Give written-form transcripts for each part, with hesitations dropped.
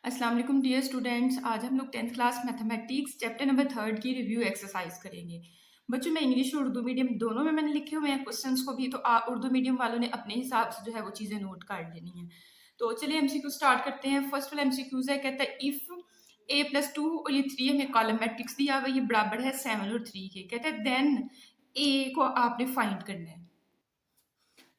अस्सलाम वालेकुम dear students. आज हम लोग 10th class mathematics chapter number 3 की रिव्यू एक्सरसाइज करेंगे। बच्चों में इंग्लिश और उर्दू मीडियम दोनों में मैंने लिखे हुए हैं क्वेश्चंस को भी, तो उर्दू मीडियम वालों ने अपने हिसाब से जो है वो चीज़ें नोट कर लेनी है। तो चलिए एमसीक्यू स्टार्ट करते हैं। फर्स्ट वाला एमसीक्यूज है, कहता है इफ़ a+2 और ये 3 हमें कॉलम मैट्रिक्स दिया हुआ है, ये बराबर है 7 और 3 के। कहता है देन a को आपने फाइंड करना है।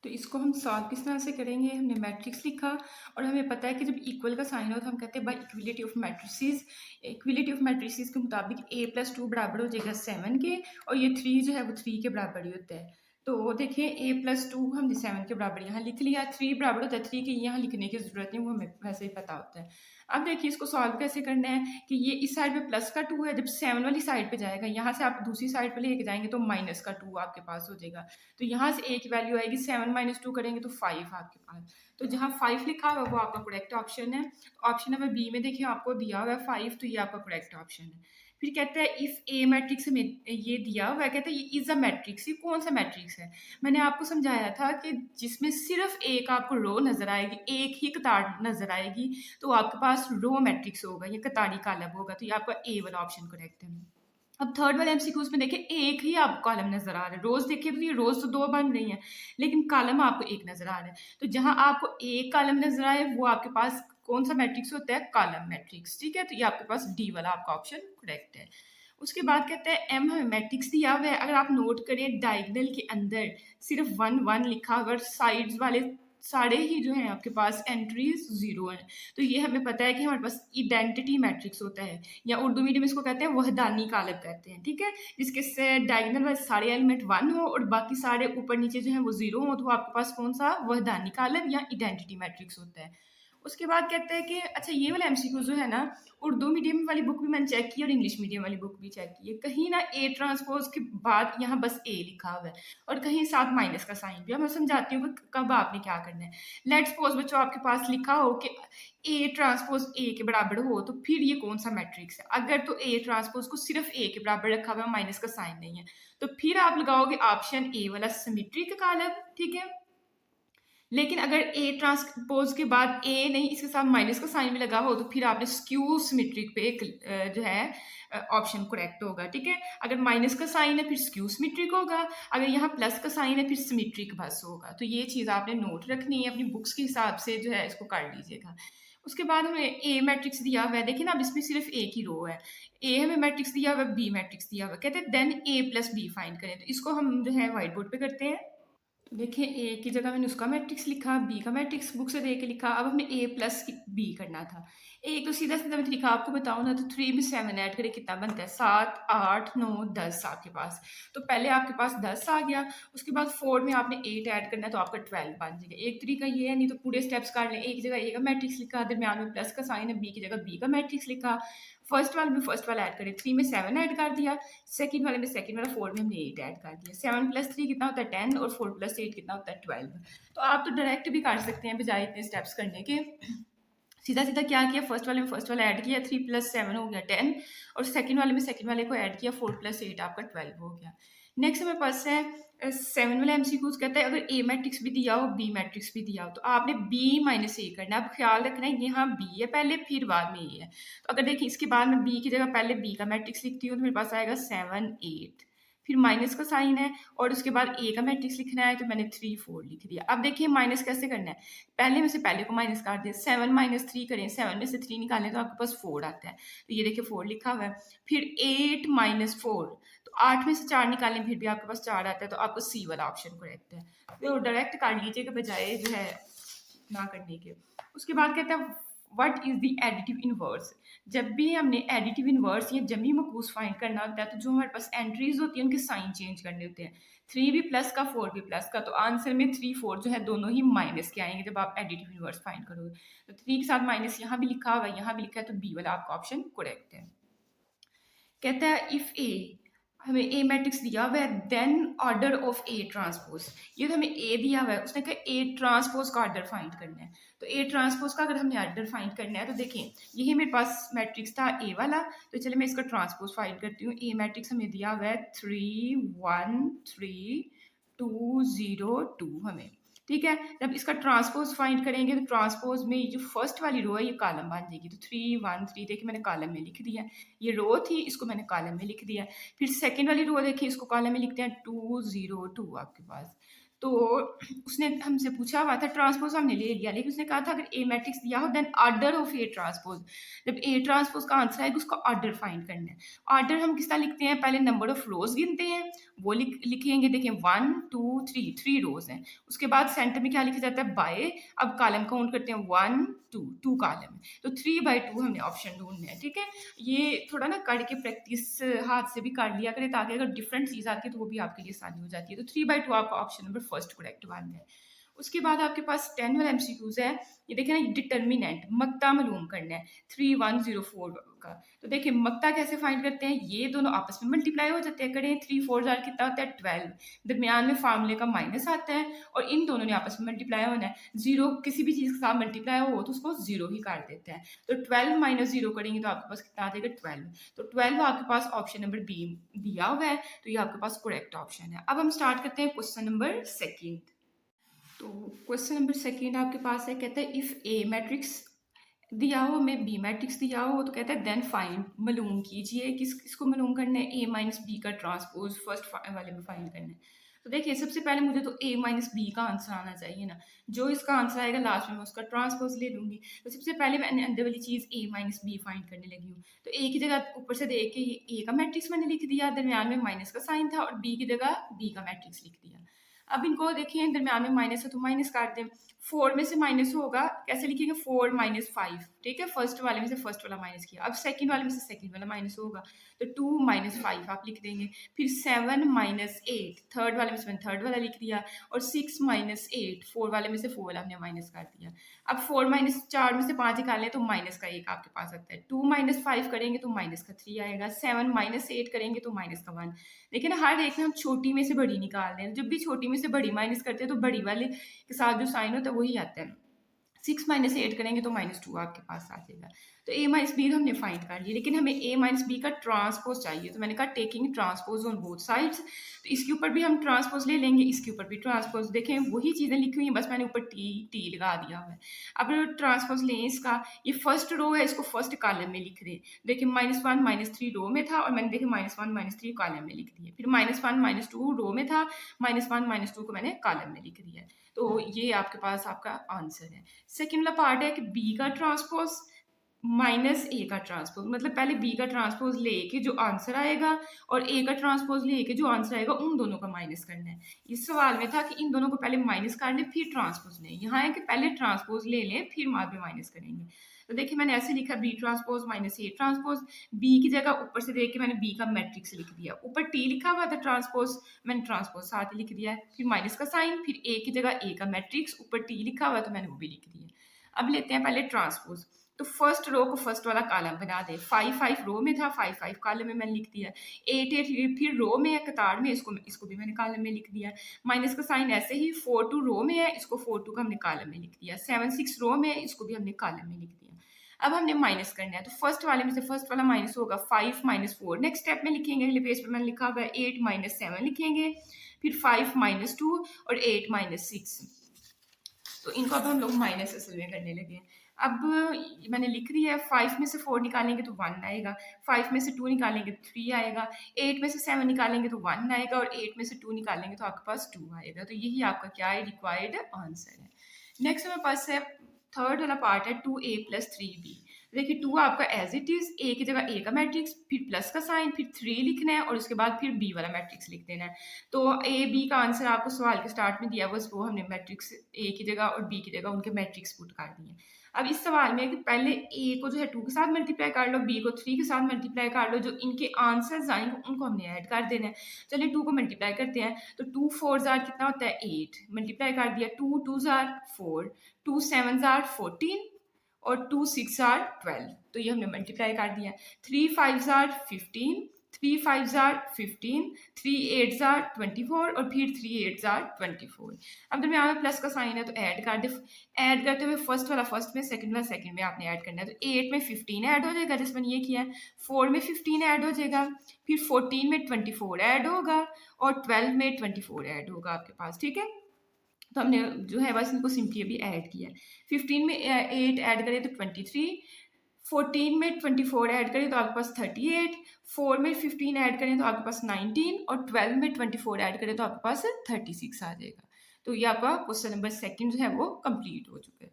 तो इसको हम सॉल्व किस तरह से करेंगे? हमने मैट्रिक्स लिखा और हमें पता है कि जब इक्वल का साइन हो तो हम कहते हैं by equality of matrices. Equality of matrices के मुताबिक a+2 बराबर हो जाएगा 7 के, और ये 3 जो है वो 3 के बराबर ही होता है। तो देखिए a+2 हमने 7 के बराबर यहाँ लिख लिया, 3 बराबर होता है 3 के, यहाँ लिखने की जरूरत नहीं, वो हमें वैसे ही पता होता है। अब देखिए इसको सॉल्व कैसे करना है कि ये इस साइड पे प्लस का 2 है, जब 7 वाली साइड पे जाएगा यहाँ से आप दूसरी साइड पे लेके जाएंगे तो माइनस का 2 आपके पास हो जाएगा। तो यहाँ से a की वैल्यू आएगी 7 - 2 करेंगे तो 5 आपके पास। तो जहाँ 5 लिखा हुआ है वो आपका करेक्ट ऑप्शन है। ऑप्शन नंबर बी में देखिए आपको दिया हुआ है 5, तो ये आपका करेक्ट ऑप्शन है। फिर कहता है इफ ए मैट्रिक्स में ये दिया हुआ है, कहता है ये इज अ मैट्रिक्स। ये कौन सा मैट्रिक्स है? मैंने आपको समझाया था कि जिसमें सिर्फ एक आपको रो नजर आएगी, एक ही कतार नजर आएगी, तो आपके पास रो मैट्रिक्स होगा, ये कतारी कॉलम होगा, तो ये आपका ए वाला ऑप्शन करेक्ट है। अब थर्ड वाले एमसीक्यूज में देखिए एक ही आपको कॉलम नजर आ रहा है। रोज देखिए तो ये रोज तो दो बन रही हैं, लेकिन कॉलम आपको एक नजर आ रहा है। तो जहां आपको एक कॉलम नजर आए वो आपके पास कौन सा मैट्रिक्स होता है? Column matrix. ठीक है, तो ये आपके पास डी वाला आपका ऑप्शन करेक्ट है। उसके बाद कहते हैं एम हमें मैट्रिक्स दिया हुआ है। अगर आप नोट करें डायगोनल के अंदर सिर्फ 1 1 लिखा हुआ, साइड्स वाले सारे ही जो है आपके पास एंट्रीज 0 हैं, तो ये हमें पता है कि हमारे पास इडेंटिटी मैट्रिक्स होता है, या उर्दू मीडियम इसको कहते हैं वहदानी कालब कहते हैं। ठीक है, जिसके से डायगोनल वाले सारे एलिमेंट 1 हो और बाकी सारे ऊपर नीचे जो है वो 0 हो, तो आपके पास कौन सा वहदानी कालब या इडेंटिटी मैट्रिक्स होता है। उसके बाद कहते हैं कि अच्छा ये वाला एमसीक्यू जो है ना, उर्दू मीडियम वाली बुक भी मैंने चेक की और इंग्लिश मीडियम वाली बुक भी चेक की है। कहीं ना ए ट्रांसपोज के बाद यहाँ बस ए लिखा हुआ है और कहीं साथ माइनस का साइन भी। अब मैं समझाती हूँ कि कब आपने क्या करना है। लेट्स सपोज बच्चों आपके पास लिखा हो कि ए ट्रांसपोज ए के बराबर हो, तो फिर ये कौन सा मैट्रिक्स है? अगर तो ए ट्रांसपोज को सिर्फ ए के बराबर रखा हुआ है, माइनस का साइन नहीं है, तो फिर आप लगाओगे ऑप्शन ए वाला सिमेट्रिक कॉलम। ठीक है, लेकिन अगर ए ट्रांसपोज के बाद ए नहीं, इसके साथ माइनस का साइन भी लगा हो, तो फिर आपने स्क्यू सिमेट्रिक पे जो है ऑप्शन करेक्ट होगा। ठीक है, अगर माइनस का साइन है फिर स्क्यू सिमेट्रिक होगा, अगर यहाँ प्लस का साइन है फिर सिमेट्रिक बस होगा। तो ये चीज़ आपने नोट रखनी है, अपनी बुक्स के हिसाब से जो है इसको कर लीजिएगा। उसके बाद हमें ए मैट्रिक्स दिया हुआ है, देखिए ना अब इसमें सिर्फ एक ही रो है। ए हमें मैट्रिक्स दिया हुआ है, बी मैट्रिक्स दिया हुआ है, कहते हैं देन a+b फाइंड करें। तो इसको हम जो है व्हाइट बोर्ड पे करते हैं। देखिए ए की जगह मैंने उसका मैट्रिक्स लिखा, बी का मैट्रिक्स बुक से दे के लिखा। अब हमने ए प्लस बी करना था। ए तो सीधा सीधा मैं तरीका आपको बताऊँ ना, तो 3 में 7 ऐड करें कितना बनता है? 7 8 9 10 आपके पास। तो पहले आपके पास 10 आ गया, उसके बाद 4 में आपने 8 ऐड करना है तो आपका 12 बन जाएगा। एक तरीका ये है, नहीं तो पूरे स्टेप्स कर लें। ए की जगह ए का मैट्रिक्स लिखा, दरमियान में प्लस का साइन है, बी की जगह बी का मैट्रिक्स लिखा, फर्स्ट वाले में फर्स्ट वाला ऐड करें, 3 में 7 ऐड कर दिया, सेकंड वाले में सेकंड वाला, 4 में हमने 8 ऐड कर दिया। 7 + 3 कितना होता है? 10, और 4 + 8 कितना होता है? 12। तो आप तो डायरेक्ट भी कर सकते हैं बजाय इतने स्टेप्स करने के। सीधा सीधा क्या किया, फर्स्ट वाले में फर्स्ट वाला ऐड किया, 3 + 7 हो गया 10, और सेकंड वाले में सेकंड वाले को ऐड किया, 4 + 8 आपका 12 हो गया। नेक्स्ट हमारे पास है 7 वाला एमसीक्यूज, कहता है अगर ए मैट्रिक्स भी दिया हो, बी मैट्रिक्स भी दिया हो, तो आपने b - a करना है। अब ख्याल रखना है यहाँ b है पहले, फिर बाद में a है। तो अगर देखिए इसके बाद में b की जगह पहले b का मैट्रिक्स लिखती हूँ, तो मेरे पास आएगा 7 8, फिर माइनस का साइन है, और उसके बाद a का मैट्रिक्स लिखना है, तो मैंने 3 4 लिख दिया। अब देखिए माइनस कैसे करना है, पहले में से पहले को माइनस काट दिया, 7 - 3 करें, 7 में से 3 निकालें तो आपके पास 4 आता है। तो ये देखिए 4 लिखा हुआ है। फिर 8 - 4, तो 8 में से 4 निकालें फिर भी आपके पास 4 आता है, तो आपको सी वाला ऑप्शन करेक्ट है। तो डायरेक्ट कर लीजिएगा बजाय जो है ना करने के। उसके बाद कहता है what is the additive inverse. जब भी हमने एडिटिव इनवर्स या जमी मकूस फाइंड करना होता है, तो जो हमारे पास एंट्रीज होती है उनके साइन चेंज करने होते हैं। 3 भी प्लस का, 4 भी प्लस का, तो आंसर में 3 4 जो है दोनों ही माइनस के आएंगे जब आप एडिटिव इनवर्स फाइंड करोगे। तो 3 के साथ माइनस यहाँ भी लिखा हुआ है, यहाँ भी लिखा है, तो बी वाला आपका ऑप्शन करेक्ट है। कहता है इफ ए, हमें ए मैट्रिक्स दिया हुआ है, then order of A transpose. ये तो हमें ए दिया हुआ है, उसने कहा ए ट्रांसपोज का ऑर्डर फाइंड करना है। तो ए ट्रांसपोज का अगर हमने ऑर्डर फाइंड करना है, तो देखें यही मेरे पास मैट्रिक्स था ए वाला, तो चलिए मैं इसका ट्रांसपोज फाइंड करती हूँ। ए मैट्रिक्स हमें दिया हुआ है 3 1 3 2 0 2 हमें। ठीक है। जब इसका ट्रांसपोज फाइंड करेंगे तो ट्रांसपोज में जो फर्स्ट वाली रो है ये कॉलम बन जाएगी। तो 3 1 3 देखिए मैंने कॉलम में लिख दिया, ये रो थी इसको मैंने कॉलम में लिख दिया। फिर सेकंड वाली रो देखिए इसको कॉलम में लिखते हैं 2 0 2 आपके पास। तो उसने हमसे पूछा हुआ था ट्रांसपोज, हमने ले लिया, लेकिन उसने कहा था अगर ए मैट्रिक्स दिया हो then order of A transpose. जब ए ट्रांसपोज का आंसर आएगा उसका ऑर्डर फाइंड करना है। ऑर्डर हम किस तरह लिखते हैं, पहले नंबर ऑफ रोज गिनते हैं, वो लिखेंगे। देखिए 1 2 3 3 रोज हैं। उसके बाद सेंटर में क्या लिखा जाता है, बाय। अब कॉलम काउंट करते हैं 1 2 2 कॉलम है, तो 3/2 हमने ऑप्शन ढूंढना है। ठीक है, ये थोड़ा ना करके प्रैक्टिस हाथ से भी कर लिया करें, ताकि अगर डिफरेंट चीज़ आती है तो वो भी आपके लिए आसानी हो जाती है। तो 3/2 आपका option number first correct one है। उसके बाद आपके पास 10 वाला एमसीक्यूज है। ये देखिए ना, डिटर्मिनेंट मक्ता मालूम करना है 3104 का। तो देखिए मक्ता कैसे फाइंड करते हैं, ये दोनों आपस में मल्टीप्लाई हो जाते हैं। करें 3 4 जार कितना होता है 12, दरमियान में फार्मूले का माइनस आता है और इन दोनों ने आपस में मल्टीप्लाई होना है। जीरो किसी भी चीज़ के साथ मल्टीप्लाई हो तो उसको जीरो ही काट देते हैं। तो 12 माइनस जीरो करेंगे तो आपके पास कितना आ जाएगा 12। तो 12 आपके पास ऑप्शन नंबर बी दिया हुआ है, तो ये आपके पास करेक्ट ऑप्शन है। अब हम स्टार्ट करते हैं क्वेश्चन नंबर सेकेंड। तो क्वेश्चन नंबर सेकेंड आपके पास है, कहता है इफ ए मैट्रिक्स दिया हो, हमें बी मैट्रिक्स दिया हो, तो कहता है देन फाइंड, मालूम कीजिए। किसको मालूम करना है, ए माइनस बी का ट्रांसपोज फर्स्ट वाले में फाइंड करना है। तो देखिए सबसे पहले मुझे तो ए माइनस बी का आंसर आना चाहिए ना, जो इसका आंसर आएगा लास्ट में मैं उसका ट्रांसपोज ले लूंगी। तो सबसे पहले मैंने अंदर वाली चीज़ ए माइनस बी फाइंड करने लगी हूँ। तो ए की जगह ऊपर से देख के ए का मैट्रिक्स मैंने लिख दिया, दरमियान में माइनस का साइन था, और बी की जगह बी का मैट्रिक्स लिख दिया। अब इनको देखिए दरमियान में माइनस है तो माइनस काट दें। 4 में से माइनस होगा, कैसे लिखेंगे 4 माइनस 5। ठीक है, फर्स्ट वाले में से फर्स्ट वाला माइनस किया। अब सेकंड वाले में से सेकंड वाला माइनस होगा, तो 2 माइनस 5 आप लिख देंगे। फिर 7 माइनस 8, थर्ड वाले में से मैंने थर्ड वाला लिख दिया। और 6 माइनस 8, 4 वाले में से 4 वाला हमने माइनस कर दिया। अब 4 माइनस 4 में से 5 निकालें तो माइनस का 1 आपके पास आता है। 2 माइनस 5 करेंगे तो माइनस का 3 आएगा। 7 माइनस 8 करेंगे तो माइनस का 1। देखिए ना, हर एक में हम छोटी में से बड़ी निकाल रहे हैं। जब भी छोटी में से बड़ी माइनस करते हैं तो बड़ी वाले के साथ जो साइन होता है वही आता है। 6 माइनस 8 करेंगे तो -2 आपके पास आ जाएगा। तो ए माइनस बी हमने फाइंड कर लिया, लेकिन हमें ए माइनस बी का ट्रांसपोज चाहिए। तो मैंने कहा taking transpose on both sides. तो इसके ऊपर भी हम ट्रांसपोज ले लेंगे, इसके ऊपर भी ट्रांसपोज। देखें वही चीज़ें लिखी हुई हैं, बस मैंने ऊपर टी लगा दिया हुआ है। अब ट्रांसपोज लें इसका, ये फर्स्ट रो है, इसको फर्स्ट कॉलम में लिख रहे हैं। देखिए -1 -3 रो में था और मैंने देखे -1 -3 कॉलम में लिख दिया। फिर -1 -2 रो में था, -1 -2 को मैंने कॉलम में लिख दिया। तो ये आपके पास आपका आंसर है। सेकेंड वाला पार्ट है कि बी का ट्रांसपोज माइनस ए का ट्रांसपोज, मतलब पहले बी का ट्रांसपोज लेके जो आंसर आएगा और ए का ट्रांसपोज लेके जो आंसर आएगा उन दोनों का माइनस करना है। इस सवाल में था कि इन दोनों को पहले माइनस कर लें फिर ट्रांसपोज लें, यहाँ है कि पहले ट्रांसपोज ले लें फिर बाद में माइनस करेंगे। तो देखिए मैंने ऐसे लिखा B transpose minus A transpose. B की जगह ऊपर से देख के मैंने बी का मैट्रिक्स लिख दिया, ऊपर टी लिखा हुआ था ट्रांसपोज, मैंने ट्रांसपोज साथ ही लिख दिया है। फिर माइनस का साइन, फिर ए की जगह ए का मैट्रिक्स, ऊपर टी लिखा हुआ तो मैंने वो भी लिख दिया। अब लेते हैं पहले ट्रांसपोज। तो फर्स्ट रो को फर्स्ट वाला कॉलम बना दे। 5 5 रो में था, 5 5 कॉलम में मैंने लिख दिया। 8 8 फिर रो में है कतार में, इसको भी मैंने कॉलम में लिख दिया। माइनस का साइन ऐसे ही 4 2 रो में है, इसको 4 2 का हमने कॉलम में लिख दिया। 7 6 रो में है, इसको भी हमने कॉलम में लिख दिया। अब हमने माइनस करना है, तो फर्स्ट वाले में से फर्स्ट वाला माइनस होगा 5 -4। नेक्स्ट स्टेप में लिखेंगे, अगले पेज पे मैंने लिखा हुआ है 8 -7 लिखेंगे। फिर 5 -2 और 8 -6। तो इनको अब हम लोग माइनस असल में करने लगे। अब मैंने लिख दिया है, 5 में से 4 निकालेंगे तो 1 आएगा, 5 में से 2 निकालेंगे तो 3 आएगा, 8 में से 7 निकालेंगे तो 1 आएगा और 8 में से 2 निकालेंगे तो आपके पास 2 आएगा। तो यही आपका क्या है, रिक्वायर्ड आंसर है। नेक्स्ट हमारे पास है थर्ड वाला पार्ट है 2a + 3b। देखिए 2 आपका एज इट इज, ए की जगह ए का मैट्रिक्स, फिर प्लस का साइन, फिर 3 लिखना है और उसके बाद फिर बी वाला मैट्रिक्स लिख देना है। तो ए बी का आंसर आपको सवाल के स्टार्ट में दिया, बस वो हमने मैट्रिक्स ए की जगह और बी की जगह उनके मैट्रिक्स पुट कर दिए। अब इस सवाल में कि पहले ए को जो है 2 के साथ मल्टीप्लाई कर लो, बी को 3 के साथ मल्टीप्लाई कर लो, जो इनके आंसर्स आएंगे उनको हमने ऐड कर देना है। चलिए 2 को मल्टीप्लाई करते हैं, तो 2 4 जार कितना होता है 8, मल्टीप्लाई कर दिया। 2 2 जार 4, 2 7 जार 14 और 2 6 जार 12, तो ये हमने मल्टीप्लाई कर दिया। 3 5 जार 15, 3 5 जार 15, 3 8 जार 24 और फिर 3 8 जार 24। अब जब यहाँ पे प्लस का साइन है तो ऐड कर दे। ऐड करते हुए फर्स्ट वाला फर्स्ट में, सेकंड वाला सेकंड में आपने ऐड करना है। तो 8 में 15 ऐड हो जाएगा जिस मैंने ये किया है, 4 में 15 ऐड हो जाएगा, फिर 14 में 24 ऐड होगा और 12 में 24 ऐड होगा आपके पास। ठीक है, तो हमने जो है बस इनको सिंपली अभी ऐड किया है। 15 में 8 ऐड करें तो 23, 14 में 24 ऐड करें तो आपके पास 38, 4 में 15 ऐड करें तो आपके पास 19 और 12 में 24 ऐड करें तो आपके पास 36 आ जाएगा। तो ये आपका क्वेश्चन नंबर सेकंड जो है वो कंप्लीट हो चुका है।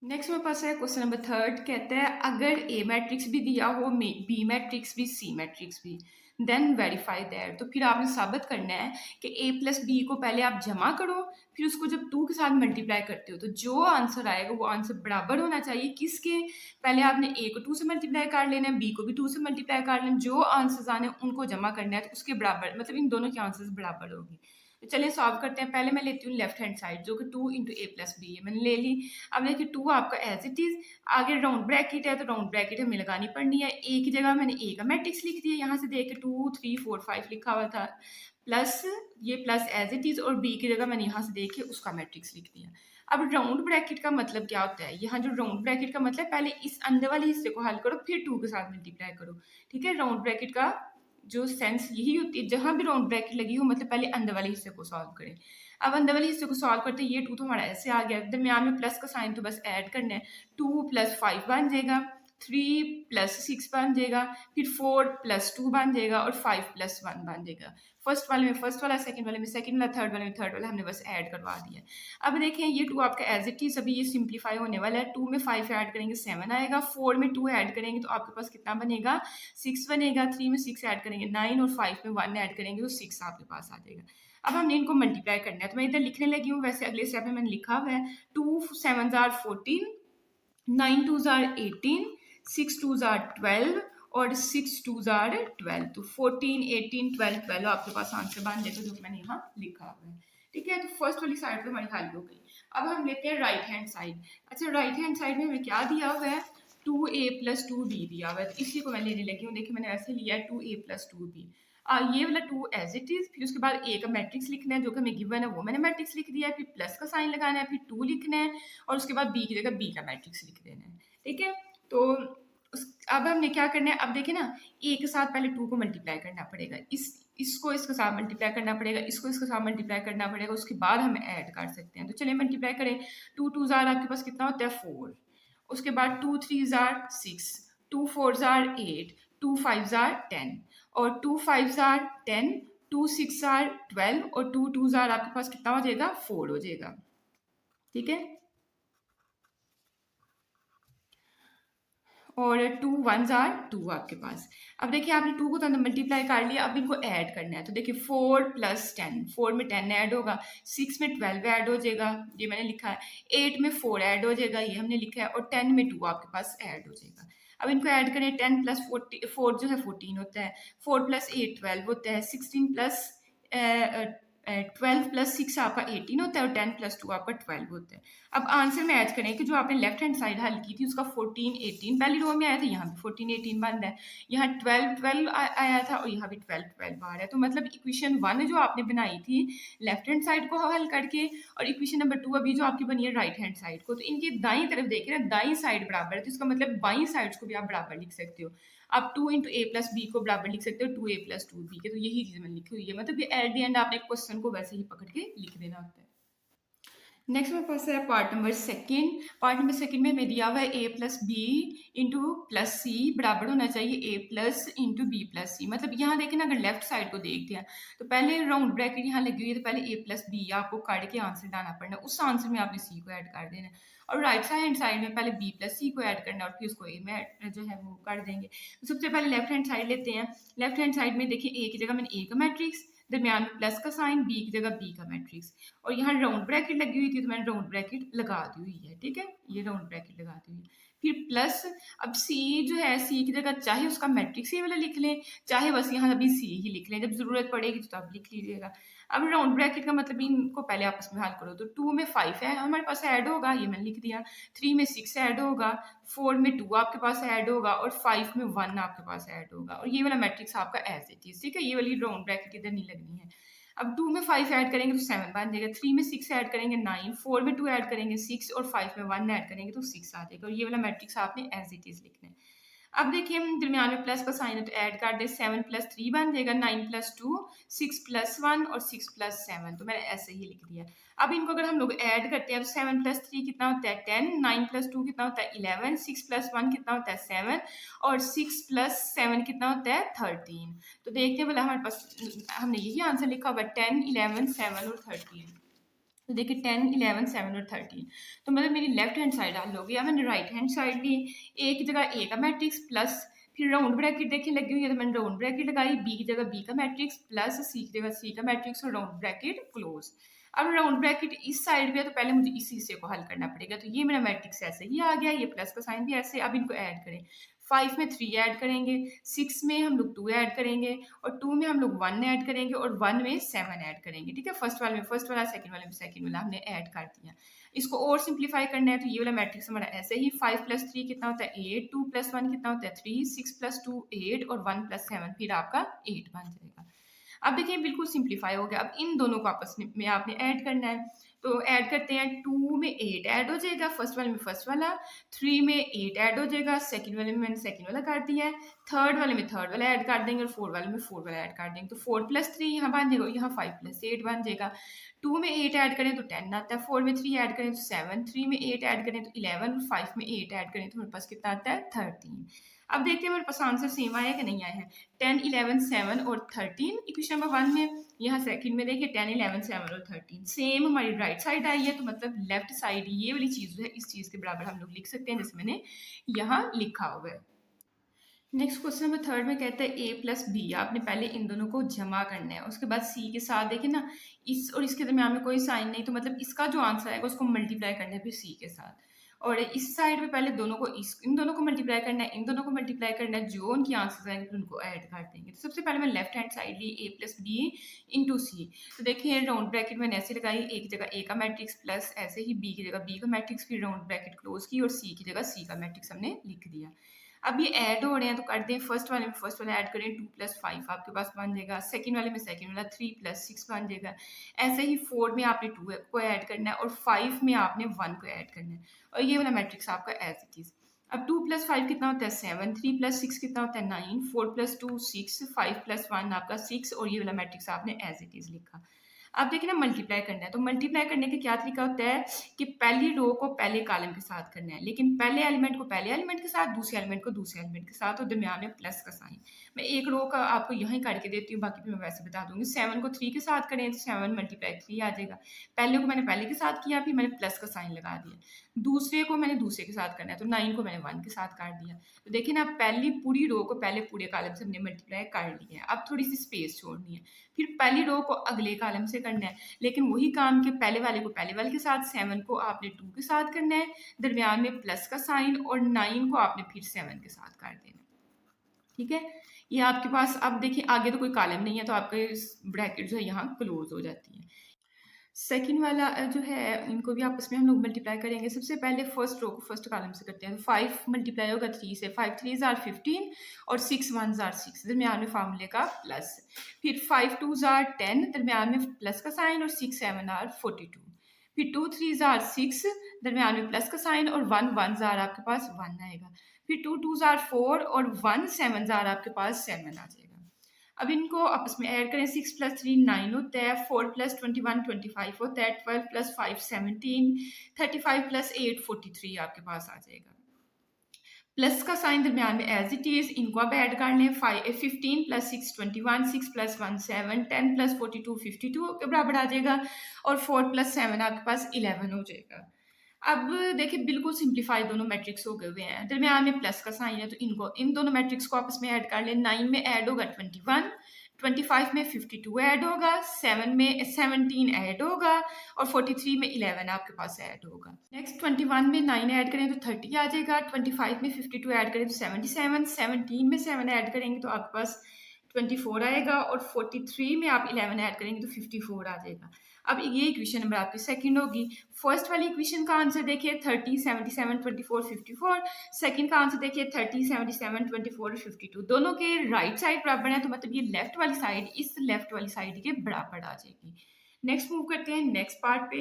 नेक्स्ट मेरे पास है क्वेश्चन नंबर थर्ड। कहता है अगर ए मैट्रिक्स भी दिया हो, बी मैट्रिक्स भी, सी मैट्रिक्स भी, देन वेरीफाई दैट। तो फिर आपने साबित करना है कि ए प्लस बी को पहले आप जमा करो, फिर उसको जब 2 के साथ मल्टीप्लाई करते हो तो जो आंसर आएगा वो आंसर बराबर होना चाहिए किसके। पहले आपने ए को 2 से मल्टीप्लाई कर लेना है, बी को भी 2 से मल्टीप्लाई कर लेना, जो आंसर्स आने उनको जमा करना है तो उसके बराबर, मतलब इन दोनों के आंसर्स बराबर होगी। तो चलिए सॉल्व करते हैं। पहले मैं लेती हूँ लेफ्ट हैंड साइड जो कि 2 इंटू ए प्लस बी है, मैंने ले ली। अब देखिए 2 आपका एज इट इज, आगे राउंड ब्रैकेट है तो राउंड ब्रैकेट हमें लगानी पड़नी है। ए की जगह मैंने ए का मैट्रिक्स लिख दिया, यहाँ से देख के 2 3 4 5 लिखा हुआ था, प्लस ये प्लस एज इट इज, और बी की जगह मैंने यहाँ से देख के उसका मैट्रिक्स लिख दिया। अब राउंड ब्रैकेट का मतलब क्या होता है, यहाँ जो राउंड ब्रैकेट का मतलब पहले इस अंदर वाले हिस्से को हल करो फिर 2 के साथ मल्टीप्लाई करो। ठीक है, राउंड ब्रैकेट का जो सेंस यही होती है, जहां भी राउंड ब्रैकेट लगी हो मतलब पहले अंदर वाले हिस्से को सॉल्व करें। अब अंदर वाले हिस्से को सॉल्व करते ये 2 तो हमारा ऐसे आ गया, दरमियान में प्लस का साइन तो बस ऐड करना है। 2 प्लस 5 बन जाएगा, 3 प्लस 6 बन जाएगा, फिर 4 प्लस 2 बन जाएगा और 5 प्लस 1 बन जाएगा। फर्स्ट वाले में फर्स्ट वाला, सेकंड वाले में सेकंड वाला, थर्ड वाले में थर्ड वाला, हमने बस ऐड करवा दिया। अब देखें ये 2 आपका एज इट इज अभी ये सिंप्लीफाई होने वाला है। 2 में 5 ऐड करेंगे 7 आएगा, 4 में 2 ऐड करेंगे तो आपके पास कितना बनेगा 6 बनेगा, 3 में 6 ऐड करेंगे 9 और 5 में 1 ऐड करेंगे तो 6 आपके पास आ जाएगा। अब हमने इनको मल्टीप्लाई करना है तो मैं इधर लिखने लगी हूँ, वैसे अगले स्टेप में मैंने लिखा हुआ है 2 7 14, 9 2 18, 6 2 12 और 6 2 12, तो 14 18 12 12 आपके पास आंसर बन जाएगा जो मैंने यहाँ लिखा हुआ है। ठीक है, तो फर्स्ट वाली साइड तो हमारी हल हो गई। अब हम लेते हैं राइट हैंड साइड। अच्छा, राइट हैंड साइड में हमें क्या दिया हुआ है, 2a प्लस 2b दिया हुआ है, तो इसी को मैं लेने लगी हूँ। देखिए मैंने ऐसे लिया है 2a प्लस 2b, ये वाला 2 एज इट इज, फिर उसके बाद a का मैट्रिक्स लिखना है जो कि हमें गिवन है वो मैंने मैट्रिक्स लिख दिया है, फिर प्लस का साइन लगाना है, फिर 2 लिखना है और उसके बाद b की जगह b का मैट्रिक्स लिख देना है। ठीक है, तो अब हमने क्या करना है, अब देखिए ना a के साथ पहले 2 को मल्टीप्लाई करना पड़ेगा, इसको इसके साथ मल्टीप्लाई करना पड़ेगा, इसको इसके साथ मल्टीप्लाई करना पड़ेगा, उसके बाद हम ऐड कर सकते हैं। तो चलिए मल्टीप्लाई करें। 2 2 जार आपके पास कितना होता है 4, उसके बाद 2 3 जार 6, 2 4 जार 8, 2 5 जार 10 और 2 5 जार 10, 2 6 जार 12 और 2 2 जार आपके पास कितना हो जाएगा 4 हो जाएगा। ठीक है, और 2 1 जार 2 आपके पास। अब देखिए आपने 2 को तो मल्टीप्लाई कर लिया, अब इनको ऐड करना है। तो देखिए 4 प्लस 10, 4 में 10 ऐड होगा, 6 में 12 ऐड हो जाएगा, ये मैंने लिखा है, 8 में 4 ऐड हो जाएगा, ये हमने लिखा है, और 10 में 2 आपके पास ऐड हो जाएगा। अब इनको ऐड करें, 10 प्लस 4 जो है 14 होता है, 4 प्लस 8 12 होता है, 16 प्लस 12 प्लस 6 आपका 18 होता है और 10 प्लस 2 आपका 12 होता है। अब आंसर में ऐड करें कि जो आपने लेफ्ट हैंड साइड हल की थी उसका 14 18 पहली रो में आया था, यहाँ भी 14 18 बन रहा है, यहाँ 12 12 आया था और यहाँ भी 12 12 आ रहा है। तो मतलब इक्वेशन 1 जो आपने बनाई थी लेफ्ट हैंड साइड को हल करके, और इक्वेशन नंबर 2 अभी जो आपकी बनी है राइट हैंड साइड को, तो इनकी दाई तरफ देखिए ना, दाई साइड बराबर है, तो इसका मतलब बाई साइड्स को भी आप बराबर लिख सकते हो। आप 2 इंटू ए प्लस बी को बराबर लिख सकते हो 2a प्लस 2b के, तो यही चीज़ मैंने लिखी हुई है, मतलब एट द एंड आपने क्वेश्चन को वैसे ही पकड़ के लिख देना होता है। नेक्स्ट मेरे पास है part number second. Part number second में हमें दिया हुआ है a plus b into plus c बराबर होना चाहिए a plus into b plus c. मतलब यहाँ देखें ना, अगर लेफ्ट साइड को देखते हैं तो पहले राउंड ब्रैकेट यहाँ लगी हुई है, तो पहले a प्लस बी आपको काट के आंसर डालना पड़ना, उस आंसर में आपने c को ऐड कर देना, और राइट हैंड साइड में पहले b प्लस सी को ऐड करना और फिर उसको a में जो है वो कर देंगे। तो सबसे पहले लेफ्ट हैंड साइड लेते हैं। लेफ्ट हैंड साइड में देखिए a की जगह मैंने a का मैट्रिक्स, दरमियान में प्लस का साइन, बी की जगह बी का मैट्रिक्स, और यहाँ राउंड ब्रैकेट लगी हुई थी तो मैंने राउंड ब्रैकेट लगा दी हुई है। ठीक है, ये राउंड ब्रैकेट लगा दी हुई है, फिर प्लस। अब सी जो है, सी की जगह चाहे उसका मैट्रिक्स ये वाला लिख लें, चाहे बस यहाँ अभी सी ही लिख लें, जब जरूरत पड़ेगी तो आप लिख लीजिएगा। अब राउंड ब्रैकेट का मतलब इनको पहले आपस में हल करो, तो 2 में 5 है हमारे पास ऐड होगा, ये मैंने लिख दिया, 3 में 6 ऐड होगा, 4 में 2 आपके पास ऐड होगा और 5 में 1 आपके पास ऐड होगा, और ये वाला मैट्रिक्स आपका एज इट इज। ठीक है, ये वाली राउंड ब्रैकेट इधर नहीं लगनी है। अब 2 में 5 ऐड करेंगे तो 7 बन जाएगा, 3 में 6 ऐड करेंगे 9, 4 में 2 ऐड करेंगे 6 और 5 में 1 ऐड करेंगे तो 6 आ जाएगा, और ये वाला मैट्रिक्स आपने एज इट इज लिखना है। अब देखिए हम दरमियान में प्लस का साइन है तो ऐड कर दे, 7 + 3 बन जाएगा, 9 + 2 6 + 1 और 6 + 7, तो मैंने ऐसे ही लिख दिया। अब इनको अगर हम लोग ऐड करते हैं तो 7 + 3 कितना होता है 10, 9 + 2 कितना होता है 11, 6 + 1 कितना होता है 7 और 6 + 7 कितना होता है 13। तो देखते हैं भला हमारे पास हमने यही आंसर लिखा हुआ 10, 11, 7 और 13। तो देखिए 10, 11, 7 और 13। तो मतलब मेरी लेफ्ट हैंड साइड हल हो गई। अब मैंने राइट हैंड साइड ली, ए की जगह ए का मैट्रिक्स प्लस, फिर राउंड ब्रैकेट देखिए लगी हुई है तो मैंने राउंड ब्रैकेट लगाई, बी की जगह बी का मैट्रिक्स प्लस सी की जगह सी का मैट्रिक्स और राउंड ब्रैकेट क्लोज। अब राउंड ब्रैकेट इस साइड पे है तो पहले मुझे इस हिस्से को हल करना पड़ेगा। तो ये मेरा मैट्रिक्स ऐसे ही आ गया, ये प्लस का साइन भी ऐसे। अब इनको ऐड करें, 5 में 3 ऐड करेंगे, 6 में हम लोग 2 ऐड करेंगे और 2 में हम लोग 1 ऐड करेंगे और 1 में 7 ऐड करेंगे। ठीक है, फर्स्ट वाले में फर्स्ट वाला, सेकंड वाले में सेकंड वाला हमने ऐड कर दिया। इसको और सिंप्लीफाई करना है तो ये वाला मैट्रिक्स हमारा ऐसे ही 5 + 3 कितना होता है 8, 2 + 1 कितना होता है 3, 6 + 2 8 और 1 + 7 फिर आपका 8 बन जाएगा। अब देखिए बिल्कुल सिंप्लीफाई हो गया। अब इन दोनों को आपस में आपने ऐड करना है, तो ऐड करते हैं, 2 में 8 ऐड हो जाएगा, फर्स्ट वाले में फर्स्ट वाला, 3 में 8 ऐड हो जाएगा, सेकंड वाले में मैंने सेकंड वाला कर दिया है, थर्ड वाले में थर्ड वाला ऐड कर देंगे और फोर्थ वाले में फोर्थ वाला ऐड कर देंगे। तो 4 + 3 यहाँ बन जाएगा, यहाँ 5 + 8 बन जाएगा। 2 में 8 ऐड करें तो 10 आता है, 4 में 3 ऐड करें तो 7, 3 में 8 ऐड करें तो 11 और 5 में 8 ऐड करें तो हमारे पास कितना आता है 13। अब देखते हैं हमारे पास आंसर सेम आया कि नहीं आया है। 10, 11, 7 और 13 इक्वेशन नंबर 1 में, यहाँ सेकंड में देखिए 10, 11, 7 और 13 सेम हमारी राइट साइड आई है, तो मतलब लेफ्ट साइड ये वाली चीज़ जो है इस चीज़ के बराबर हम लोग लिख सकते हैं जैसे मैंने यहाँ लिखा हुआ है। नेक्स्ट क्वेश्चन नंबर थर्ड में कहता है ए प्लस बी, आपने पहले इन दोनों को जमा करना है, उसके बाद सी के साथ देखिए ना, इस और इसके दरमियान में कोई साइन नहीं, तो मतलब इसका जो आंसर आएगा उसको मल्टीप्लाई करना है फिर सी के साथ। और इस साइड में पहले दोनों को इन दोनों को मल्टीप्लाई करना है, इन दोनों को मल्टीप्लाई करना है, जो उनकी आंसर आएंगे फिर उनको ऐड कर देंगे। तो सबसे पहले मैं लेफ्ट हैंड साइड ली ए प्लस बी इंटू सी। तो देखिए राउंड ब्रैकेट मैंने ऐसे लगाई, ए की जगह ए का मैट्रिक्स प्लस ऐसे ही बी की जगह बी का मैट्रिक्स, फिर राउंड ब्रैकेट क्लोज की और सी की जगह सी का मैट्रिक्स हमने लिख दिया। अब ये ऐड हो रहे हैं तो कर दें, फर्स्ट वाले में फर्स्ट वाला ऐड करें, 2 + 5 आपके पास बन जाएगा, सेकंड वाले में सेकंड वाला 3 + 6 बन जाएगा। ऐसे ही 4 में आपने 2 को ऐड करना है और 5 में आपने 1 को ऐड करना है और ये वाला मैट्रिक्स आपका एज इट इज। अब 2 + 5 कितना होता है 7, 3 + 6 कितना होता है 9, 4 + 2 6, 5 + 1 आपका 6 और ये वाला मैट्रिक्स आपने एज इट इज लिखा। अब देखिए ना मल्टीप्लाई करना है, तो मल्टीप्लाई करने का क्या तरीका होता है कि पहली रो को पहले कॉलम के साथ करना है, लेकिन पहले एलिमेंट को पहले एलिमेंट के साथ, दूसरे एलिमेंट को दूसरे एलिमेंट के साथ और दरमियान में प्लस का साइन। मैं एक रो का आपको यहीं करके देती हूँ, बाकी फिर मैं वैसे बता दूंगी। 7 को 3 के साथ करें तो 7 × 3 आ जाएगा। पहले को मैंने पहले के साथ किया, फिर मैंने प्लस का साइन लगा दिया। दूसरे को मैंने दूसरे के साथ करना है, तो 9 को मैंने 1 के साथ कर दिया। तो देखिए ना पहली पूरी रो को पहले पूरे कॉलम से हमने मल्टीप्लाई कर लिया है। अब थोड़ी सी स्पेस छोड़नी है, फिर पहली रो को अगले कॉलम से करना है, लेकिन वही काम के पहले वाले को पहले वाले के साथ, 7 को आपने 2 के साथ करना है, दरमियान में प्लस का साइन और 9 को आपने फिर 7 के साथ कर देना। ठीक है, ये आपके पास। अब देखिए आगे तो कोई कॉलम नहीं है तो आपके ब्रैकेट जो है यहाँ क्लोज हो जाती है। सेकंड वाला जो है इनको भी आपस में हम लोग मल्टीप्लाई करेंगे। सबसे पहले फर्स्ट रो को फर्स्ट कॉलम से करते हैं, तो 5 मल्टीप्लाई होगा 3 से, 5 3 आर 15 और 6 1 आर 6, दरमियान में फार्मूले का प्लस। फिर 5 2 आर 10, दरमियान में प्लस का साइन और 6 7 आर 42। फिर 2 3 आर 6, दरमियान में प्लस का साइन और 1 1 आर आपके पास 1 आएगा। फिर 2 2 आर 4 और 1 7 आर आपके पास 7 आ जाएगा। अब इनको आपस में ऐड करें, 6 + 3 9 होता है, 4 + 21 25 होता है, 12 + 5 17, 35 + 8 43 आपके पास आ जाएगा। प्लस का साइन दरमियान में एज इट इज, इनको अब ऐड कर लें, 15 + 6 21, 6 + 1 7, 10 + 42 52 के बराबर आ जाएगा और 4 + 7 आपके पास 11 हो जाएगा। अब देखिए बिल्कुल सिंप्लीफाई दोनों मैट्रिक्स हो गए हुए हैं, दरमियान में प्लस का साइन है तो इनको इन दोनों मैट्रिक्स को आपस में ऐड कर लें। 9 में ऐड होगा 21, 25 में 52 ऐड होगा, 7 में 17 ऐड होगा और 43 में 11 आपके पास ऐड होगा। नेक्स्ट 21 में 9 ऐड करें तो 30 आ जाएगा, 25 में 52 ऐड करें तो 77, 17 में 7 ऐड करेंगे तो आपके पास 24 आएगा और 43 में आप 11 ऐड करेंगे तो 54 आ जाएगा। अब ये इक्वेशन नंबर आपकी सेकंड होगी। फर्स्ट वाली इक्वेशन का आंसर देखिए 30 77 24 54, सेकंड का आंसर देखिए 30 77 24 और 52, दोनों के राइट साइड बराबर है, तो मतलब ये लेफ्ट वाली साइड इस लेफ्ट वाली साइड के बराबर आ जाएगी। नेक्स्ट मूव करते हैं नेक्स्ट पार्ट पे।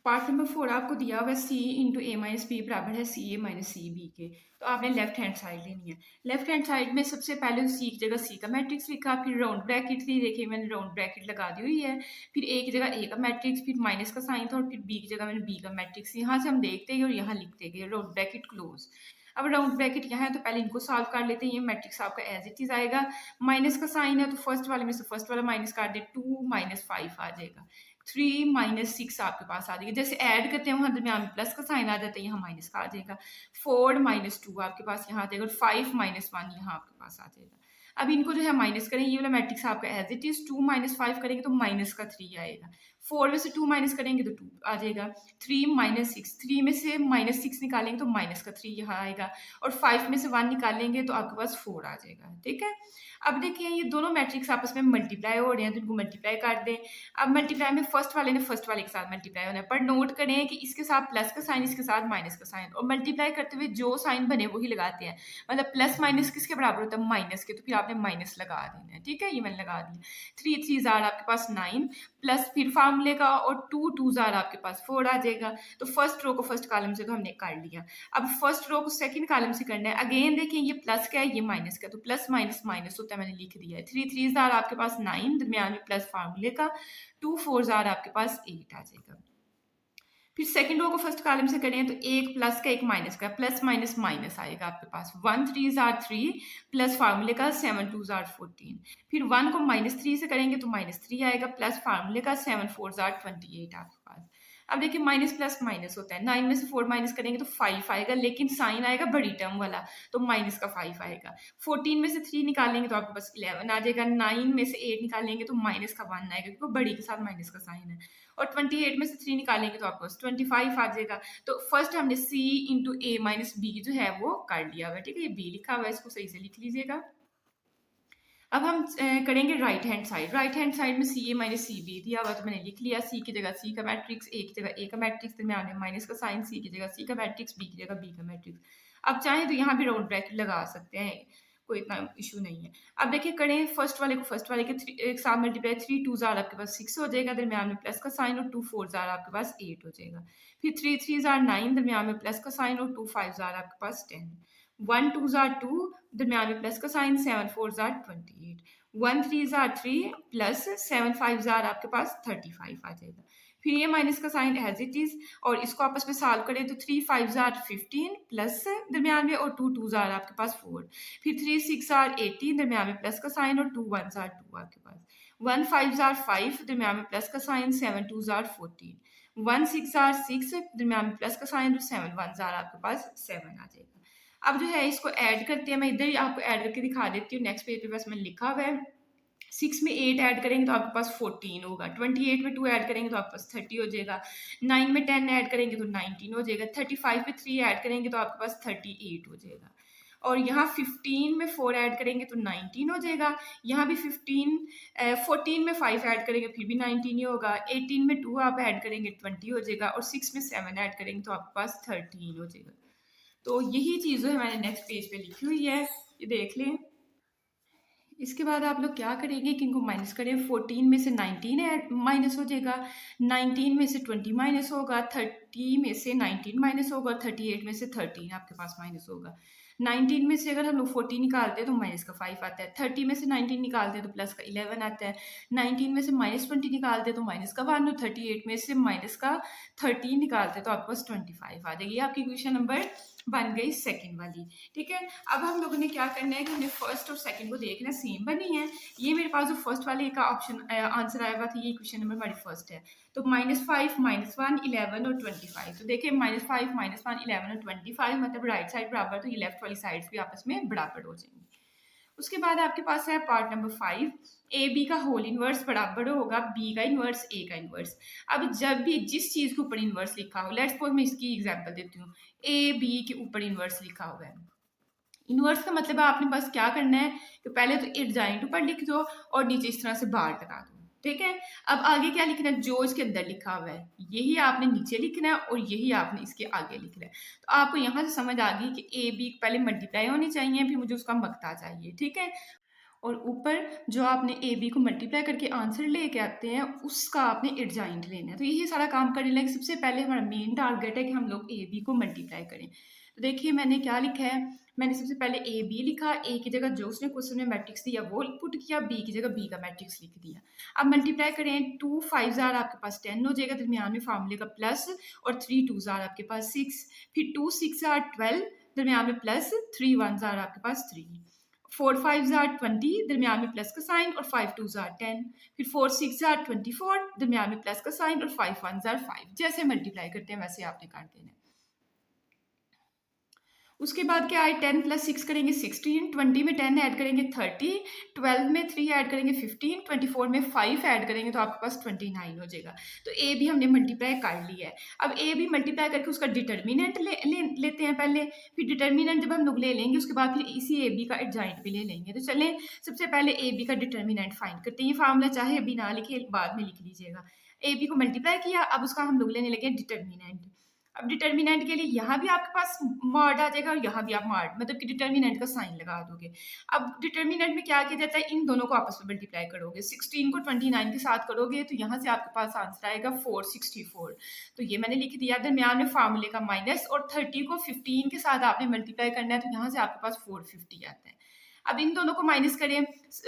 पार्ट नंबर 4 आपको दिया हुआ है सी इंटू ए माइनस बी बराबर है सी ए माइनस सी बी के। तो आपने लेफ्ट हैंड साइड लेनी है। लेफ्ट हैंड साइड में सबसे पहले सी की जगह सी का मैट्रिक्स लिखा, फिर राउंड ब्रैकेट थी, देखिए मैंने राउंड ब्रैकेट लगा दी हुई है। फिर ए की जगह ए का मैट्रिक्स, फिर माइनस का साइन था, और फिर बी की जगह मैंने बी का मैट्रिक्स। यहाँ से हम देखते गए और यहाँ लिखते गए, राउंड ब्रैकेट क्लोज। अब राउंड ब्रैकेट यहाँ है तो पहले इनको सॉल्व कर लेते हैं। ये मैट्रिक्स आपका एज इट इज आएगा। माइनस का साइन है तो फर्स्ट वाले में से फर्स्ट वाला माइनस काट दे, 2 माइनस 5 आ जाएगा। 3 माइनस 6 आपके पास आ जाएगी। जैसे ऐड करते हैं वहां दरमियान में प्लस का साइन आ जाता है, यहाँ माइनस का आ जाएगा। 4 माइनस 2 आपके पास यहाँ आ जाएगा, और 5 माइनस 1 यहाँ आपके पास आ जाएगा। अब इनको जो है माइनस करें, ये वाला मैट्रिक्स आपका एज इट इज। 2 माइनस 5 करेंगे तो माइनस का 3 आएगा। 4 में से 2 माइनस करेंगे तो 2 आ जाएगा। 3 माइनस 6, 3 में से माइनस 6 निकालेंगे तो माइनस का 3 यहाँ आएगा, और 5 में से 1 निकालेंगे तो आपके पास 4 आ जाएगा। ठीक है, अब देखिए ये दोनों मैट्रिक्स आपस में मल्टीप्लाई हो रहे हैं, तो इनको मल्टीप्लाई कर दें। अब मल्टीप्लाई में फर्स्ट वाले ने फर्स्ट वाले के साथ मल्टीप्लाई होना है, पर नोट करें कि इसके साथ प्लस का साइन, इसके साथ माइनस का साइन, और मल्टीप्लाई करते हुए जो साइन बने वही लगाते हैं। मतलब प्लस माइनस किसके बराबर होता है, माइनस के, तो फिर आपने माइनस लगा देना है। ठीक है, ये मैंने लगा दिया। 3 3 जार आपके पास 9 प्लस फिर फार्मूले का, और 2 2 जार आपके पास 4 आ जाएगा। तो फर्स्ट रो को फर्स्ट कॉलम से तो हमने कर लिया। अब फर्स्ट रो को सेकंड कॉलम से करना है। अगेन देखिए ये प्लस का है, ये माइनस का, तो प्लस माइनस माइनस होता है, मैंने लिख दिया है। 3 3 जार आपके पास 9 दरमियान में प्लस फार्मूले का, 2 4 जार आपके पास 8 आ जाएगा। फिर सेकंड रो को फर्स्ट कॉलम से करें तो एक प्लस का एक माइनस का, प्लस माइनस माइनस आएगा आपके पास। 1 3 जार 3 प्लस फार्मूले का 7 2 जार 14। फिर 1 को माइनस 3 से करेंगे तो माइनस 3 आएगा, प्लस फार्मूले का 7 4 जार 28 आपके पास। अब देखिए माइनस प्लस माइनस होता है, 9 में से 4 माइनस करेंगे तो 5 आएगा, लेकिन साइन आएगा बड़ी टर्म वाला, तो माइनस का 5 आएगा। 14 में से 3 निकालेंगे तो आपके पास 11 आ जाएगा। 9 में से 8 निकालेंगे तो माइनस का 1 आएगा, क्योंकि बड़ी के साथ माइनस का साइन है। और 28 में से 3 निकालेंगे तो आपको 25 आ जाएगा। तो फर्स्ट हमने सी इंटू ए माइनस बी जो है वो कर लिया हुआ है। ठीक है, ये बी लिखा हुआ है, इसको सही से लिख लीजिएगा। अब हम करेंगे right hand side. Right hand side में सी ए माइनस सी बी दिया हुआ, तो मैंने लिख लिया। सी की जगह सी का मैट्रिक्स, ए की जगह ए का मैट्रिक्स, दरमियान में माइनस का साइन, सी की जगह सी का मैट्रिक्स, बी की जगह बी का मैट्रिक्स। अब चाहें तो यहाँ भी राउंड ब्रैकेट लगा सकते हैं, कोई इतना इशू नहीं है। अब देखिए करें फर्स्ट वाले को फर्स्ट वाले के एक साथ मल्टीप्लाई, 3 2 जार आपके पास 6 हो जाएगा, दरमियान में प्लस का साइन, और 2 4 जार आपके पास 8 हो जाएगा। फिर 3 3 जार 9 दरमियान में प्लस का साइन, और 2 5 जार आपके पास 10। 1 2 जार 2 दरमियान में प्लस का साइन, 7 4 जार 28। 1 3 जार 3 प्लस 7 5 जार आपके पास 35 आ जाएगा। फिर ये माइनस का साइन एज इट इज, और इसको आपस में सॉल्व करें तो 3 5 जार 15 प्लस दरमियान में, और 2 2 जार आपके पास 4। फिर 3 6 जार 18 दरमियान में प्लस का साइन, और 2 1 जार 2 आपके पास। 1 5 जार 5 दरमियान में प्लस का साइन, 7 2 जार 14। 1 6 जार 6 दरमियान में प्लस का साइन, और 7 1 जार आपके पास 7 आ जाएगा। अब जो है इसको ऐड करते हैं, मैं इधर ही आपको ऐड करके दिखा देती हूँ। नेक्स्ट पेज पे बस मैंने लिखा हुआ है। 6 में 8 ऐड करेंगे तो आपके पास 14 होगा। 28 में 2 ऐड करेंगे तो आपके पास 30 हो जाएगा। 9 में 10 ऐड करेंगे तो 19 हो जाएगा। 35 में 3 ऐड करेंगे तो आपके पास 38 हो जाएगा। और यहाँ 15 में 4 ऐड करेंगे तो 19 हो जाएगा। यहाँ भी 14 में 5 ऐड करेंगे फिर भी 19 ही होगा। 18 में 2 आप ऐड करेंगे 20 हो जाएगा, और 6 में 7 ऐड करेंगे तो आपके पास 13 हो जाएगा। तो यही चीज़ जो है मैंने नेक्स्ट पेज पे लिखी हुई है, ये देख लें। इसके बाद आप लोग क्या करेंगे कि इनको माइनस करें। 14 में से 19 माइनस हो जाएगा, 19 में से 20 माइनस होगा, 30 में से 19 माइनस होगा, 38 में से 13 आपके पास माइनस होगा। 19 में से अगर हम लोग 40 निकालते हैं तो माइनस का 5 आता है। 30 में से 19 निकालते हैं तो प्लस का 11 आता है। 19 में से माइनस 20 निकालते हैं तो माइनस का 1, और 38 में से माइनस का 13 निकालते हैं तो आपके पास 25 आ जाएगी। आपकी क्वेश्चन नंबर बन गई सेकंड वाली। ठीक है, अब हम लोगों ने क्या करना है कि हमने फर्स्ट और सेकंड को देखना, सेम बनी है। ये मेरे पास जो फर्स्ट वाले का ऑप्शन आंसर आया हुआ था, ये क्वेश्चन नंबर हमारी फर्स्ट है। तो -5 -1 11 और 25। तो देखिए -5 -1 11 और 25 मतलब राइट साइड बराबर, तो ये लेफ्ट वाली साइड भी आपस में बराबर हो जाएंगी। उसके बाद आपके पास है पार्ट नंबर 5। ए बी का होल इनवर्स बराबर होगा बी का इनवर्स ए का इनवर्स। अब जब भी जिस चीज के ऊपर इनवर्स लिखा हो, लेट्स सपोज मैं इसकी एग्जांपल देती हूँ। ए बी के ऊपर इनवर्स लिखा हुआ है। इनवर्स का मतलब आपने बस क्या करना है कि पहले तो इट जॉइंट ऊपर लिख दो और नीचे इस तरह से बार लगा दो। ठीक है, अब आगे क्या लिखना है, जो इसके अंदर लिखा हुआ है यही आपने नीचे लिखना है और यही आपने इसके आगे लिखना है। तो आपको यहाँ से समझ आ गई कि ए बी पहले मल्टीप्लाई होनी चाहिए, फिर मुझे उसका मकता चाहिए। ठीक है, और ऊपर जो आपने ए बी को मल्टीप्लाई करके आंसर लेके आते हैं उसका आपने एडजॉइंट लेना है। तो यही सारा काम करने लगे। सबसे पहले हमारा मेन टारगेट है कि हम लोग ए बी को मल्टीप्लाई करें। तो देखिए मैंने क्या लिखा है, मैंने सबसे पहले ए बी लिखा, ए की जगह जो उसने क्वेश्चन में मैट्रिक्स दिया वो पुट किया, बी की जगह बी का मैट्रिक्स लिख दिया। अब मल्टीप्लाई करें, 2 5 जार आपके पास 10 हो जाएगा, दरमियान में फार्मूले का प्लस, और 3 2 जार आपके पास 6, फिर 2 6 जार 12, दरमियान में प्लस, 3 1 जार आपके पास 3, 4 5 जार 20, दरमियान में प्लस का साइन, और 5 2 जार 10, फिर 4 6 जार 24, दरमियान में प्लस का साइन, और 5 1 जार 5। जैसे मल्टीप्लाई करते हैं वैसे आपने कर देना है। उसके बाद क्या आए, 10 + 6 करेंगे 16, 20 में 10 ऐड करेंगे 30, 12 में 3 ऐड करेंगे 15, 24 में 5 ऐड करेंगे तो आपके पास 29 हो जाएगा। तो ए भी हमने मल्टीप्लाई कर लिया है। अब ए भी मल्टीप्लाई करके उसका डिटर्मिनेंट लेते हैं पहले, फिर डिटर्मिनेंट जब हम लोग ले लेंगे उसके बाद फिर इसी ए बी का एडजॉइंट भी ले लेंगे। तो चलें सबसे पहले ए बी का डिटर्मिनेंट फाइंड करते हैं। ये फार्मूला चाहे अभी ना लिखे बाद में लिख लीजिएगा। ए बी को मल्टीप्लाई किया, अब उसका हम लोग लेने लगे डिटर्मिनेंट। अब डिटर्मिनेंट के लिए यहाँ भी आपके पास मॉड आ जाएगा और यहाँ भी आप मॉड मतलब कि डिटर्मिनेंट का साइन लगा दोगे। अब डिटर्मिनेंट में क्या किया जाता है, इन दोनों को आपस में मल्टीप्लाई करोगे, 16 को 29 के साथ करोगे तो यहाँ से आपके पास आंसर आएगा 464। तो ये मैंने लिख दिया, दरमियान में फार्मूले का माइनस, और 30 को 15 के साथ आपने मल्टीप्लाई करना है तो यहाँ से आपके पास 450 आता है। अब इन दोनों को माइनस करें,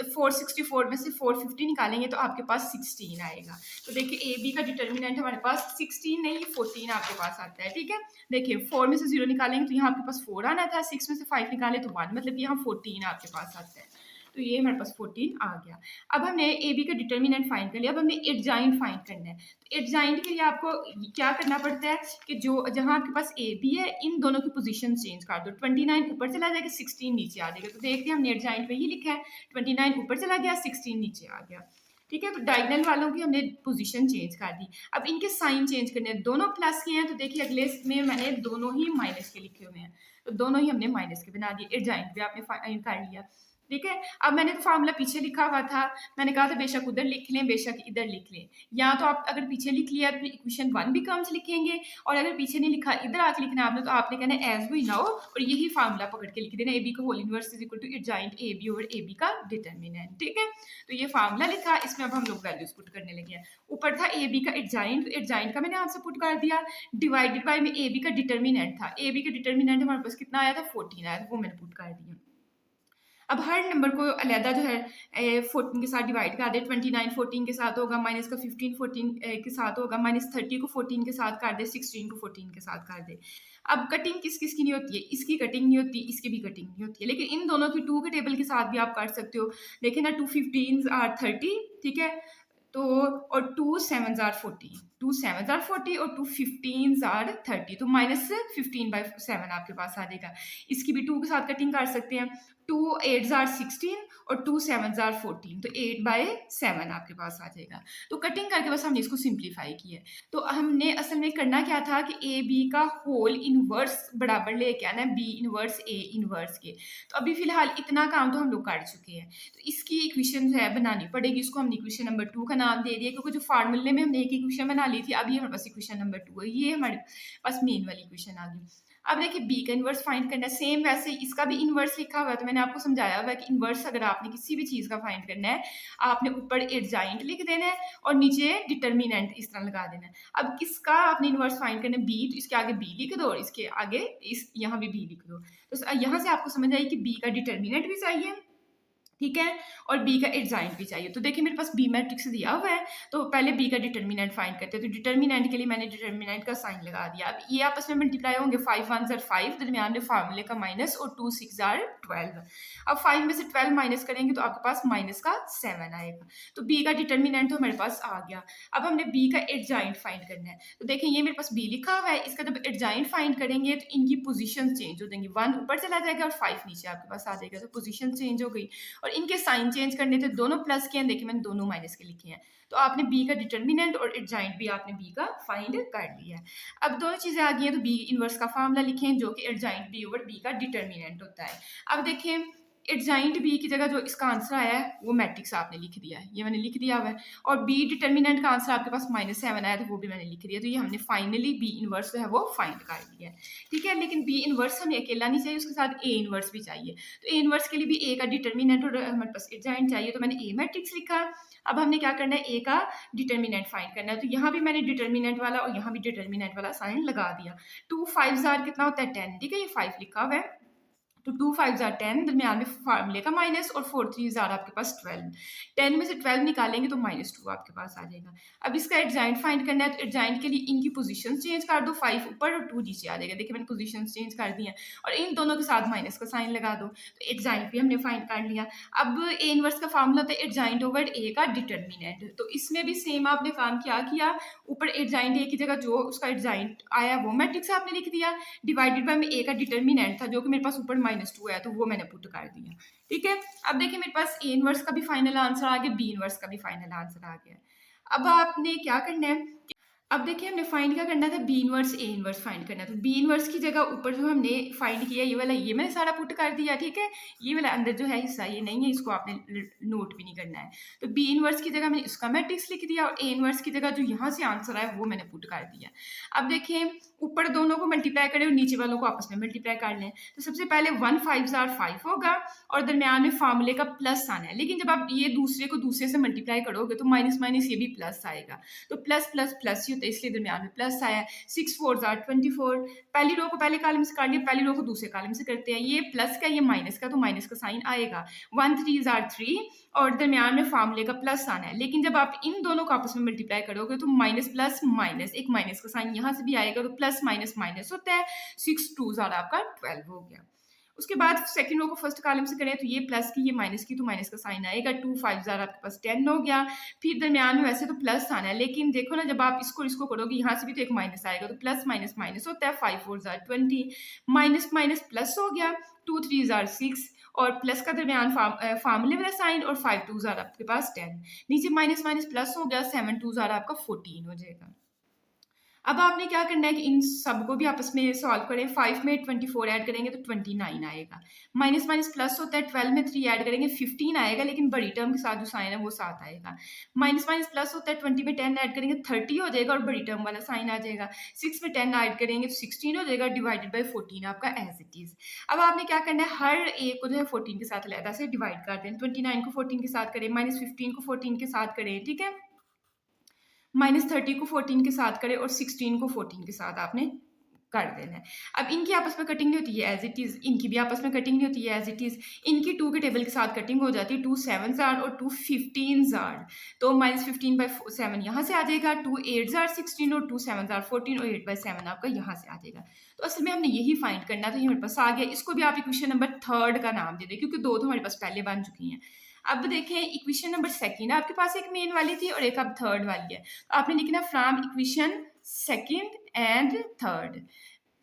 464 में से 450 निकालेंगे तो आपके पास 16 आएगा। तो देखिए ए बी का डिटर्मिनेंट हमारे पास 16 नहीं 14 आपके पास आता है। ठीक है, देखिए 4 में से 0 निकालेंगे तो यहाँ आपके पास 4 आना था, 6 में से 5 निकाले तो 1, मतलब यहाँ 14 आपके पास आता है। तो ये हमारे पास 14 आ गया। अब हमने ए बी का डिटर्मिनेंट फाइंड कर लिया, अब हमने एडजॉइंट फाइंड करना है। तो एडजॉइंट के लिए आपको क्या करना पड़ता है कि जो जहाँ आपके पास ए बी है इन दोनों की पोजीशन चेंज कर दो, 29 ऊपर चला जाएगा 16 नीचे आ जाएगा। तो देखते हैं हमने एडजॉइंट में ही लिखा है, 29 ऊपर चला गया 16 नीचे आ गया। ठीक है, तो डायगोनल वालों की हमने पोजीशन चेंज कर दी। अब इनके साइन चेंज करने हैं, दोनों प्लस के हैं तो देखिए अगले में मैंने दोनों ही माइनस के लिखे हुए हैं, तो दोनों ही हमने माइनस के बना दिए। एडजॉइंट भी आपने कर लिया। ठीक है, अब मैंने तो फार्मूला पीछे लिखा हुआ था, मैंने कहा था बेशक उधर लिख लें बेशक इधर लिख लें, या तो आप अगर पीछे लिख लिया तो इक्वेशन 1 भी कम से लिखेंगे, और अगर पीछे नहीं लिखा इधर आके लिखना आपने तो आपने कहना एज वी नाउ और यही फार्मूला पकड़ के लिख देना, ए बी का whole inverse is equal to adjoint A B over A B का डिटर्मिनेंट। ठीक है, तो ये फार्मूला लिखा, इसमें अब हम लोग वैल्यूज पुट करने लगे हैं। ऊपर था ए बी का एडजॉइंट, एडजॉइंट का मैंने आंसर पुट कर दिया, डिवाइडेड बाय में ए बी का डिटर्मिनेंट था, ए बी का डिटर्मिनेंट हमारे पास कितना आया था 14 आया था, वो मैंने पुट कर दिया। अब हर नंबर को अलहदा जो है 14 के साथ डिवाइड कर दे, 29 14 के साथ होगा, माइनस का 15 14 के साथ होगा, माइनस 30 को 14 के साथ कर दे, 16 को 14 के साथ कर दे। अब कटिंग किस किस की नहीं होती है, इसकी कटिंग नहीं होती, इसकी भी कटिंग नहीं होती है, लेकिन इन दोनों की 2 के टेबल के साथ भी आप कर सकते हो। देखिए ना 2 15 आर 30, ठीक है, तो और 2 7 आर 40, 2 7 आर 40 और 2 15 आर 30, तो माइनस 15/7 आपके पास आ जाएगा। इसकी भी 2 के साथ कटिंग कर सकते हैं, 2 8 आर 16 और 2 7 आर 14, तो 8/7 आपके पास आ जाएगा। तो कटिंग करके बस हमने इसको सिंप्लीफाई किया है। तो हमने असल में करना क्या था कि ए बी का होल इनवर्स बराबर लेके आना है बी इनवर्स ए इनवर्स के। तो अभी फिलहाल इतना काम तो हम लोग कर चुके हैं, तो इसकी इक्वेशन जो है बनानी पड़ेगी। इसको हमने इक्वेशन नंबर 2 का नाम दे दिया, क्योंकि जो फार्मूले में हमने एक इक्वेशन बना ली थी, अभी हमारे पास इक्वेशन नंबर 2 है, ये हमारे पास मेन वाली इक्वेशन आ गई। अब देखिए बी का इन्वर्स फाइंड करना है, सेम वैसे इसका भी इन्वर्स लिखा हुआ है, तो मैंने आपको समझाया हुआ है कि इन्वर्स अगर आपने किसी भी चीज़ का फाइंड करना है आपने ऊपर एडजॉइंट लिख देना है और नीचे डिटर्मिनेंट इस तरह लगा देना है। अब किसका आपने इन्वर्स फाइंड करना है, बी, तो इसके आगे बी लिख दो और इसके आगे इस यहाँ भी बी लिख दो। तो यहाँ से आपको समझ आई कि बी का डिटर्मिनेंट भी चाहिए, ठीक है, और बी का एडजॉइंट भी चाहिए। तो देखिए मेरे पास बी मैट्रिक्स दिया हुआ है, तो पहले बी का डिटर्मिनेंट फाइंड करते हैं। तो डिटर्मिनेंट के लिए मैंने डिटर्मिनेंट का साइन लगा दिया। अब ये आपस में मल्टीप्लाई होंगे, 5 1 आर 5, दरमियान में फार्मूले का माइनस, और 2 6 आर 12। अब 5 में से 12 माइनस करेंगे तो आपके पास माइनस का 7 आएगा। तो बी का डिटर्मिनेंट तो हमारे पास आ गया। अब हमने बी का एडजॉइंट फाइंड करना है। तो देखिए ये मेरे पास बी लिखा हुआ है, इसका जब एडजॉइंट फाइंड करेंगे तो इनकी पोजीशन चेंज हो जाएंगी, 1 ऊपर चला जाएगा और 5 नीचे आपके पास आ जाएगा, तो पोजीशन चेंज हो गई। और इनके साइन चेंज करने थे, दोनों प्लस के हैं, देखिए मैंने दोनों माइनस के लिखे हैं। तो आपने बी का डिटर्मिनेंट और एडजॉइंट भी आपने बी का फाइंड कर लिया है। अब दोनों चीजें आ गई हैं, तो बी इनवर्स का फार्मूला लिखें जो कि एडजॉइंट बी ओवर बी का डिटर्मिनेंट होता है। अब देखें एडजाइंट बी की जगह जो इसका आंसर आया है वो मैट्रिक्स आपने लिख दिया है, ये मैंने लिख दिया हुआ है। और बी डिटर्मिनेंट का आंसर आपके पास -7 आया तो वो भी मैंने लिख दिया। तो ये हमने फाइनली बी इनवर्स जो है वो फाइंड कर लिया है, ठीक है। लेकिन बी इनवर्स हमें अकेला नहीं चाहिए, उसके साथ ए इनवर्स भी चाहिए। तो ए इनवर्स के लिए भी ए का डिटर्मिनेंट और हमारे पास एडजाइंट चाहिए, तो मैंने ए मैट्रिक्स लिखा। अब हमने क्या करना है, ए का डिटर्मिनेंट फाइंड करना है। तो यहाँ भी मैंने डिटर्मिनेंट वाला और यहाँ भी डिटर्मिनेंट वाला साइन लगा दिया। 2 5 कितना होता है 10, ठीक है, ये 5 लिखा हुआ है। तो 2 5 10, दरमियान में फार्मूले का माइनस, और 4 3 आपके पास 12। 10 में से 12 निकालेंगे तो -2 आपके पास आ जाएगा। अब इसका एडजाइंट फाइंड करना है, तो एडजाइंट के लिए इनकी पोजीशंस चेंज कर दो, 5 ऊपर और 2 नीचे आ जाएगा। देखिए मैंने पोजीशंस चेंज कर दी हैं, और इन दोनों के साथ माइनस का साइन लगा दो, तो एडजाइंट भी हमने फाइंड कर लिया। अब ए इनवर्स का फार्मूला होता है एडजाइंट ओवर ए का डिटर्मिनेंट, तो इसमें भी सेम आपने काम क्या किया, ऊपर एडजाइंट ए की जगह जो उसका एडजाइंट आया वो मैट्रिक्स आपने लिख दिया, डिवाइडेड बाय में ए का डिटर्मिनेंट था जो कि मेरे पास ऊपर -2 है, तो वो मैंने पुट कर दिया, ठीक है। अब देखिए मेरे पास ए इनवर्स का भी फाइनल आंसर आ गया, बी इनवर्स का भी फाइनल आंसर आ गया। अब आपने क्या करना है, अब देखिए हमने फाइंड क्या करना था, B inverse A inverse find करना था। बी इनवर्स की जगह ऊपर जो हमने फाइंड किया ये वाला, ये मैंने सारा पुट कर दिया, ठीक है। ये वाला अंदर जो है हिस्सा ये नहीं है, इसको आपने नोट भी नहीं करना है। तो बी इनवर्स की जगह मैंने इसका मैट्रिक्स लिख दिया, और ए इनवर्स की जगह जो यहाँ से आंसर आया वो मैंने पुट कर दिया। अब देखिए ऊपर दोनों को मल्टीप्लाई करें और नीचे वालों को आपस में मल्टीप्लाई कर लें। तो सबसे पहले 1 5 5 होगा, और दरमियान में फार्मूले का प्लस आना है। लेकिन जब आप ये दूसरे को दूसरे से मल्टीप्लाई करोगे तो माइनस माइनस ये भी प्लस आएगा, तो प्लस प्लस प्लस ही होता है, इसलिए दरमियान में प्लस आया। 6 4 24, पहली रो को पहले कॉलम से काट लिया, पहली रो को दूसरे कॉलम से करते हैं। ये प्लस का ये माइनस का, तो माइनस का साइन आएगा। 1 3 3, और दरमियान में फार्मूले का प्लस आना है। लेकिन जब आप इन दोनों को आपस में मल्टीप्लाई करोगे तो माइनस प्लस माइनस, एक माइनस का साइन यहाँ से भी आएगा, तो प्लस माइनस माइनस होता है। 6 2 आपका 12 हो गया। उसके बाद सेकंड रो को फर्स्ट कॉलम से करें तो ये प्लस की ये माइनस की, तो माइनस का साइन आएगा। 2 5 आपके पास 10 हो गया। फिर दरमियान में वैसे तो प्लस आना है, लेकिन देखो ना जब आप इसको करोगे यहाँ से भी तो एक माइनस आएगा, तो प्लस माइनस माइनस होता है। 5 4 20, माइनस माइनस प्लस हो गया। 2 3 6, और प्लस का दरमियान फार्मूले वाला साइन, और 5 2 आपके पास 10, नीचे माइनस माइनस प्लस हो गया। 7 2 आपका 14 हो जाएगा। अब आपने क्या करना है कि इन सबको भी आपस में सॉल्व करें। 5 में 24 ऐड करेंगे तो 29 आएगा। माइनस माइनस प्लस होता है, 12 में 3 ऐड करेंगे 15 आएगा, लेकिन बड़ी टर्म के साथ जो साइन है वो 7 आएगा। माइनस माइनस प्लस होता है, 20 में 10 ऐड करेंगे 30 हो जाएगा, और बड़ी टर्म वाला साइन आ जाएगा। 6 में 10 ऐड करेंगे तो 16 हो जाएगा, डिवाइडेड बाई 14 आपका एज इट इज। अब आपने क्या करना है, हर एक को जो है 14 के साथ अलहदा से डिवाइड कर दें। 29 को 14 के साथ करें, -15 को 14 के साथ करें, ठीक है। -30 को 14 के साथ करें, और 16 को 14 के साथ आपने कर देना है। अब इनकी आपस में कटिंग नहीं होती है एज इट इज, इनकी भी आपस में कटिंग नहीं होती है एज इट इज। इनकी 2 के टेबल के साथ कटिंग हो जाती है। 2 7 और 2 15, तो -15/7 यहाँ से आ जाएगा। 2 8 16, और 2 7 14, और 8/7 आपका यहाँ से आ जाएगा। तो असल में हमने यही फाइंड करना था, ये हमारे पास आ गया। इसको भी आप इक्वेशन नंबर 3 का नाम दे दें, क्योंकि 2 तो हमारे पास पहले बन चुकी हैं। अब देखें इक्वेशन नंबर 2 आपके पास एक मेन वाली थी और एक अब 3 वाली है। तो आपने लिखना फ्रॉम इक्वेशन 2 एंड 3।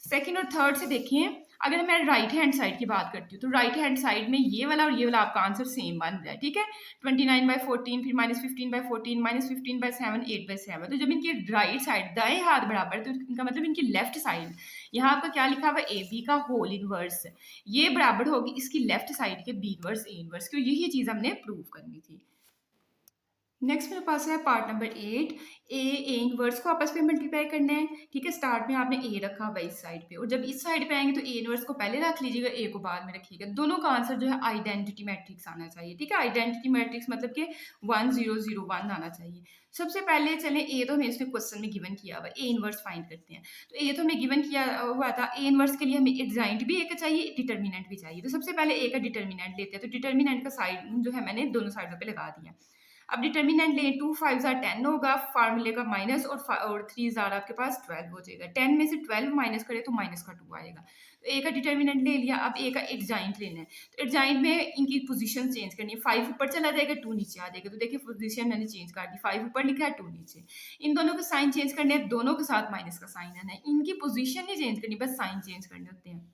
2 और 3 से देखें, अगर मैं राइट हैंड साइड की बात करती हूँ तो राइट हैंड साइड में ये वाला और ये वाला आपका आंसर सेम बन रहा है, ठीक है। 29/14, फिर -15/14, -15/7, 8/7। तो जब इनकी राइट साइड दाएं हाथ बराबर, तो इनका मतलब इनकी लेफ्ट साइड, यहाँ आपका क्या लिखा हुआ है, AB का होल इनवर्स, ये बराबर होगी इसकी लेफ्ट साइड के B इनवर्स A इनवर्स, क्यों यही चीज़ हमने प्रूव करनी थी। नेक्स्ट मेरे पास है पार्ट नंबर 8। ए इनवर्स को आपस में मल्टीप्लाई करना है, ठीक है। स्टार्ट में आपने ए रखा हुआ इस साइड पे, और जब इस साइड पे आएंगे तो ए इनवर्स को पहले रख लीजिएगा, ए को बाद में रखिएगा। दोनों का आंसर जो है आइडेंटिटी मैट्रिक्स आना चाहिए, ठीक है। आइडेंटिटी मैट्रिक्स मतलब कि 1 0 0 1 आना चाहिए। सबसे पहले चले, ए तो हमें इसने क्वेश्चन में गिवन किया हुआ, ए इनवर्स फाइंड करते हैं। तो ए तो हमें गिवन किया हुआ था। ए इनवर्स के लिए हमें एडजाइंट भी ए का चाहिए, डिटर्मिनेंट भी चाहिए। तो सबसे पहले ए का डिटर्मिनेंट लेते हैं। तो डिटर्मिनेंट का साइड जो है मैंने दोनों साइडों पे लगा दिया। अब डिटर्मिनेंट लें, 2 5 10 होगा, फार्मूले का माइनस, और 3 आपके पास 12 हो जाएगा। 10 में से 12 माइनस करें तो माइनस का 2 आएगा। तो ए का डिटर्मिनेंट ले लिया। अब ए का एडजाइंट लेना है। तो एडजाइंट में इनकी पोजीशन चेंज करनी है। 5 ऊपर चला जाएगा, 2 नीचे आ जाएगा। तो देखिए पोजीशन मैंने चेंज कर दी, 5 ऊपर लिखा है, 2 नीचे। इन दोनों के साइन चेंज करने हैं, दोनों के साथ माइनस का साइन आना है। इनकी पोजीशन नहीं चेंज करनी, बस साइन चेंज करने होते हैं।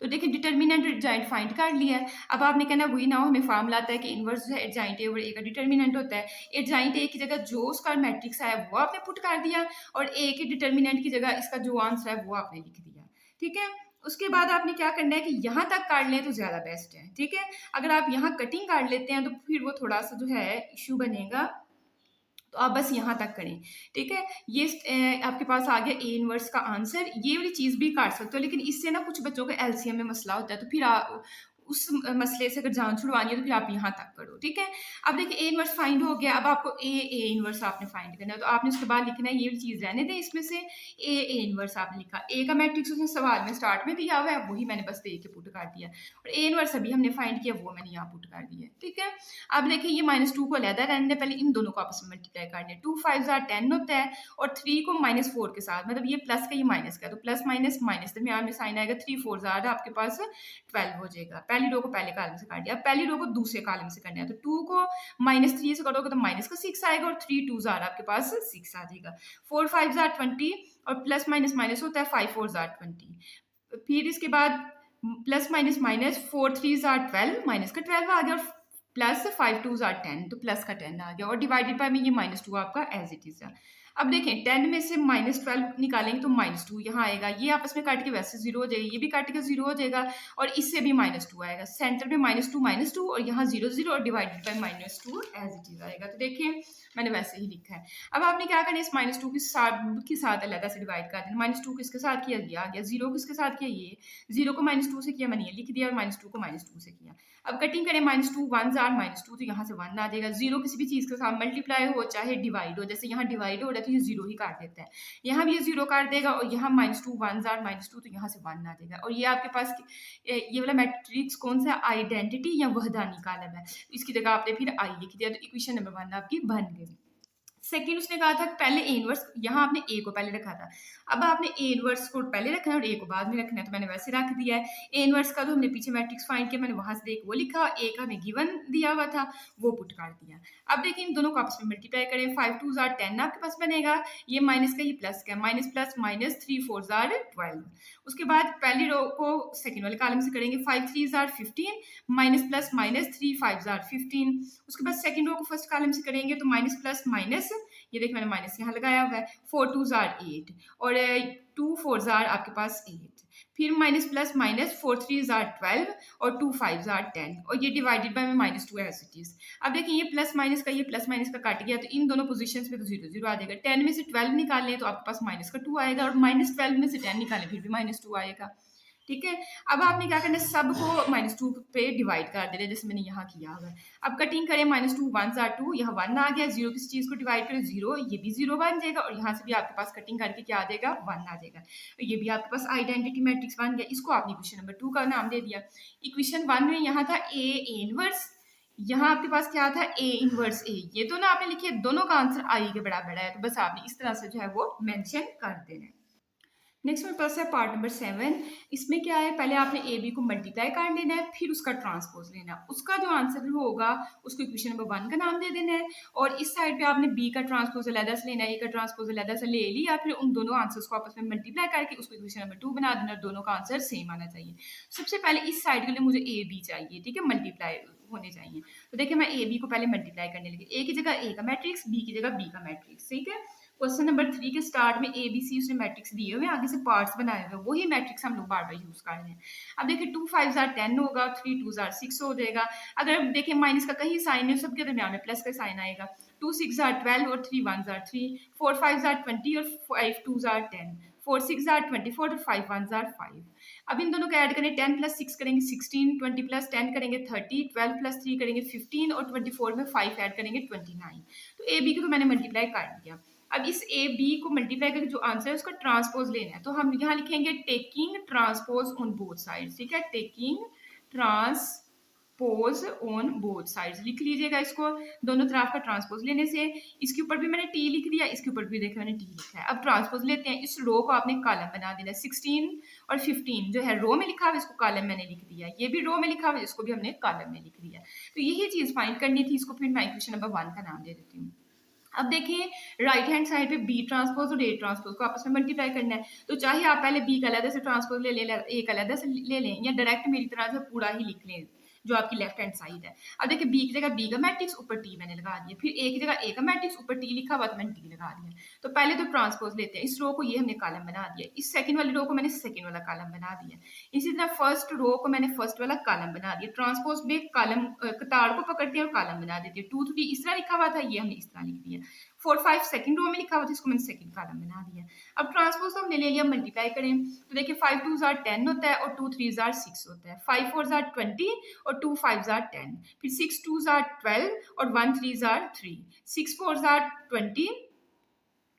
तो देखिए डिटर्मिनेंट एडजाइंट फाइंड कर लिया है। अब आपने कहना वही ना हो, हमें फार्मूला आता है कि इनवर्स जो है एडजाइंट ए ओवर ए का डिटर्मिनेंट होता है। एडजाइंट ए की जगह जो उसका मैट्रिक्स आया वो आपने पुट कर दिया, और ए के डिटर्मिनेंट की जगह इसका जो आंसर है वो आपने लिख दिया, ठीक है। उसके बाद आपने क्या करना है कि यहाँ तक काट लें तो ज़्यादा बेस्ट है, ठीक है। अगर आप यहाँ कटिंग काट लेते हैं तो फिर वो थोड़ा सा जो है इशू बनेगा, तो आप बस यहाँ तक करें, ठीक है। ये आपके पास आ गया ए इनवर्स का आंसर। ये वाली चीज़ भी काट सकते हो, लेकिन इससे ना कुछ बच्चों का एलसीएम में मसला होता है, तो फिर उस मसले से अगर जान छुड़वानी है तो फिर आप यहाँ तक करो, ठीक है। अब देखिए ए इनवर्स फाइंड हो गया, अब आपको ए इनवर्स आपने फाइंड करना है, तो आपने उसके बाद लिखना है ये वाली चीज़ रहने दें, इसमें से ए इनवर्स आपने लिखा। ए का मैट्रिक्स उसने सवाल में स्टार्ट में दिया हुआ है, वही मैंने बस दे के पुट कर दिया, और ए इनवर्स अभी हमने फाइंड किया, वो मैंने यहाँ पुट कर दिया, ठीक है। अब देखिए ये -2 को अलहदा रहने दें, पहले इन दोनों को आपस में मल्टीप्लाई करने। 2 5 10 होता है, और 3 को -4 के साथ, मतलब ये प्लस का ये माइनस का, तो प्लस माइनस माइनस दरमियान में साइन आएगा, 3 4 आपके पास 12 हो जाएगा। पहली रो को पहले कॉलम से काट दिया, अब पहली रो को दूसरे कॉलम से करना है, तो 2 को -3 से करोगे तो माइनस का 6 आएगा, और 3 2 आपके पास 6 आ जाएगा। 4 5 20, और प्लस माइनस माइनस होता है, 5 4 20। फिर इसके बाद प्लस माइनस माइनस, 4 3 12, माइनस का 12 आ गया, और प्लस 5 2 10, तो प्लस का 10 आ गया, और डिवाइडेड बाय में ये -2 आपका एज इट इज है। अब देखें 10 में से -12 निकालेंगे तो -2 यहाँ आएगा, ये आपस में काट के वैसे 0 हो जाएगा, ये भी काट के 0 हो जाएगा, और इससे भी -2 आएगा। सेंटर में -2 और यहाँ 0 0, और divided by -2 as it is आएगा। तो देखिए मैंने वैसे ही लिखा है। अब आपने क्या करना है, इस -2 के साथ अलग से डिवाइड कर देना। -2 किसके साथ किया, ये आ गया। 0 किसके साथ किया, ये 0 को -2 से किया, मैंने ये लिख दिया, और -2 को -2 से किया। अब कटिंग करें, -2 1 -2, तो यहाँ से 1 आ जाएगा। 0 किसी भी चीज़ के साथ मल्टीप्लाई हो चाहे डिवाइड हो, जैसे यहाँ डिवाइड हो रहा है तो ये 0 ही काट देता है, यहाँ भी ये 0 काट देगा, और यहाँ -2 1 -2, तो यहाँ से 1 आ जाएगा। और ये आपके पास ये वाला मैट्रिक्स कौन सा, आइडेंटिटी या वहदानी कॉलम है, इसकी जगह आपने फिर आई लिख दिया, तो इक्वेशन नंबर 1 आपकी बन गई। सेकंड उसने कहा था पहले ए इनवर्स, यहाँ आपने ए को पहले रखा था, अब आपने ए इनवर्स को पहले रखना है और ए को बाद में रखना है, तो मैंने वैसे रख दिया है। ए इनवर्स का तो हमने पीछे मैट्रिक्स फाइंड किया, मैंने वहां से देख वो लिखा, ए का हमें गिवन दिया हुआ था, वो पुट कर दिया। अब देखिए इन दोनों को आपस में मल्टीप्लाई करें, 5 2 10 आपके पास बनेगा, ये माइनस का ये प्लस का, माइनस प्लस माइनस, 3 4 12। उसके बाद पहली रो को सेकेंड वाले कॉलम से करेंगे, 5 3 15, माइनस प्लस माइनस, 3 5 15। उसके बाद सेकेंड रो को फर्स्ट कॉलम से करेंगे, तो माइनस प्लस माइनस, ये देखिए मैंने माइनस यहाँ लगाया हुआ है, 4 2 8, और 2 4 आपके पास 8, फिर माइनस प्लस माइनस, 4 3 12, और 2 5 10, और ये डिवाइडेड बाय में -2 एज इट इज। अब देखिए ये प्लस माइनस का, ये प्लस माइनस का काट गया, तो इन दोनों पोजीशंस पे तो 0 0 आ जाएगा। 10 में से 12 निकाल लें तो आपके पास माइनस का 2 आएगा, और -12 में से 10 निकालें फिर भी -2 आएगा, ठीक है। अब आपने क्या करना है, सबको -2 पे डिवाइड कर देना, जैसे मैंने यहाँ किया हुआ है। अब कटिंग करें, -2 1 2, यहाँ 1 आ गया, 0 किसी चीज़ को डिवाइड करें 0, ये भी 0 बन जाएगा, और यहाँ से भी आपके पास कटिंग करके क्या आ जाएगा, 1 आ जाएगा। तो ये भी आपके पास आइडेंटिटी मैट्रिक्स बन गया, इसको आपने इक्वेशन नंबर 2 का नाम दे दिया। इक्वेशन 1 में यहाँ था ए इनवर्स, यहाँ आपके पास क्या था, ए इनवर्स ए, ये तो ना आपने लिखी है, दोनों का आंसर आई के बराबर है, तो बस आपने इस तरह से जो है वो मेंशन कर देना है। नेक्स्ट मेरे पास है पार्ट नंबर 7। इसमें क्या है, पहले आपने ए बी को मल्टीप्लाई कर लेना है, फिर उसका ट्रांसपोज लेना है, उसका जो आंसर होगा उसको इक्वेशन नंबर 1 का नाम दे देना है, और इस साइड पे आपने बी का ट्रांसपोज अलग से लेना है, ए का ट्रांसपोज अलग से ले लिया, फिर उन दोनों आंसर्स को आपस में मल्टीप्लाई करके उसको इक्वेशन नंबर 2 बना देना, दोनों का आंसर सेम आना चाहिए। सबसे पहले इस साइड के लिए मुझे ए बी चाहिए, ठीक है, मल्टीप्लाई होने चाहिए। तो देखिए मैं ए बी को पहले मल्टीप्लाई करने लगी, ए की जगह ए का मैट्रिक्स, बी की जगह बी का मैट्रिक्स, ठीक है। क्वेश्चन नंबर 3 के स्टार्ट में ए बी सी उसने मैट्रिक्स दिए हुए, आगे से पार्ट्स बनाए हुए, वही मैट्रिक्स हम लोग बार बार यूज कर रहे हैं। अब देखिए 2 5 10 होगा, 3 2 6 हो जाएगा। अगर देखिए माइनस का कहीं साइन है, सबके दरमियान में प्लस का साइन आएगा, 2 6 12, और 3 1 3, 4 5 20, और 5 2 10, 4 6 24, और 5 1 5। अब इन दोनों को ऐड करें, 10 + 6 करेंगे 16, 20 + 10 करेंगे 30, 12 + 3 करेंगे 15, और 24 में 5 ऐड करेंगे 29। तो ए बी को तो मैंने मल्टीप्लाई कर दिया। अब इस ए बी को मल्टीप्लाई करके जो आंसर है उसका ट्रांसपोज लेना है, तो हम यहाँ लिखेंगे taking transpose on both sides, ठीक है, taking transpose on both sides लिख लीजिएगा इसको, दोनों तरफ का ट्रांसपोज लेने से। इसके ऊपर भी मैंने टी लिख दिया, इसके ऊपर भी देखा मैंने टी लिखा है। अब ट्रांसपोज लेते हैं, इस रो को आपने कॉलम बना देना, 16 और 15 जो है रो में लिखा हुआ, इसको कॉलम मैंने लिख दिया, ये भी रो में लिखा हुआ, इसको भी हमने कॉलम में लिख दिया। तो यही चीज फाइंड करनी थी, इसको फिर मैं इक्वेशन नंबर 1 का नाम दे देती हूँ। अब देखिए राइट हैंड साइड पे बी ट्रांसपोज और ए ट्रांसपोज को आपस में मल्टीप्लाई करना है, तो चाहे आप पहले बी का अलग से ट्रांसपोज ले लें, ए का अलग से ले लें, या डायरेक्ट मेरी तरह से पूरा ही लिख लें, जो आपकी लेफ्ट हैंड साइड है। अब देखिए बी की जगह बी का मैट्रिक्स, ऊपर टी मैंने लगा दिया, फिर ए की जगह ए का मैट्रिक्स, ऊपर टी लिखा हुआ तो मैंने टी लगा दिया। तो पहले तो ट्रांसपोज लेते हैं, इस रो को ये हमने कॉलम बना दिया, इस सेकंड वाली रो को मैंने सेकंड वाला कॉलम बना दिया, इसी तरह फर्स्ट रो को मैंने फर्स्ट वाला कॉलम बना दिया। ट्रांसपोज में कॉलम कतार को पकड़ते हैं और कॉलम बना देते हैं। 2 3 इस तरह लिखा हुआ था, ये हमने इस तरह लिख दिया। 4 5 सेकंड रो में लिखा हुआ था, इसको मैंने सेकंड कॉलम बना दिया। अब ट्रांसपोज तो हमने ले लिया, मल्टीप्लाई करें तो देखिए 5 2 10 होता है और 2 3 6 होता है, 5 4 20 और 2 5 10, फिर 6 2 12 और 1 3 3, 6 4 20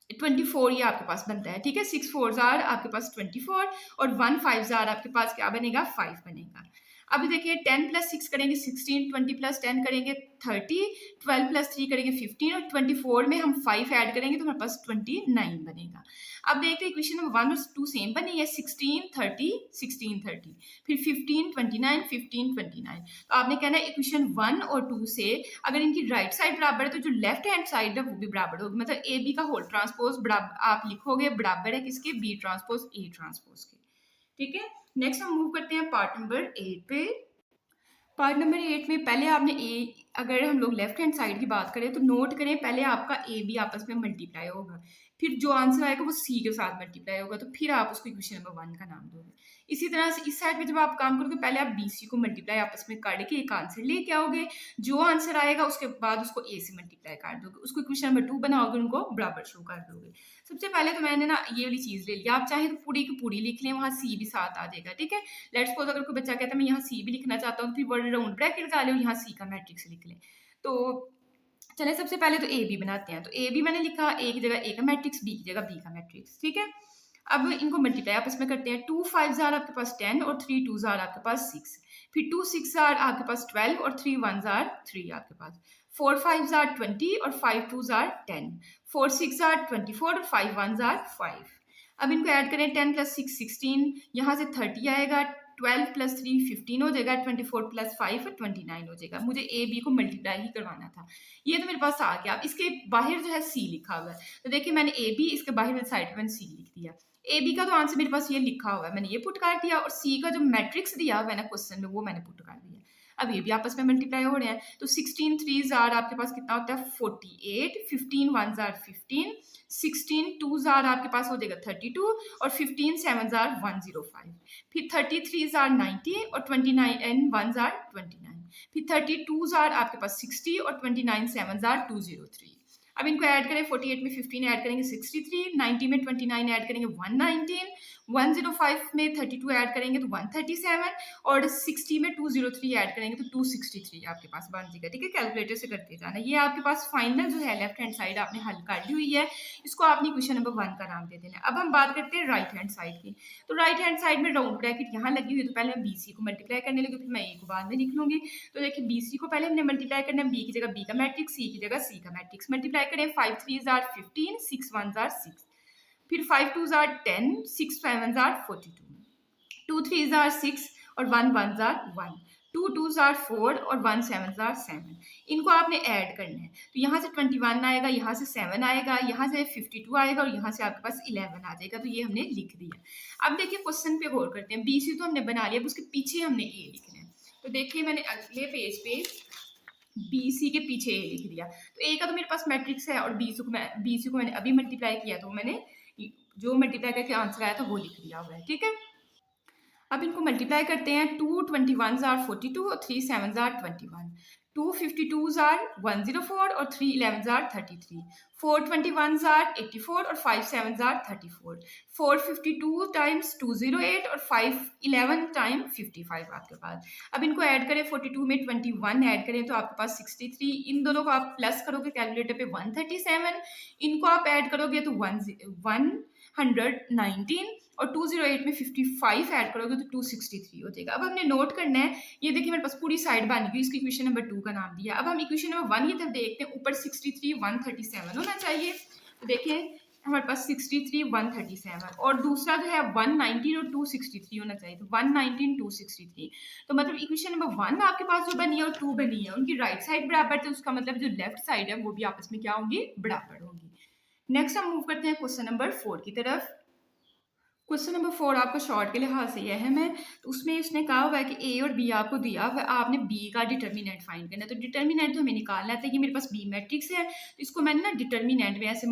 24 ये आपके पास बनता है, ठीक है। 6 4 आपके पास 24 और 1 5 आपके पास क्या बनेगा, 5 बनेगा। अब देखिए 10 प्लस 6 करेंगे 16, 20 प्लस 10 करेंगे 30, 12 प्लस 3 करेंगे 15 और 24 में हम 5 ऐड करेंगे तो हमारे पास 29 बनेगा। अब देखते हैं इक्वेशन नंबर 1 और 2 सेम बनी है, 16 30 16 30, फिर 15 29 15 29। तो आपने कहना है इक्वेशन 1 और 2 से अगर इनकी राइट साइड बराबर है तो जो लेफ्ट हैंड साइड है वो भी बराबर होगी, मतलब ए बी का होल ट्रांसपोज बराबर आप लिखोगे बराबर है किसके, बी ट्रांसपोज ए ट्रांसपोज के, ठीक है। नेक्स्ट हम मूव करते हैं पार्ट नंबर 8 पे। पार्ट नंबर 8 में पहले आपने ए, अगर हम लोग लेफ्ट हैंड साइड की बात करें तो नोट करें पहले आपका ए बी आपस में मल्टीप्लाई होगा, फिर जो आंसर आएगा वो सी के साथ मल्टीप्लाई होगा, तो फिर आप उसको इक्वेशन नंबर 1 का नाम दोगे। इसी तरह से इस साइड पे जब आप काम करोगे पहले आप बी सी को मल्टीप्लाई आपस में करके एक आंसर लेके आओगे, जो आंसर आएगा उसके बाद उसको ए से मल्टीप्लाई कर दोगे, उसको इक्वेशन नंबर 2 बनाओगे, उनको बराबर शो कर दोगे। सबसे पहले तो मैंने ना ये वाली चीज़ ले लिया, आप चाहे तो पूरी की पूरी लिख लें, वहाँ सी भी साथ आ जाएगा, ठीक है। लेट्स सपोज अगर कोई बच्चा कहता है मैं यहाँ सी भी लिखना चाहता हूँ, फिर वर्ड राउंड ब्रैकेट लगा लो, यहाँ सी का मैट्रिक्स लिख लें। तो चले सबसे पहले तो ए बी बनाते हैं, तो ए बी मैंने लिखा, ए की जगह ए का मैट्रिक्स, बी की जगह बी का मैट्रिक्स, ठीक है। अब इनको मल्टीप्लाई आपस में करते हैं, 2 5 आपके पास 10 और 3 2 आपके पास 6, फिर 2 6 आपके पास 12 और 3 1 3 आपके पास, 4 5 20 और 5 2 10, 4 6 24 और 5 1 5। अब इनको ऐड करें, 10 प्लस 6 16, यहाँ से 30 आएगा, 12 प्लस 3 15 हो जाएगा, 24 प्लस 5 29 हो जाएगा। मुझे ए बी को मल्टीप्लाई ही करवाना था, ये तो मेरे पास आ गया। अब इसके बाहर जो है सी लिखा हुआ है, तो देखिए मैंने ए बी, इसके बाहर साइड पर मैंने सी लिख दिया। ए बी का तो आंसर मेरे पास ये लिखा हुआ है, मैंने ये पुट कर दिया, और सी का जो मैट्रिक्स दिया हुआ है ना क्वेश्चन में वो मैंने पुट कर दिया। अब ये भी आपस में मल्टीप्लाई हो रहे हैं, तो 16 3 आपके पास कितना होता है 48, 15 1 15, 16 2 आपके पास हो जाएगा 32 और 15 7 105, फिर 33 90 और 29 1 29, फिर 32 आपके पास 60 और 29 7 203। अब इनको ऐड करें, 48 में 15 ऐड करेंगे 63, 90 में 29 ऐड करेंगे 119, 105 में 32 ऐड करेंगे तो 137 और 60 में 203 ऐड करेंगे तो 263 आपके पास बन जाएगा, ठीक है। कैलकुलेटर से करते जाना। ये आपके पास फाइनल जो है लेफ्ट हैंड साइड आपने हल कर ली हुई है, इसको आपने क्वेश्चन नंबर 1 का नाम दे देना। अब हम बात करते हैं राइट हैंड साइड की, तो राइट हैंड साइड में राउंड ब्रैकेट यहाँ लगी हुई है, तो पहले हम बी सी को मल्टीप्लाई करने लगे, फिर मैं ए को बाद में लिख लूंगी। तो देखिए बी सी को पहले हमने मल्टीप्लाई करना है, बी की जगह बी का मैट्रिक्स, सी की जगह सी का मैट्रिक्स, मल्टीप्लाई करें, 5 3 15, 6 1 6, फिर 5 2 10, 6 7 42, 2 3 6 और 1 1 1, 2 2 4 और 1 7 7। इनको आपने ऐड करना है, तो यहाँ से 21 आएगा, यहाँ से 7 आएगा, यहाँ से 52 आएगा और यहाँ से आपके पास 11 आ जाएगा, तो ये हमने लिख दिया। अब देखिए क्वेश्चन पे गौर करते हैं, बी सी तो हमने बना लिया, उसके पीछे हमने ए लिखना है। तो देखिए मैंने अगले पेज पे बी सी के पीछे ए लिख दिया, तो ए का तो मेरे पास मैट्रिक्स है और बी सी को मैंने अभी मल्टीप्लाई किया, तो मैंने जो मल्टीप्लाई करके आंसर आया था वो लिख दिया हुआ है, ठीक है। अब इनको मल्टीप्लाई करते हैं, 2 21 42 और 3 7 21, 2 52 104 और 3 11 33, 4 21 84 और 5 7 34, 4 52 टाइम्स 208 और 5 11 टाइम 55 आपके पास। अब इनको ऐड करें, 42 में 21 ऐड करें तो आपके पास 63, इन दोनों को आप प्लस करोगे कैलकुलेटर पे 137, इनको आप ऐड करोगे तो 119 और 208 में 55 ऐड करोगे तो 263 हो जाएगा। अब हमने नोट करना है, ये देखिए मेरे पास पूरी साइड बन गई, इसकी इक्वेशन नंबर 2 का नाम दिया। अब हम इक्वेशन नंबर 1 की तरफ देखते हैं, ऊपर 63 137 होना चाहिए, तो देखिए हमारे पास 63 137 और दूसरा जो है 119 और 263 होना चाहिए, तो 119 263, तो मतलब इक्वेशन नंबर 1 आपके पास जो बनी है और 2 बनी है उनकी राइट साइड बराबर, तो उसका मतलब जो लेफ्ट साइड है वो भी आपस में क्या होंगी, बराबर होंगी। नेक्स्ट हम मूव करते हैं क्वेश्चन नंबर 4 की तरफ। क्वेश्चन नंबर 4 आपका शॉर्ट के लिहाज से यह अहम है। तो उसमें उसने कहा हुआ है कि ए और बी आपको दिया हुआ है, आपने बी का डिटर्मिनेंट फाइंड करना है। तो डिटर्मिनेंट तो हमें निकालना है, ये मेरे पास बी मैट्रिक्स है, तो इसको मैंने ना डिटर्मिनेंट में ऐसे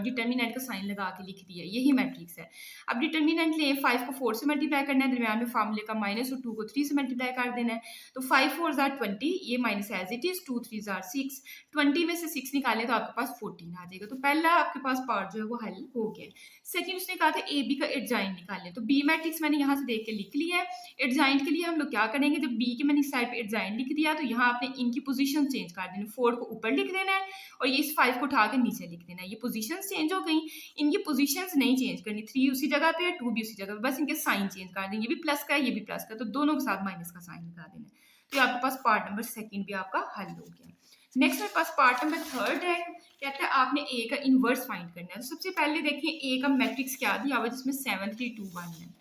डिटर्मिनेंट का साइन लगा के लिख दिया, यही मैट्रिक्स है। अब डिटर्मिनेंट ले 5 को 4 से मल्टीप्लाई करना है, दरमियान में फार्मूले का माइनस और 2 को 3 से मल्टीप्लाई कर देना है। तो 5 4 जार 20, ये माइनस एज इट इज, 2 3 जार 6, 20 में से 6 निकाले तो आपके पास 14 आ जाएगा। तो पहला आपके पास पार्ट जो है वो हल हो गया। सेकंड उसने कहा था ए बी का एडजाइंट निकालें, तो बी मैट्रिक्स मैंने यहाँ से देख के लिख लिया है। एडजाइंट के लिए हम लोग क्या करेंगे, जब बी के मैंने इस साइड पे एडजाइंट लिख दिया तो यहाँ आपने इनकी पोजीशन चेंज कर देनी, 4 को ऊपर लिख देना है और ये इस 5 को उठा के नीचे लिख देना है। ये पोजीशन चेंज हो गई, इनकी पोजीशंस नहीं चेंज करनी, 3 उसी जगह पे है, 2 भी उसी जगह पे, बस इनके साइन चेंज कर देंगे, ये भी प्लस का है ये भी प्लस का, तो दोनों के साथ माइनस का साइन लगा देना है। तो ये आपके पास पार्ट नंबर सेकंड भी आपका हल हो गया। नेक्स्ट मेरे पास पार्ट नंबर थर्ड है, कहता है आपने ए का इनवर्स फाइंड करना है। तो सबसे पहले देखिए ए का मैट्रिक्स क्या दिया हुआ है, जिसमें 7 3 2 1 है।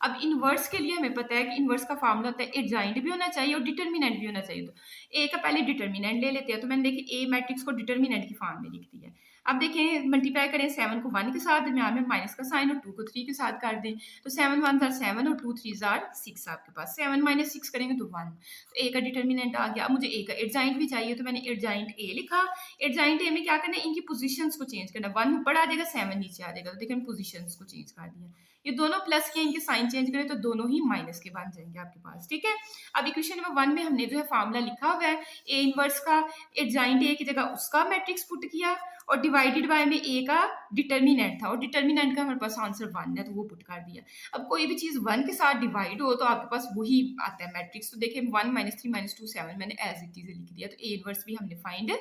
अब इनवर्स के लिए हमें पता है कि इनवर्स का फार्मूला होता है एडजाइंट भी होना चाहिए और डिटर्मिनेंट भी होना चाहिए। तो ए का पहले डिटर्मिनेंट ले लेते हैं, तो मैंने देखिए ए मैट्रिक्स को डिटर्मिनेंट की फॉर्म में लिख दिया है। अब देखिए मल्टीप्लाई करें 7 को 1 के साथ, दरमियान में माइनस का साइन, और 2 को 3 के साथ कर दें, तो 7 1 जार 7 और 2 3 जार 6 आपके पास, 7 माइनस 6 करेंगे तो 1, तो ए का डिटर्मिनेंट आ गया। अब मुझे ए का एडजाइंट भी चाहिए, तो मैंने एडजाइंट ए लिखा। एडजाइंट ए में क्या करना है, इनकी पोजीशंस को चेंज करना, 1 ऊपर आ जाएगा 7 नीचे आ जाएगा, तो देखिए पोजीशंस को चेंज कर दिया। ये दोनों प्लस के, इनके साइन चेंज करें तो दोनों ही माइनस के बन जाएंगे आपके पास, ठीक है। अब इक्वेशन नंबर 1 में हमने जो है फार्मूला लिखा हुआ है ए इनवर्स का, एडजाइंट ए की जगह उसका मैट्रिक्स पुट किया और डिवाइडेड बाय में ए का डिटर्मिनेंट था, और डिटर्मिनेंट का हमारे पास आंसर 1 है तो वो पुट कर दिया। अब कोई भी चीज 1 के साथ डिवाइड हो तो आपके पास वही आता है मैट्रिक्स। तो देखिए 1 -3 -2 7 मैंने एज इट इज लिख दिया, तो ए इनवर्स भी हमने फाइंड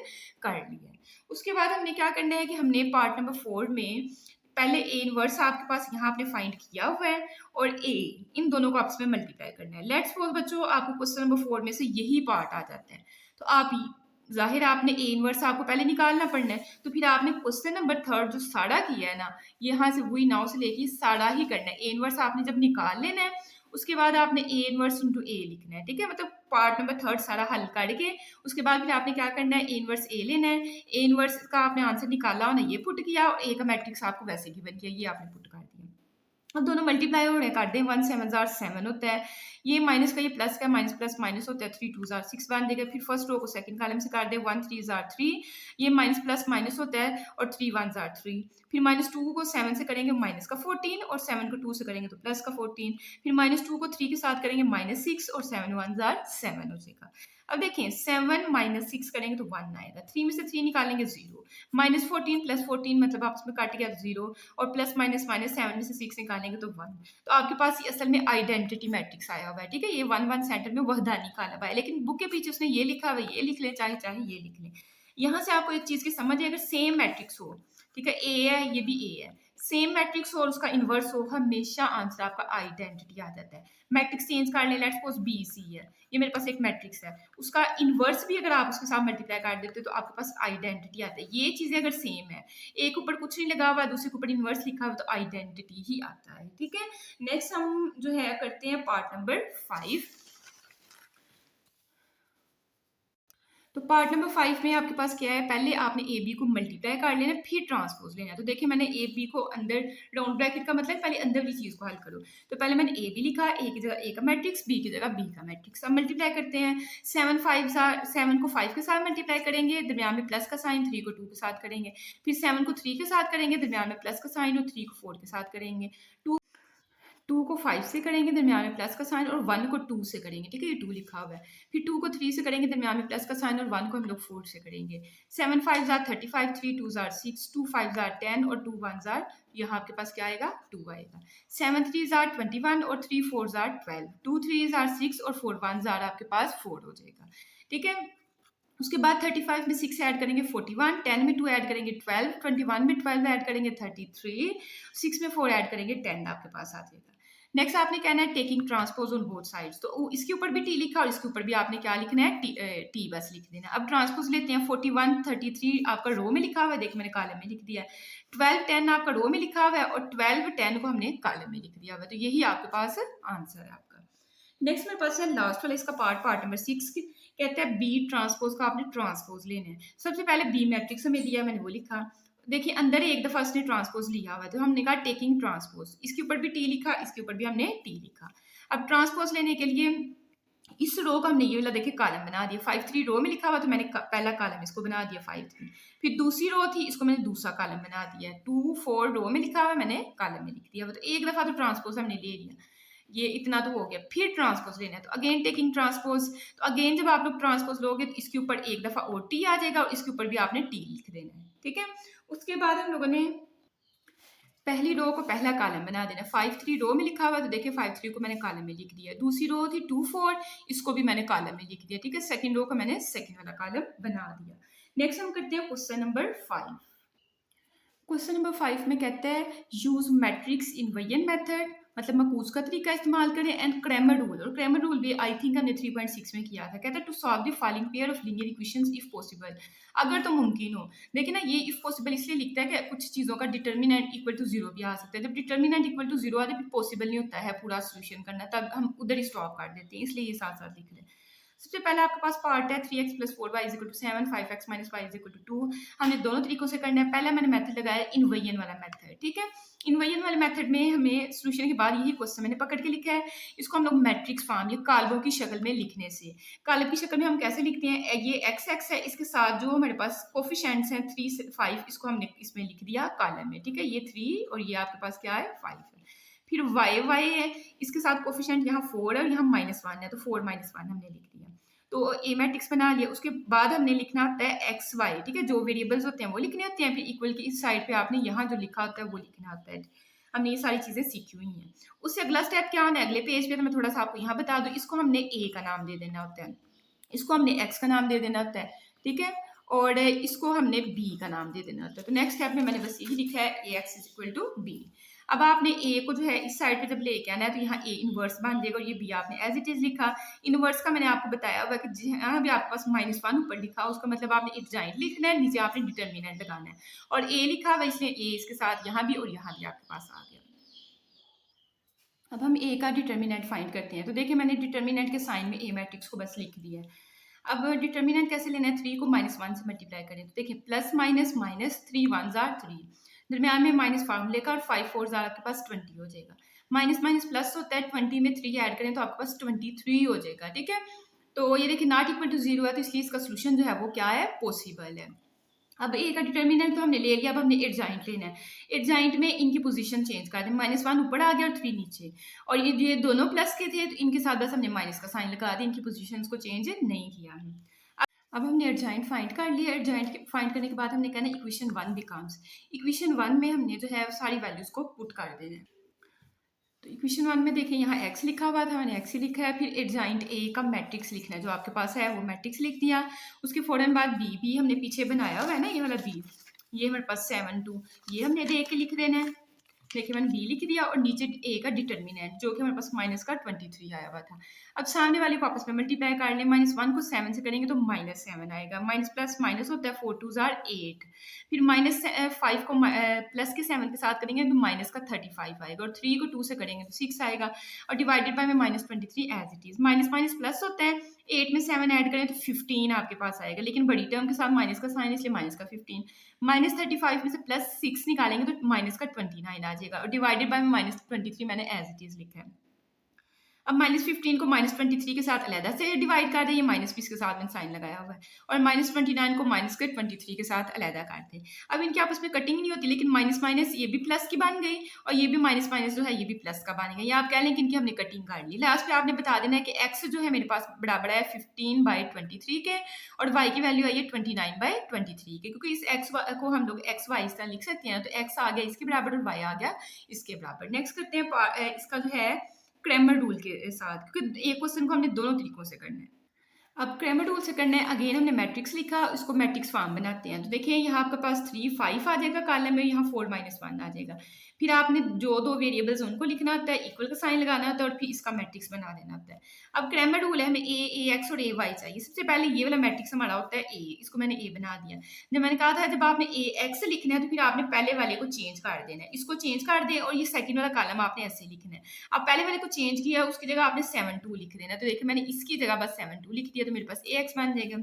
कर लिया है। उसके बाद हमने क्या करना है कि हमने पार्ट नंबर 4 में पहले ए इनवर्स आपके पास यहाँ आपने फाइंड किया हुआ है और ए, इन दोनों को आपस में मल्टीप्लाई करना है। लेट्स सपोज बच्चों आपको क्वेश्चन नंबर 4 में से यही पार्ट आ जाता है, तो आप जाहिर आपने ए इनवर्स आपको पहले निकालना पड़ना है, तो फिर आपने क्वेश्चन नंबर 3 जो साड़ा किया है ना, यहाँ से वही नाउ से लेके साड़ा ही करना है। ए इनवर्स आपने जब निकाल लेना है उसके बाद आपने ए इनवर्स इंटू ए लिखना है, ठीक है। मतलब पार्ट नंबर 3 सारा हल करके उसके बाद फिर आपने क्या करना है, ए इनवर्स ए लेना है, ए इनवर्स का आपने आंसर निकाला होना, ये पुट किया, और ए का मैट्रिक्स आपको वैसे गिवन किया, ये आपने पुट कर दिया। अब दोनों मल्टीप्लाई हो रहे हैं, कर दें, 1 7 जार 7 होता है, ये माइनस का ये प्लस का, माइनस प्लस माइनस होता है, 3 2 जार 6 बन देगा। फिर फर्स्ट रो को सेकंड कॉलम से कर दें, 1 3 जार 3, ये माइनस प्लस माइनस होता है, और 3 1 जार 3। फिर माइनस 2 को 7 से करेंगे माइनस का 14, और 7 को 2 से करेंगे तो प्लस का 14। फिर माइनस 2 को 3 के साथ करेंगे माइनस 6, और 7 1 जार 7 हो जाएगा। अब देखें 7 माइनस 6 करेंगे तो 1 आएगा, 3 में से 3 निकालेंगे 0, माइनस 14 प्लस 14 मतलब आपस में काट गया 0, और प्लस माइनस माइनस 7 में से 6 निकालेंगे तो 1। तो आपके पास ये असल में आइडेंटिटी मैट्रिक्स आया हुआ है, ठीक है। ये 1 1 सेंटर में वहदानी निकाला हुआ है, लेकिन बुक के पीछे उसने ये लिखा हुआ है, ये लिख लें चाहे चाहे ये लिख लें। यहाँ से आपको एक चीज की समझ है, अगर सेम मैट्रिक्स हो, ठीक है, ए है ये भी ए है, सेम मैट्रिक्स हो और उसका इनवर्स हो, हमेशा आंसर आपका आइडेंटिटी आ जाता है। मैट्रिक्स चेंज कर ले, लेट्स सपोज बी सी है, ये मेरे पास एक मैट्रिक्स है, उसका इनवर्स भी अगर आप उसके साथ मल्टीप्लाई कर देते हो तो आपके पास आइडेंटिटी आता है। ये चीजें अगर सेम है, एक ऊपर कुछ नहीं लगा हुआ है, दूसरे के ऊपर इनवर्स लिखा हुआ है, तो आइडेंटिटी ही आता है, ठीक है। नेक्स्ट हम जो है करते हैं पार्ट नंबर 5। तो पार्ट नंबर 5 में आपके पास क्या है, पहले आपने ए बी को मल्टीप्लाई कर लेना, फिर ट्रांसपोज लेना है। तो देखिए मैंने ए बी को अंदर, राउंड ब्रैकेट का मतलब पहले अंदर वाली चीज को हल करो। तो पहले मैंने ए बी लिखा, ए की जगह ए का मैट्रिक्स, बी की जगह बी का मैट्रिक्स। अब मल्टीप्लाई करते हैं, 7 को 5 के साथ मल्टीप्लाई करेंगे, दरमियान में प्लस का साइन, 3 को 2 के साथ करेंगे, फिर 7 को 3 के साथ करेंगे, दरमियान में प्लस का साइन, और 3 को 4 के साथ करेंगे, 2 को 5 से करेंगे, दरमियान में प्लस का साइन, और 1 को 2 से करेंगे, ठीक है, ये 2 लिखा हुआ है। फिर 2 को 3 से करेंगे, दरमियान में प्लस का साइन, और 1 को हम लोग 4 से करेंगे। 7 5 जार 35, 3 2 जार 6, 2 5 जार 10, और 2 1 जार, यहाँ आपके पास क्या आएगा, 2 आएगा। 7 3 जार 21, और 3 4 जार 12, 2 3 जार 6, और 4 1 जार आपके पास 4 हो जाएगा, ठीक है। उसके बाद 35 में 6 ऐड करेंगे 41, 10 में 2 ऐड करेंगे 12, 21 में 12 ऐड करेंगे 33, 6 में 4 ऐड करेंगे 10 आपके पास आ जाएगा। नेक्स्ट आपने कहना है taking transpose on both sides, तो इसके ऊपर भी टी लिखा और इसके ऊपर भी आपने क्या लिखना है, टी बस लिख देना। अब ट्रांसपोज लेते हैं, 41 33 आपका रो में लिखा हुआ है, देख मैंने कॉलम में लिख दिया है, 12 10 आपका रो में लिखा हुआ है, और 12 10 को हमने कॉलम में लिख दिया हुआ है, तो यही आपके पास आंसर है आपका। नेक्स्ट मेरे पास है लास्ट वाला इसका पार्ट नंबर 6, कहता है बी ट्रांसपोज का आपने ट्रांसपोज लेना है। सबसे पहले बी मैट्रिक्स हमें दिया, मैंने वो लिखा, देखिए अंदर एक दफ़ा उसने ट्रांसपोज लिया हुआ है, तो हमने कहा टेकिंग ट्रांसपोज, इसके ऊपर भी टी लिखा, इसके ऊपर भी हमने टी लिखा। अब ट्रांसपोज लेने के लिए इस रो का हमने ये वाला देखिए कॉलम बना दिया, 5 3 रो में लिखा हुआ तो मैंने पहला कॉलम इसको बना दिया 5 3। फिर दूसरी रो थी, इसको मैंने दूसरा कॉलम बना दिया, 2 4 रो में लिखा हुआ मैंने कॉलम में लिख दिया। तो एक दफ़ा तो ट्रांसपोज हमने ले लिया, ये इतना तो हो गया। फिर ट्रांसपोज लेना है तो अगेन टेकिंग ट्रांसपोज, तो अगेन जब आप लोग ट्रांसपोज लोगे तो इसके ऊपर एक दफ़ा और टी आ जाएगा और इसके ऊपर भी आपने टी लिख देना है, ठीक है। उसके बाद हम लोगों ने पहली रो को पहला कॉलम बना देना, 5 3 रो में लिखा हुआ तो देखिए 5 3 को मैंने कॉलम में लिख दिया। दूसरी रो थी 2 4, इसको भी मैंने कॉलम में लिख दिया, ठीक है। सेकंड रो को मैंने सेकंड वाला कॉलम बना दिया। नेक्स्ट हम करते हैं क्वेश्चन नंबर 5। क्वेश्चन नंबर 5 में कहता है यूज मैट्रिक्स इन वयन मेथड, मतलब मकूस का तरीका इस्तेमाल करें, एंड क्रैमर रूल। और क्रैमर रूल भी आई थिंक हमने 3.6 में किया था। कहता है to solve the following pair of linear equations if possible, अगर तो मुमकिन हो। देखिए ना, ये इफ पॉसिबल इसलिए लिखता है कि कुछ चीज़ों का डिटर्मिनेंट इक्वल टू जीरो भी आ सकता है। जब डिटर्मिनेंट इक्वल टू जीरो आते फिर पॉसिबल नहीं होता है पूरा सोल्यूशन करना, तब हम उधर ही स्टॉप कर देते हैं, इसलिए ये साथ साथ लिख रहे हैं। सबसे पहले आपके पास पार्ट है 3x + 4y = 7, 5x - y = 2। हमने दोनों तरीकों से करना है। पहला मैंने मेथड लगाया इनवर्जन वाला मेथड, ठीक है। इनवर्जन वाले मेथड में हमें सोल्यूशन के बाद यही क्वेश्चन मैंने पकड़ के लिखा है, इसको हम लोग मैट्रिक्स फॉर्म या कॉलमों की शक्ल में लिखने से। कॉलम की शक्ल में हम कैसे लिखते हैं, ये x है, इसके साथ जो हमारे पास कोफिशिएंट्स हैं 3 से 5, इसको हमने इसमें लिख दिया कॉलम में, ठीक है। ये 3 और ये आपके पास क्या है 5 है। फिर y है, इसके साथ कोफिशिएंट यहाँ 4 है और यहाँ -1 है, तो 4 - 1 हमने लिख दिया। तो ए मैट्रिक्स बना लिया। उसके बाद हमने लिखना होता है एक्स वाई, ठीक है। जो वेरिएबल्स होते हैं वो लिखने होते हैं, फिर इक्वल की इस साइड पे आपने यहाँ जो लिखा होता है वो लिखना होता है। हमने ये सारी चीज़ें सीखी हुई हैं। उससे अगला स्टेप क्या होना है अगले पेज पे, तो मैं थोड़ा सा आपको यहाँ बता दूँ। इसको हमने ए का नाम दे देना होता है, इसको हमने एक्स का नाम दे देना होता है, ठीक है। और इसको हमने बी का नाम दे देना होता है। तो नेक्स्ट स्टेप में मैंने बस यही लिखा है ए एक्स इक्वल टू बी। अब आपने ए को जो है इस साइड पे जब लेके आना है तो यहाँ ए इनवर्स बन जाएगा और ये बी आपने एज इट इज लिखा। इनवर्स का मैंने आपको बताया हुआ कि जहाँ भी आपके पास -1 ऊपर लिखा उसका मतलब आपने एक जॉइंट लिखना है, नीचे आपने डिटर्मिनेंट लगाना है। और ए लिखा हुआ इसलिए ए इसके साथ यहाँ भी और यहाँ भी आपके पास आ गया। अब हम ए का डिटर्मिनेंट फाइंड करते हैं। तो देखिए मैंने डिटर्मिनेंट के साइन में ए मैट्रिक्स को बस लिख दिया है। अब डिटर्मिनेंट कैसे लेना है, 3 को -1 से मल्टीप्लाई करें। तो देखिए प्लस माइनस माइनस, 3 1 जार 3, दरमियान में माइनस फार्मूले का, और 5 4 जार आपके पास 20 हो जाएगा। माइनस माइनस प्लस होता है, 20 में 3 ऐड करें तो आपके पास 23 हो जाएगा, ठीक है। तो ये देखिए नॉट इक्वल टू 0 है, तो इसलिए इसका सोल्यूशन जो है वो क्या है, पॉसिबल है। अब ए का डिटर्मिनेंट तो हमने ले लिया, अब हमने एडजॉइंट लेना है। एडजॉइंट में इनकी पोजीशन चेंज कर दें, -1 ऊपर आ गया और 3 नीचे, और ये दोनों प्लस के थे तो इनके साथ बस हमने माइनस का साइन लगा दिया, इनकी पोजीशंस को चेंज नहीं किया है। अब हमने एडजॉइंट फाइंड कर लिया। एडजॉइंट फाइंड करने के बाद हमने कहना इक्वेशन 1 बिकम्स, इक्वेशन 1 में हमने जो है सारी वैल्यूज को पुट कर देना है। तो इक्वेशन 1 में देखिए यहाँ x लिखा हुआ था, मैंने x ही लिखा है। फिर एडजॉइंट a का मैट्रिक्स लिखना है, जो आपके पास है वो मैट्रिक्स लिख दिया। उसके फौरन बाद b हमने पीछे बनाया हुआ है ना, ये वाला b, ये हमारे पास 7 2, ये हमने देख के लिख देना है। देखिए मैंने बी लिख दिया और नीचे ए का डिटर्मिनेंट जो कि हमारे पास माइनस का 23 आया हुआ था। अब सामने वाले को आपस में मल्टीप्लाई कर लें, -1 को 7 से करेंगे तो -7 आएगा। माइनस प्लस माइनस होता है, 4 2 जार 8। फिर -5 को प्लस के 7 के साथ करेंगे तो माइनस का 35 आएगा, और 3 को 2 से करेंगे तो 6 आएगा, और डिवाइडेड बाय में -23 as it is. Minus minus plus होता है, 8 में 7 ऐड करें तो 15 आपके पास आएगा, लेकिन बड़ी टर्म के साथ माइनस का साइन इसलिए माइनस का 15। -35 में से +6 निकालेंगे तो माइनस का 29 आ जाएगा, और डिवाइडेड बाय -23 मैंने एज इट इज लिखा है। अब -15 को -23 के साथ अलहदा से डिवाइड कर दें, ये माइनस भी इसके साथ मैंने साइन लगाया हुआ है, और -29 को -23 के साथ अलहदा कर दें। अब इनके आपस में कटिंग नहीं होती, लेकिन माइनस माइनस ये भी प्लस की बन गई और ये भी माइनस माइनस जो है ये भी प्लस का बन गया। या आप कह लें कि इनकी हमने कटिंग कर ली। लास्ट पे आपने बता देना है कि x जो है मेरे पास बराबर है 15/23 के, और y की वैल्यू आई है 29/23 के, क्योंकि इस x को हम लोग x y इस तरह लिख सकते हैं। तो x आ गया इसके बराबर और y आ गया इसके बराबर। नेक्स्ट करते हैं इसका जो है क्रैमर रूल के साथ, क्योंकि एक क्वेश्चन को हमने दोनों तरीकों से करना है। अब क्रैमर रूल से करना है, अगेन हमने मैट्रिक्स लिखा, उसको मैट्रिक्स फॉर्म बनाते हैं। तो देखिए यहाँ आपके पास 3 5 आ जाएगा कॉलम में, यहाँ 4 -1 आ जाएगा। फिर आपने जो दो वेरिएबल्स उनको लिखना होता है, इक्वल का साइन लगाना होता है, और फिर इसका मैट्रिक्स बना देना होता है। अब क्रैमर रूल है, हमें ए एक्स और ए वाई चाहिए। सबसे पहले ये वाला मैट्रिक्स हमारा होता है ए, इसको मैंने ए बना दिया। जब मैंने कहा था जब आपने ए एक्स लिखना है तो फिर आपने पहले वाले को चेंज कर देना है, इसको चेंज कर दें, और ये सेकंड वाला कॉलम आपने ऐसे लिखना है। अब पहले वाले को चेंज किया, उसकी जगह आपने 7 2 लिख देना। तो देखिए मैंने इसकी जगह बस 7 2 लिख दिया, तो मेरे पास ए एक्स बन जाएगा।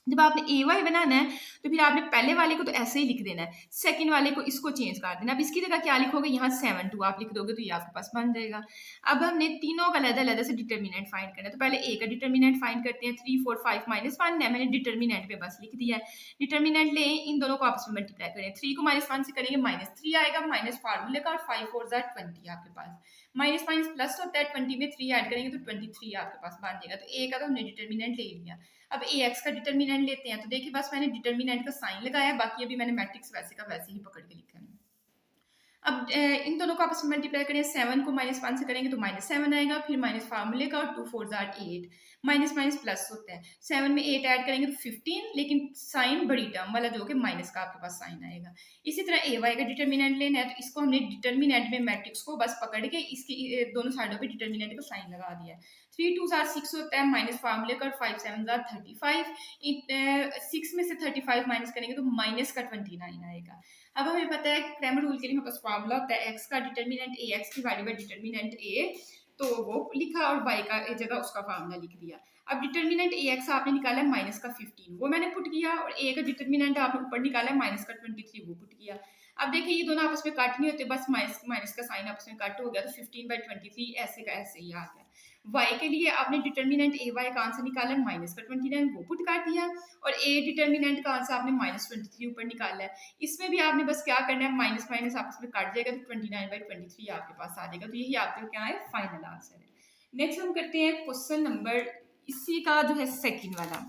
जब आपने ए वाई बनाना है तो फिर आपने पहले वाले को तो ऐसे ही लिख देना है, सेकंड वाले को इसको चेंज कर देना। अब इसकी जगह क्या लिखोगे, यहाँ 7 2 आप लिख दोगे तो ये आपके पास बन जाएगा। अब हमने तीनों का अलग-अलग से डिटर्मिनेंट फाइंड करना है, तो पहले ए का डिटर्मिनेंट फाइंड करते हैं। 3 4 5 -1 है, मैंने डिटर्मिनेंट पे बस लिख दिया है। डिटर्मिनेंट लें, इन दोनों को आपस में मल्टीप्लाई करें। 3 को -1 से करेंगे -3 आएगा, माइनस फार्मूले का, और 5 4 20 आपके पास। माइनस माइनस प्लस होता है, 20 में 3 ऐड करेंगे तो 23 आपके पास बन जाएगा। तो ए का तो हमने डिटर्मिनेंट ले लिया। अब ए एक्स का डिटर्मिनेंट लेते हैं, तो देखिए बस मैंने डिटर्मिनेंट का साइन लगाया, बाकी अभी मैंने मैट्रिक्स वैसे का वैसे ही पकड़ के लिखा है। अब इन दोनों को आपस में मल्टीप्लाई करें, 7 को -1 से करेंगे तो -7 आएगा, फिर माइनस फार्मूले का, और 2 4 8, माइनस माइनस प्लस होता है। 7 में 8 ऐड करेंगे तो 15, लेकिन साइन बड़ी टर्म वाला जो कि माइनस का आपके पास साइन आएगा। इसी तरह ए वाई का डिटर्मिनेंट लेना है, तो इसको हमने डिटर्मिनेंट में मैट्रिक्स को बस पकड़ के इसकी दोनों साइडों पे डिटर्मिनेंट का साइन लगा दिया है। 3 2 6 होता है, माइनस फार्मूले का, 5 7 35। 6 में से 35 माइनस करेंगे तो माइनस का 29 आएगा। अब हमें पता है क्रैमर रूल के लिए हमारे पास फार्मूला होता है एक्स का determinant a x divided by determinant a, तो वो लिखा, और वाई का जगह उसका फार्मूला लिख दिया। अब डिटर्मिनेंट ए एक्स आपने निकाला है माइनस का 15, वो मैंने पुट किया, और ए का डिटर्मिनेंट आपने ऊपर निकाला है माइनस का 23, वो पुट किया। अब देखिए ये दोनों आपस में कट नहीं होते, बस माइनस माइनस का साइन आपस में कट हो गया, तो 15/23 ऐसे का ऐसे ही आ गया। वाई के लिए आपने डिटर्मिनेंट ए वाई का आंसर निकाला है माइनस का 29, वो पुट कर दिया, और ए डिटर्मिनेंट का आंसर आपने -23 ऊपर निकाला है। इसमें भी आपने बस क्या करना है, माइनस माइनस आपस में काट जाएगा, तो 29/23 आपके पास आ जाएगा। तो यही आपका क्या है, फाइनल आंसर है। नेक्स्ट हम करते हैं क्वेश्चन नंबर, इसी का जो है सेकंड वाला।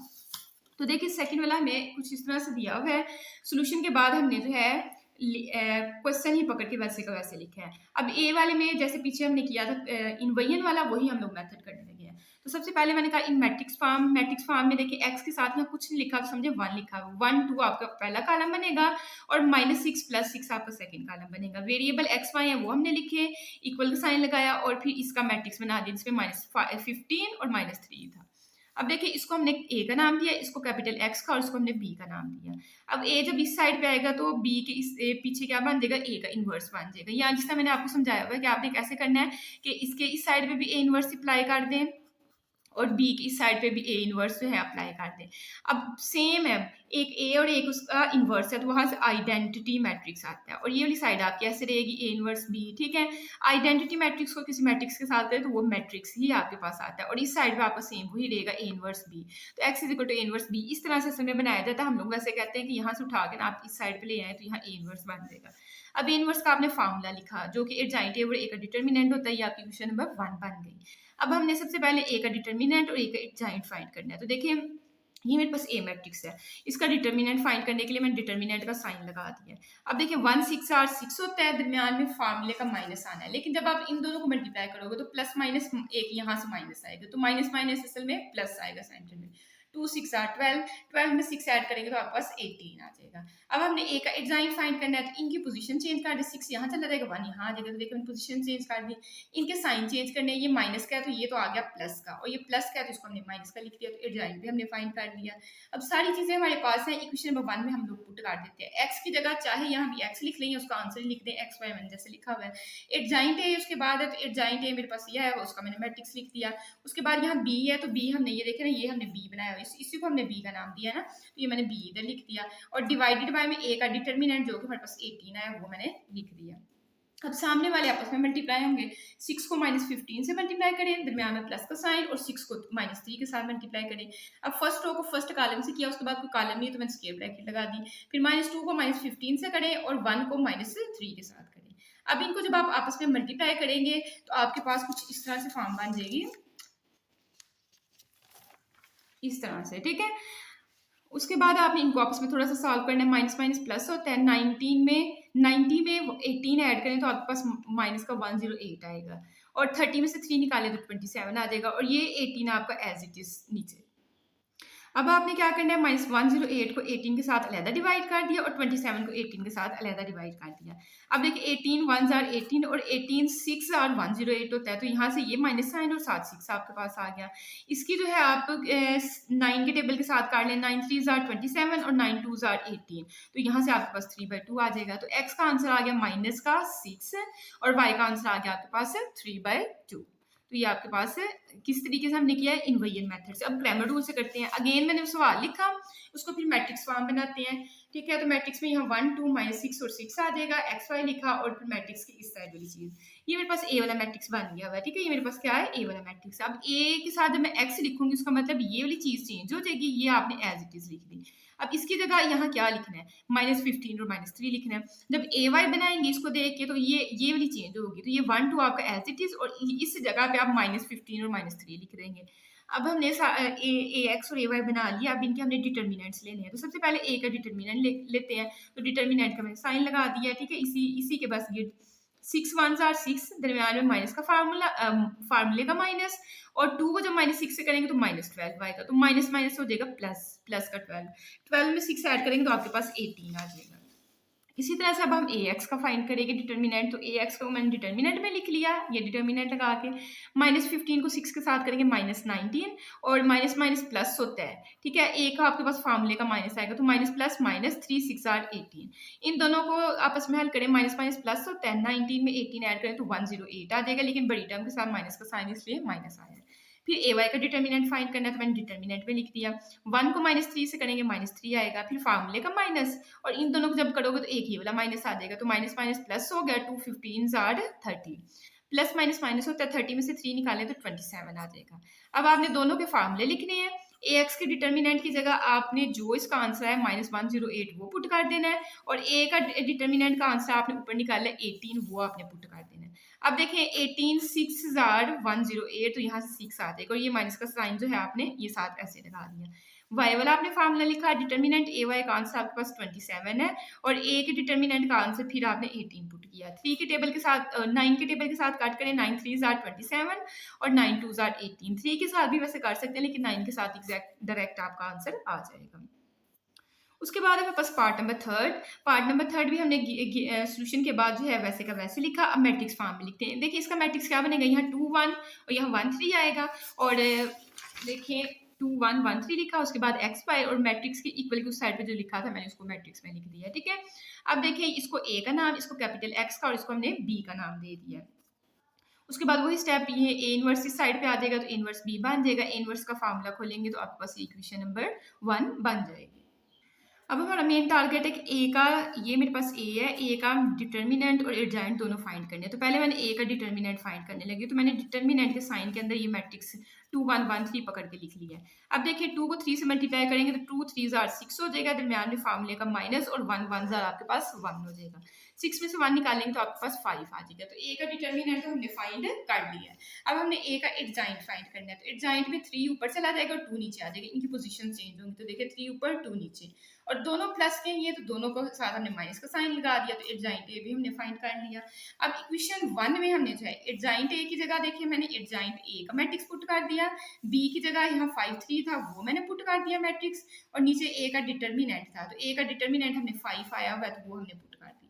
तो देखिए सेकंड वाला हमें कुछ इस तरह से दिया हुआ है, सोल्यूशन के बाद हमने जो है क्वेश्चन ही पकड़ के वैसे का वैसे लिखा है। अब ए वाले में जैसे पीछे हमने किया था इनवर्जन वाला, वही हम लोग मेथड करने लगे हैं। तो सबसे पहले मैंने कहा इन मैट्रिक्स फॉर्म में देखिए एक्स के साथ यहाँ कुछ नहीं लिखा, तो समझे 1 लिखा, 1 2 आपका पहला कॉलम बनेगा, और -6 + 6 आपका सेकंड कॉलम बनेगा। वेरिएबल एक्स वाई है वो हमने लिखे, इक्वल का साइन लगाया, और फिर इसका मैट्रिक्स बना दिया, जिसमें -15 और -3 था। अब देखिए इसको हमने ए का नाम दिया, इसको कैपिटल एक्स का, और इसको हमने बी का नाम दिया। अब ए जब इस साइड पे आएगा तो बी के इस पीछे क्या बन जाएगा, ए का इनवर्स बन जाएगा। यहाँ जिसका मैंने आपको समझाया हुआ है कि आपने कैसे करना है कि इसके इस साइड पे भी ए इनवर्स अप्लाई कर दें, और बी की इस साइड पे भी ए इनवर्स जो है अप्लाई कर दें। अब सेम है, एक ए और एक उसका इनवर्स है, तो वहां से आइडेंटिटी मैट्रिक्स आता है, और ये वाली साइड आपकी ऐसे रहेगी ए इनवर्स बी, ठीक है। आइडेंटिटी मैट्रिक्स को किसी मैट्रिक्स के साथ करें तो वो मैट्रिक्स ही आपके पास आता है, और इस साइड पे आपका सेम वही रहेगा ए इनवर्स बी। तो X is equal to A inverse B, इस तरह से समय बनाया जाता है। हम लोग वैसे कहते हैं कि यहाँ से उठा के आप इस साइड पे ले आए तो यहाँ ए इनवर्स बन जाएगा। अब ए इनवर्स का आपने फार्मूला लिखा, जो कि एडजाइंट है और ए का डिटर्मिनेंट होता है, ये आपकी क्वेश्चन नंबर 1 बन गई। अब हमने सबसे पहले ए का डिटर्मिनेंट और ए का एडजाइंट फाइंड करना है। तो देखिए ये मेरे पास ए मैट्रिक्स है, इसका डिटर्मिनेंट फाइंड करने के लिए मैंने डिटर्मिनेंट का साइन लगा दिया है। अब देखिए 1 6 8 6 होता है, दरमियान में फार्मूले का माइनस आना है, लेकिन जब आप इन दोनों को मल्टीप्लाई करोगे तो प्लस माइनस एक यहाँ से माइनस आएगा, तो माइनस माइनस असल में प्लस आएगा सेंटर में। 2 6 8 12, 12 में 6 ऐड करेंगे तो आपके पास 18 आ जाएगा। अब हमने ए का एडजाइंट फाइंड करना है, तो इनकी पोजीशन चेंज कर दे, 6 यहाँ चला जाएगा, 1 यहाँ आ जाएगा, तो देखिए पोजीशन चेंज कर दी। इनके साइन चेंज करने हैं, ये माइनस का है तो ये तो आ गया प्लस का, और ये प्लस का है तो इसको हमने माइनस का लिख दिया, तो एडजाइंट भी हमने फाइंड कर लिया। अब सारी चीजें हमारे पास है, इक्वेशन नंबर 1 में हम लोग पुट कर देते हैं। एक्स की जगह चाहे यहाँ भी एक्स लिख लें, उसका आंसर लिख दें, एक्स वाई मैंने जैसे लिखा हुआ है। एडजाइंट है उसके बाद है, तो एडजाइंट है मेरे पास ये है, उसका मैंने मैट्रिक्स लिख दिया। उसके बाद यहाँ बी है, तो बी हमने ये देखे ना, ये हमने बी बनाया, इसी को हमने बी का नाम दिया ना, तो ये मैंने बी इधर लिख दिया, और डिवाइडेड बाय में ए का डिटर्मिनेंट जो कि हमारे पास 18 है वो मैंने लिख दिया। अब सामने वाले आपस में मल्टीप्लाई होंगे, 6 को -15 से मल्टीप्लाई करें, दरमियान में प्लस का साइन, और 6 को -3 के साथ मल्टीप्लाई करें। अब फर्स्ट रो को फर्स्ट कॉलम से किया, उसके बाद कोई कॉलम नहीं है तो मैंने स्क्वायर ब्रैकेट लगा दी। फिर -2 को -15 से करें, और 1 को -3 के साथ करें। अब इनको जब आप आपस में मल्टीप्लाई करेंगे तो आपके पास कुछ इस तरह से फॉर्म बन जाएगी, इस तरह से, ठीक है। उसके बाद आपने इनको आपस में थोड़ा सा सॉल्व करना है, माइनस माइनस प्लस होता है, 90 में 18 ऐड करें तो आपके पास माइनस का 108 आएगा, और 30 में से 3 निकाले तो 27 आ जाएगा, और ये 18 आपका एज इट इज नीचे। अब आपने क्या करना है, -108 को 18 के साथ अलहदा डिवाइड कर दिया, और 27 को 18 के साथ अलहदा डिवाइड कर दिया। अब देखिए 18 1s are 18 और 18 6 are 108 होता है, तो यहाँ से ये माइनस साइन और साथ 6 आपके पास आ गया। इसकी जो है आप 9 के टेबल के साथ काट लें, 9 3s are 27 और 9 2s are 18, तो यहाँ से आपके पास 3/2 आ जाएगा। तो एक्स का आंसर आ गया -6 और वाई का आंसर आ गया आपके पास 3/2। तो ये आपके पास किस तरीके से हमने किया है, इनवर्जन मेथड से। अब ग्रामर रूल से करते हैं। अगेन मैंने सवाल लिखा, उसको फिर मैट्रिक्स फॉर्म बनाते हैं, ठीक है। तो मैट्रिक्स में यहाँ 1 2 -6 और 6 आ जाएगा, एक्स वाई लिखा और फिर मैट्रिक्स की इस साइड वाली चीज, ये मेरे पास ए वाला मैट्रिक्स बन गया हुआ है, ठीक है। ये मेरे पास क्या है, ए वाला मैट्रिक्स। अब ए के साथ जब मैं एक्स लिखूंगी उसका मतलब ये वाली चीज चेंज हो जाएगी, ये आपने एज इट इज लिख दी। अब इसकी जगह यहाँ क्या लिखना है, -15 और -3 लिखना है। जब ए वाई बनाएंगे इसको देख के तो ये वाली चेंज होगी, तो ये 1 2 आपका एज इट इज, और इस जगह पे आप -15 और -3 लिख देंगे। अब हमने ए एक्स और ए वाई बना लिया। अब इनके हमने डिटर्मिनेंट्स लेने हैं। तो सबसे पहले ए का डिटर्मिनेंट लेते हैं। तो डिटर्मिनेंट का मैंने साइन लगा दिया, ठीक है। इसी के बस ये 6 1s are 6, दरमियान में माइनस का फार्मूला, फार्मूले का माइनस, और 2 को जब -6 से करेंगे तो -12 आएगा, तो माइनस माइनस हो जाएगा प्लस, प्लस का 12 में 6 ऐड करेंगे तो आपके पास 18 आ जाएगा। इसी तरह से अब हम ए एक्स का फाइंड करेंगे डिटर्मिनेंट। तो ए एक्स को मैंने डिटर्मिनेंट में लिख लिया, ये डिटर्मिनेंट लगा के -15 को 6 के साथ करेंगे -19, और माइनस माइनस प्लस होता है, ठीक है। ए का आपके पास फार्मूले का माइनस आएगा, तो माइनस प्लस -3 6 are 18। इन दोनों को आपस में हल करें, माइनस माइनस प्लस होता है, 19 में 18 ऐड करें तो 108 आ जाएगा, लेकिन बड़ी टर्म के साथ माइनस का साइन इसलिए माइनस आया है। फिर ए वाई का डिटर्मिनेंट फाइंड करना है, तो मैंने डिटर्मिनेंट में लिख दिया। 1 को -3 से करेंगे -3 आएगा, फिर फार्मूले का माइनस, और इन दोनों को जब करोगे तो एक ही वाला माइनस आ जाएगा, तो माइनस माइनस प्लस हो गया, 2 15s are 30। Plus minus minus होता है, 30 में से 3 निकालें तो 27 आ जाएगा। अब आपने दोनों के फार्मूले लिखने हैं। ए एक्स के डिटर्मिनेंट की जगह आपने जो इसका आंसर है -108 वो पुट कर देना है, और ए का डिटर्मिनेंट का आंसर आपने ऊपर निकाला है 18, वो आपने पुट कर देना है। अब देखें 18 6 are 108, तो यहाँ से 6 आ जाएगा, और ये माइनस का साइन जो है आपने ये साथ ऐसे लगा दिया। वाई वाला आपने फार्मूला लिखा, डिटर्मिनेंट ए वाई का आंसर आपके पास 27 है, और ए के डिटर्मिनेंट का आंसर फिर आपने 18 पुट किया। 3 के टेबल के साथ 9 के टेबल के साथ कट करें, 9 3s are 27 और 9 2s are 18। 3 के साथ भी वैसे कर सकते हैं, लेकिन 9 के साथ एग्जैक्ट डायरेक्ट आपका आंसर आ जाएगा। उसके बाद हमें पास part number third. Part number third भी हमने सोल्यूशन के बाद जो है वैसे का वैसे लिखा। अब मैट्रिक्स फॉर्म में लिखते हैं। देखिए इसका मैट्रिक्स क्या बनेगा, यहाँ 2 1 और यहाँ 1 3 आएगा, और देखिए 2 1 1 3 लिखा, उसके बाद एक्स वाई, और मैट्रिक्स की इक्वल की उस साइड पे जो लिखा था मैंने उसको मैट्रिक्स में लिख दिया, ठीक है। अब देखिए इसको ए का नाम, इसको कैपिटल एक्स का, और इसको हमने बी का नाम दे दिया। उसके बाद वही स्टेप, ये ए इनवर्स इस साइड पे आ जाएगा, तो इनवर्स बी बन जाएगा। ए इनवर्स का फार्मूला खोलेंगे तो आपके पास इक्वेशन नंबर 1 बन जाएगी। अब हमारा मेन टारगेट है कि ए का, ये मेरे पास ए है, ए का डिटर्मिनेंट और एडजॉइंट दोनों फाइंड करने हैं। तो पहले मैंने ए का डिटर्मिनेंट फाइंड करने लगी, तो मैंने डिटर्मिनेंट के साइन के अंदर ये मैट्रिक्स 2 1 1 3 पकड़ के लिख लिया है। अब देखिए 2 को 3 से मल्टीप्लाई करेंगे तो 2 3s are 6 हो जाएगा, दरमियान में फार्मूले का माइनस, और 1 1s are आपके पास 1 हो जाएगा। 6 में से 1 निकालेंगे तो आपके पास 5 आ जाएगा। तो ए का डिटर्मिनेंट तो हमने फाइंड कर लिया है। अब हमने ए का एडजॉइंट फाइंड करना है। तो एडजॉइंट में 3 ऊपर चला जाएगा और 2 नीचे आ जाएगा, इनकी पोजीशन चेंज होंगी। तो देखिए 3 ऊपर 2 नीचे, और दोनों प्लस के ये, तो दोनों को साथ हमने माइनस का साइन लगा दिया, तो एडजॉइंट ए भी हमने फाइंड कर लिया। अब इक्वेशन 1 में हमने जो है एडजॉइंट ए की जगह देखिए मैंने एडजॉइंट ए का मैट्रिक्स पुट कर दिया, बी की जगह यहाँ 5 3 था वो मैंने पुट कर दिया मैट्रिक्स, और नीचे ए का डिटर्मिनेंट था, तो ए का डिटर्मिनेंट हमने 5 आया हुआ है तो वो हमने पुट कर दिया।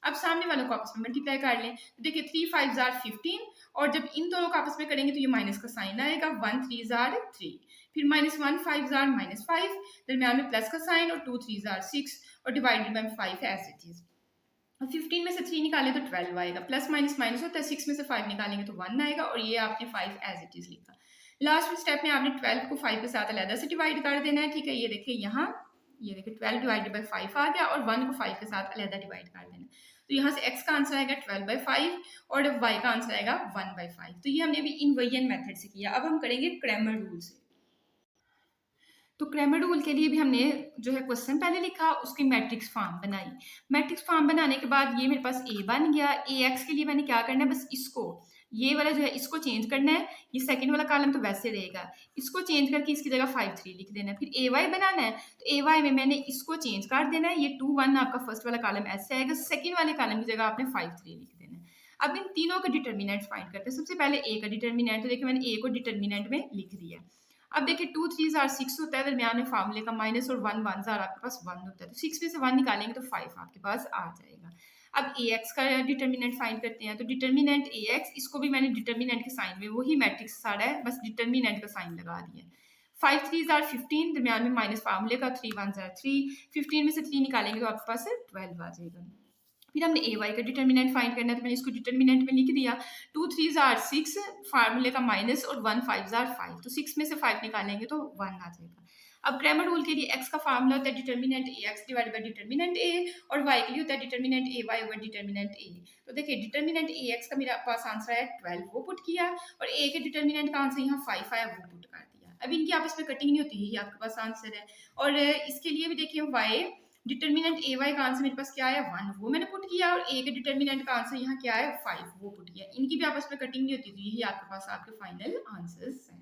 अब सामने वालों को आपस में मल्टीप्लाई कर लें, तो देखिए 3 5s are 15, और जब इन दोनों को आपस में करेंगे तो ये माइनस का साइन आएगा, 1 3s are 3, फिर -1 5s are -5, दरमियान में प्लस का साइन, और 2 3s are 6, और divided by 5 as it is. और 15 में से 3 निकालें तो 12 आएगा, प्लस माइनस माइनस होता है, 6 में से 5 निकालेंगे तो 1 आएगा, और ये आपने 5 एज इट इज लिखा। लास्ट स्टेप में आपने 12 को 5 के साथ अलग से डिवाइड कर देना है, ठीक है। ये देखिए यहाँ, ये देखिए 12 डिवाइडेड बाय 5 आ गया, और 1 को 5 के साथ अलग डिवाइड कर देना। तो यहाँ से x का आंसर आएगा 12/5, और y का आंसर आएगा 1/5। तो ये हमने अभी इनवर्जन मेथड से किया। अब हम करेंगे क्रैमर रूल से। तो क्रैमर रूल के लिए भी हमने जो है क्वेश्चन पहले लिखा, उसकी मैट्रिक्स फॉर्म बनाई। मैट्रिक्स फॉर्म बनाने के बाद ये मेरे पास ए बन गया। ए एक्स के लिए मैंने क्या करना है, बस इसको, ये वाला जो है इसको चेंज करना है, ये सेकंड वाला कॉलम तो वैसे रहेगा, इसको चेंज करके इसकी जगह 5 3 लिख देना है। फिर ए वाई बनाना है, तो ए वाई में मैंने इसको चेंज कर देना है, ये 2 1 आपका फर्स्ट वाला कॉलम ऐसे आएगा, सेकंड वाले कॉलम की जगह आपने 5 3 लिख देना है। अब इन तीनों का डिटर्मिनेंट फाइंड करते हैं। सबसे पहले ए का डिटर्मिनेंट, तो देखिए मैंने ए को डिटर्मिनेंट में लिख दिया। अब देखिए 2 3s are 6 होता है, दरमियान में फार्मूले का माइनस, और 1 1s are आपके पास 1 होता है, तो 6 में से 1 निकालेंगे तो 5 आपके पास आ जाएगा। अब ए एक्स का डिटर्मिनेंट फाइंड करते हैं। तो डिटर्मिनेंट ए एक्स, इसको भी मैंने डिटर्मिनेंट के साइन में वही मैट्रिक्स सारा है, बस डिटर्मिनेंट का साइन लगा दिया। 5 3s are 15, दरमियान में माइनस फार्मूले का, 3 1s are 3, 15 में से 3 निकालेंगे तो आपके पास 12 आ जाएगा। फिर हमने ए वाई का डिटर्मिनेंट फाइंड करना है, तो मैंने इसको डिटर्मिनेंट में लिख दिया 2 3 जार 6, फार्मूले का माइनस और 1 5 जार 5, तो 6 में से 5 निकालेंगे तो 1 आ जाएगा। अब क्रैमर रूल के लिए एक्स का फार्मूला होता है determinant a x divide by determinant a, और वाई के लिए होता है determinant a y over determinant a. तो देखिए डिटर्मिनेंट ए एक्स का मेरे पास आंसर है 12, वो पुट किया, और ए के डिटर्मिनेंट का आंसर यहाँ 5 आया, वो पुट कर दिया। अब इनकी आपस में कटिंग नहीं होती, यही आपके पास आंसर है। और इसके लिए भी देखिए वाई डिटर्मिनेंट ए वाई का आंसर मेरे पास क्या है 1, वो मैंने पुट किया, और ए के डिटर्मिनेंट का आंसर यहाँ क्या है 5, वो पुट किया। इनकी भी आपस में कटिंग नहीं होती, तो यही आपके पास आपके फाइनल आंसर्स हैं।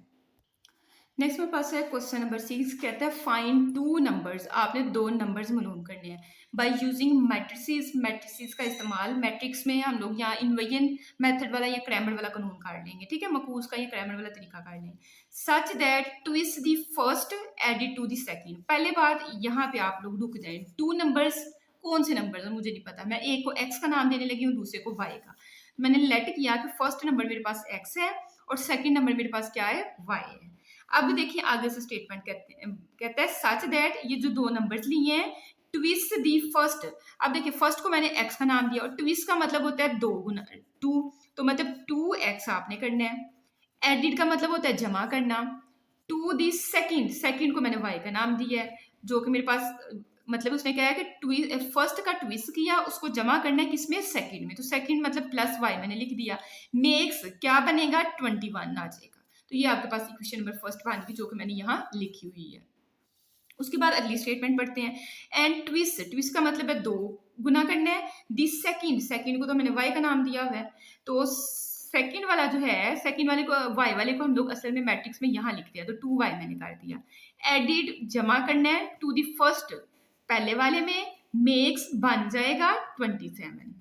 नेक्स्ट मेरे पास है क्वेश्चन नंबर 6, कहता है फाइंड टू नंबर्स, आपने दो नंबर्स मालूम करने हैं बाय यूजिंग मैट्रिसेस। मैट्रिसेस का इस्तेमाल, मैट्रिक्स में हम लोग यहाँ इन्वेजन मेथड वाला या क्रैमर वाला कानून काट लेंगे, ठीक है, मकूस का या क्रैमर वाला तरीका काट लेंगे। Such that twice the first added to the second. पहले बात यहाँ पे आप लोग रुक जाए, टू नंबर्स कौन से नंबर है मुझे नहीं पता, मैं एक को एक्स का नाम देने लगी हूँ, दूसरे को वाई का। मैंने लेट किया कि फर्स्ट नंबर मेरे पास एक्स है और सेकेंड नंबर मेरे पास क्या है वाई है। अब देखिए आगे से स्टेटमेंट कहता है सच दैट, ये जो दो नंबर्स लिए हैं, ट्विस्ट दी फर्स्ट। अब देखिए फर्स्ट को मैंने एक्स का नाम दिया, और ट्विस्ट का मतलब होता है दो गुना, टू, तो मतलब 2x आपने करना है। एडिड का मतलब होता है जमा करना। टू दी सेकंड, सेकंड को मैंने वाई का नाम दिया है, जो कि मेरे पास मतलब उसने क्या है कि फर्स्ट का ट्विस्ट किया, उसको जमा करना है किसमें, सेकंड में, तो सेकंड मतलब प्लस वाई मैंने लिख दिया। मेक्स क्या बनेगा 21 आ जाएगा। तो ये आपके पास इक्वेशन नंबर फर्स्ट बन गई, जो कि मैंने यहाँ लिखी हुई है। उसके बाद अगली स्टेटमेंट पढ़ते हैं। एंड ट्विस्ट, ट्विस्ट का मतलब है दो गुना करना है। दिस सेकंड, सेकंड को तो मैंने वाई का नाम दिया हुआ है, तो सेकंड वाला जो है, सेकंड वाले को वाई वाले को हम लोग असल में मैट्रिक्स में यहाँ लिखते हैं, तो 2y मैंने कर दिया। एडिड जमा करना है टू दी फर्स्ट, पहले वाले में, मेक्स बन जाएगा 27।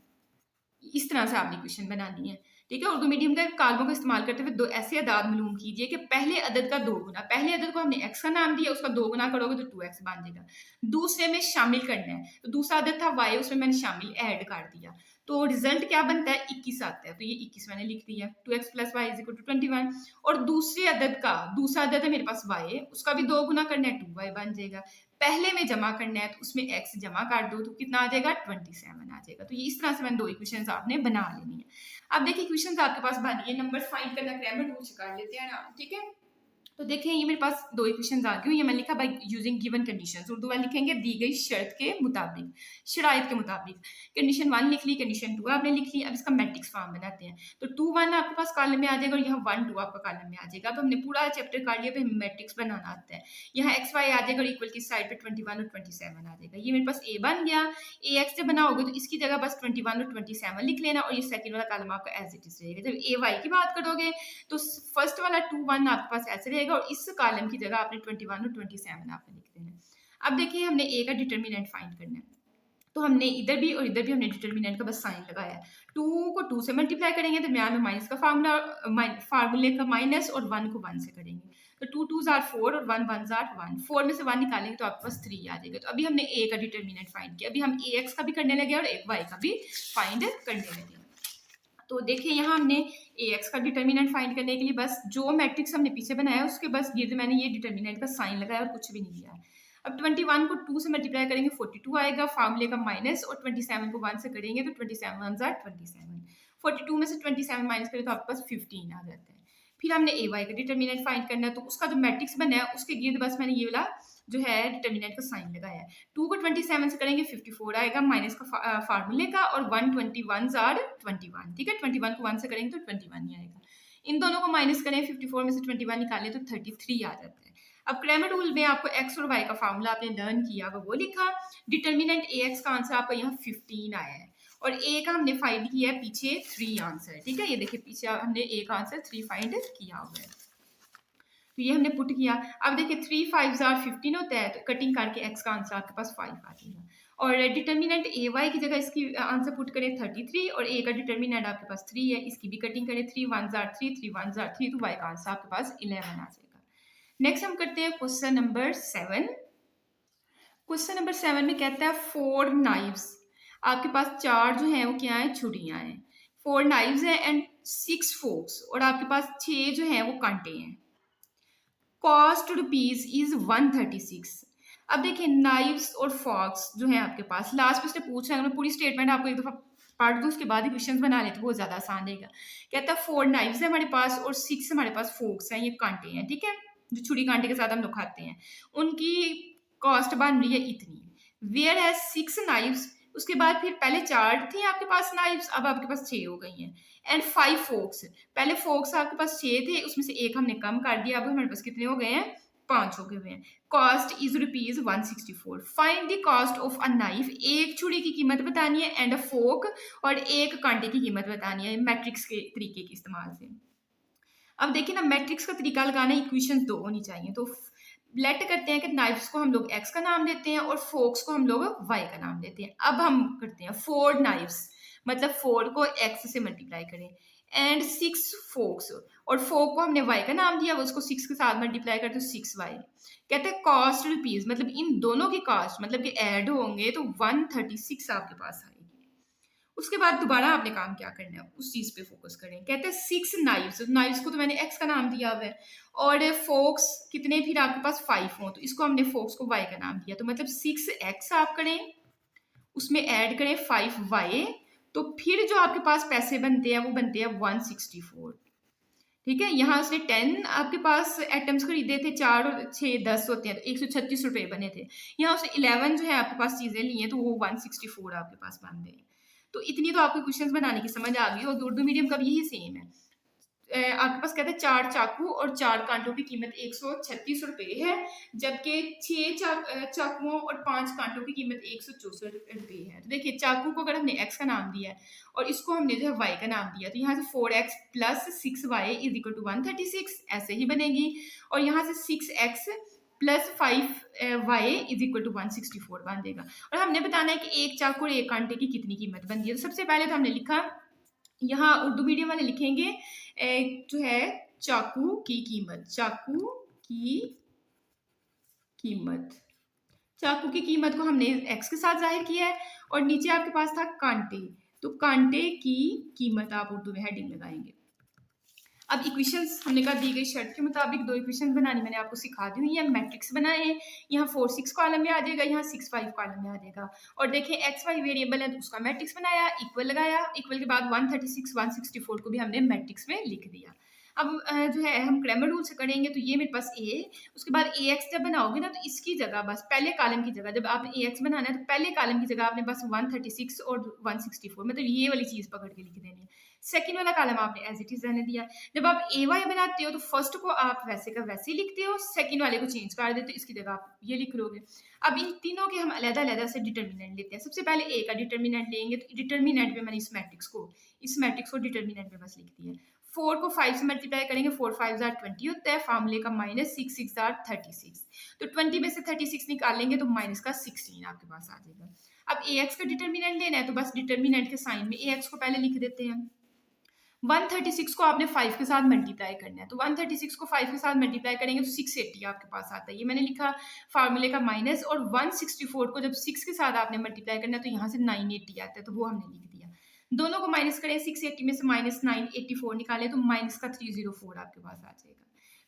इस तरह से आपने क्वेश्चन बनानी है, ठीक है। उर्दू मीडियम के कालमों का इस्तेमाल करते हुए दो ऐसे अदाद मालूम कीजिए कि पहले अदद का दो गुना, पहले अदद को हमने x का नाम दिया, उसका दो गुना करोगे तो 2x बन जाएगा। दूसरे में शामिल करना है, तो दूसरा अदद था y, उसमें मैंने शामिल ऐड कर दिया, तो रिजल्ट क्या बनता है 21 आता है, तो ये 21 मैंने लिख दिया। 2x plus Y is equal to 21। और दूसरे अदद का, दूसरा अदद है मेरे पास y, उसका भी दो गुना करना है, 2y बन जाएगा। पहले में जमा करना है, तो उसमें x जमा कर दो, तो कितना आ जाएगा 27 आ जाएगा। तो ये इस तरह से मैंने दो इक्वेशंस आपने बना लेनी है। अब देखिए क्वेश्चन आपके पास बनी है, नंबर फाइंड करना क्रैमर रूल से कर लेते हैं ना, ठीक है। तो देखिए ये मेरे पास दो इक्वेशंस आ गई, ये मैंने लिखा by using given conditions, Urdu में लिखेंगे दी गई शर्त के मुताबिक, शराइत के मुताबिक। कंडीशन 1 लिख ली, कंडीशन 2 आपने लिख ली। अब इसका मैट्रिक्स फॉर्म बनाते हैं, तो 2 1 आपके पास कॉलम में आ जाएगा, और यहाँ 1 2 आपका कॉलम में आ जाएगा। अब हमने पूरा चैप्टर कर लिया, फिर मैट्रिक्स बनाना आता है। यहाँ एक्स वाई आ जाएगा, और इक्वल की साइड पे 21 और 27 आ जाएगा। ये मेरे पास ए बन गया। ए एक्स जब बनाओगे तो इसकी जगह बस 21 और 27 लिख लेना, और ये सेकंड वाला कॉलम आपका एज इट इज रहेगा। जब ए वाई की बात करोगे तो फर्स्ट वाला 2 1 आपके पास ऐसे रहेगा, और इस कॉलम की जगह आपने 21 और 27 आपने लिख देना। अब देखिए हमने ए का डिटर्मिनेंट फाइंड करना है, तो हमने इधर भी और इधर भी हमने डिटर्मिनेंट का बस साइन लगाया है। 2 को 2 से मल्टीप्लाई करेंगे, दरमियान में माइनस का फार्मूले का माइनस, और 1 को 1 से करेंगे, तो 2 2 जार 4 और 1 1 जार 1, 4 में से 1 निकालेंगे तो आपके पास 3 आ जाएगा। तो अभी हमने ए का डिटर्मिनेंट फाइंड किया, अभी हम ए एक्स का भी करने लगे और एक वाई का भी फाइंड करने लगे। तो देखिए यहाँ हमने ए एक्स का डिटर्मिनेंट फाइंड करने के लिए बस जो मैट्रिक्स हमने पीछे बनाया उसके बस गिर्द मैंने ये डिटर्मिनेंट का साइन लगाया और कुछ भी नहीं दिया है। अब 21 को 2 से मल्टीप्लाई करेंगे 42 आएगा, फार्मूले का माइनस, और 27 को 1 से करेंगे तो 27 1 जार 27। 42 में से 27 माइनस करें तो आपके पास 15 आ जाता है। फिर हमने ए वाई का डिटर्मिनेंट फाइंड करना है, तो उसका जो मैट्रिक्स बना है उसके गिर्द बस मैंने ये वाला जो है डिटर्मिनेंट का साइन लगाया है। 2 को 27 से करेंगे 54 आएगा, माइनस का फार्मूले का, और 121 जार 21, ठीक है। 21 को 1 से करेंगे तो 21 ही आएगा। इन दोनों को माइनस करें, 54 में से 21 निकालें तो 33 आ जाता है। अब क्रैमर रूल में आपको एक्स और वाई का फार्मूला आपने लर्न किया, वो लिखा। डिटर्मिनेंट ए एक्स का आंसर आपका यहाँ 15 आया है, और ए का हमने फाइंड किया है पीछे 3 आंसर, ठीक है। ये देखिए पीछे हमने ए का आंसर 3 फाइंड किया हुआ है, तो ये हमने पुट किया। अब देखिए 3 5 जार 15 होता है, तो कटिंग करके एक्स का आंसर आपके पास 5 आ जाएगा। और डिटर्मिनेंट ए वाई की जगह इसकी आंसर पुट करें 33, और ए का डिटर्मिनेंट आपके पास 3 है, इसकी भी कटिंग करें 3 1 जार 3 3 1 जार 3, तो वाई का आंसर आपके पास 11 आ जाएगा। नेक्स्ट हम करते हैं क्वेश्चन नंबर 7। क्वेश्चन नंबर 7 में कहता है 4 नाइव्स, आपके पास 4 जो है वो क्या है, छुरियां हैं। 4 नाइव्स है एंड 6 फोक्स, और आपके पास 6 जो है वो कांटे हैं। Cost rupees is 136। अब देखिए नाइव्स और फॉक्स जो है आपके पास, लास्ट में उसने पूछा है, मैं पूरी स्टेटमेंट आपको एक दफा पढ़ दूं उसके बाद ही क्वेश्चन बना ले तो बहुत ज्यादा आसान रहेगा। कहता है 4 नाइव्स है हमारे पास और 6 हमारे पास फोक्स हैं, ये कांटे हैं, ठीक है, जो छुरी कांटे के साथ हम लोग खाते हैं, उनकी कॉस्ट बन रही है इतनी। वेयर हैज 6 नाइव्स, उसके बाद फिर पहले 4 थी आपके पास नाइव्स, अब आपके पास 6 हो गई हैं। एंड 5 फोक्स, पहले फोक्स आपके पास 6 थे, उसमें से एक हमने कम कर दिया, अब हमारे पास कितने हो गए हैं, 5 हो गए हुए हैं। Cost is rupees 164। Find the cost of a knife, एक छुरी की कीमत बतानी है, एंड अ फोक, और एक कांटे की कीमत बतानी है मैट्रिक्स के तरीके के इस्तेमाल से। अब देखिए ना, मैट्रिक्स का तरीका लगाना, इक्वेशन 2 होनी चाहिए। तो लेट करते हैं कि नाइफ्स को हम लोग एक्स का नाम देते हैं और फोक्स को हम लोग वाई का नाम देते हैं। अब हम करते हैं 4 नाइफ्स, मतलब 4 को एक्स से मल्टीप्लाई करें, एंड 6 फोक्स, और फोक को हमने वाई का नाम दिया, उसको 6 के साथ मल्टीप्लाई करते हैं 6 वाई। कहते हैं कॉस्ट रुपीज, मतलब इन दोनों की कॉस्ट मतलब कि ऐड होंगे तो 136 आपके पास आएगी। उसके बाद दोबारा आपने काम क्या करना है, उस चीज पे फोकस करें। कहते हैं 6 नाइव्स, नाइव्स को तो मैंने एक्स का नाम दिया हुआ है, और फोक्स कितने फिर आपके पास 5 हो, तो इसको हमने फोक्स को वाई का नाम दिया, तो मतलब 6x आप करें, उसमें ऐड करें 5y, तो फिर जो आपके पास पैसे बनते हैं वो बनते हैं 164। ठीक है, यहाँ उसने 10 आपके पास एटम्स खरीदे थे, 4 और 6 10 होते हैं, तो 136 रुपए बने थे। यहाँ उसने 11 जो है आपके पास चीजें ली हैं, तो वो 164 आपके पास बन गए। तो इतनी तो आपको क्वेश्चंस बनाने की समझ आ गई होगी। उर्दू मीडियम का भी यही सेम है। आपके पास कहते हैं 4 चाकू और 4 कांटों की कीमत 136 रुपए है, जबकि 6 चाकुओं और 5 कांटों की कीमत 164 रुपए है। तो देखिए चाकू को अगर हमने एक्स का नाम दिया है और इसको हमने जो है वाई का नाम दिया, तो यहाँ से 4x plus 6y is equal to 136 ऐसे ही बनेगी, और यहाँ से 6x plus 5y is equal to 164 बन देगा। और हमने बताना है कि एक चाकू और एक कांटे की कितनी कीमत बनती है। तो सबसे पहले तो हमने लिखा, यहाँ उर्दू मीडियम वाले लिखेंगे जो है चाकू की कीमत, चाकू की कीमत, चाकू की कीमत को हमने एक्स के साथ जाहिर किया है, और नीचे आपके पास था कांटे, तो कांटे की कीमत आप उर्दू में हेडिंग लगाएंगे। अब इक्वेशंस हमने कहा दी गई शर्त के मुताबिक 2 इक्वेशंस बनानी मैंने आपको सिखा दी हुई है, मैट्रिक्स बनाए हैं। यहाँ 4 6 कॉलम में आ जाएगा, यहाँ 6 5 कॉलम में आ जाएगा। और देखिए एक्स वाई वेरिएबल है तो उसका मैट्रिक्स बनाया, इक्वल लगाया, इक्वल के बाद 136 164 को भी हमने मैट्रिक्स में लिख दिया। अब जो है हम क्रैमर रूल से करेंगे, तो ये मेरे पास ए, उसके बाद ए एक्स जब बनाओगे ना, तो इसकी जगह बस पहले कॉलम की जगह, जब आपने ए एक्स बनाना है तो पहले कॉलम की जगह आपने बस 136 और 164 मतलब ये वाली चीज पकड़ के लिख देनी है। सेकंड वाला कॉलम आपने एज इट इज रहने दिया। जब आप ए वाई बनाते हो तो फर्स्ट को आप वैसे का वैसे ही लिखते हो, सेकंड वाले को चेंज कर देते हो, इसकी जगह आप ये लिख लोगे। अब इन तीनों के हम अलग-अलग से डिटर्मिनेंट लेते हैं। सबसे पहले ए का डिटर्मिनेंट लेंगे, तो डिटर्मिनेंट में मैंने इस मैट्रिक्स को डिटर्मिनेंट में बस लिख दिया। 4 को 5 से मल्टीप्लाई करेंगे, 4 5 जार 20 होता है, फार्मूले का माइनस 6 6 जार 36, तो 20 में से 36 निकाल लेंगे तो माइनस का 16 आपके पास आ जाएगा। अब ए एक्स का डिटर्मिनेंट लेना है, तो बस डिटर्मिनेंट के साइन में ए एक्स को पहले लिख देते हैं। 136 को आपने 5 के साथ मल्टीप्लाई करना है, तो 136 को 5 के साथ मल्टीप्लाई करेंगे तो 680 आपके पास आता है, ये मैंने लिखा फार्मूले का माइनस। और 164 को जब 6 के साथ आपने मल्टीप्लाई करना है तो यहाँ से 980 आता है, तो वो हमने लिख दिया। दोनों को माइनस करें, 680 में से माइनस 984 निकालें तो माइनस का 304 आपके पास आ जाएगा।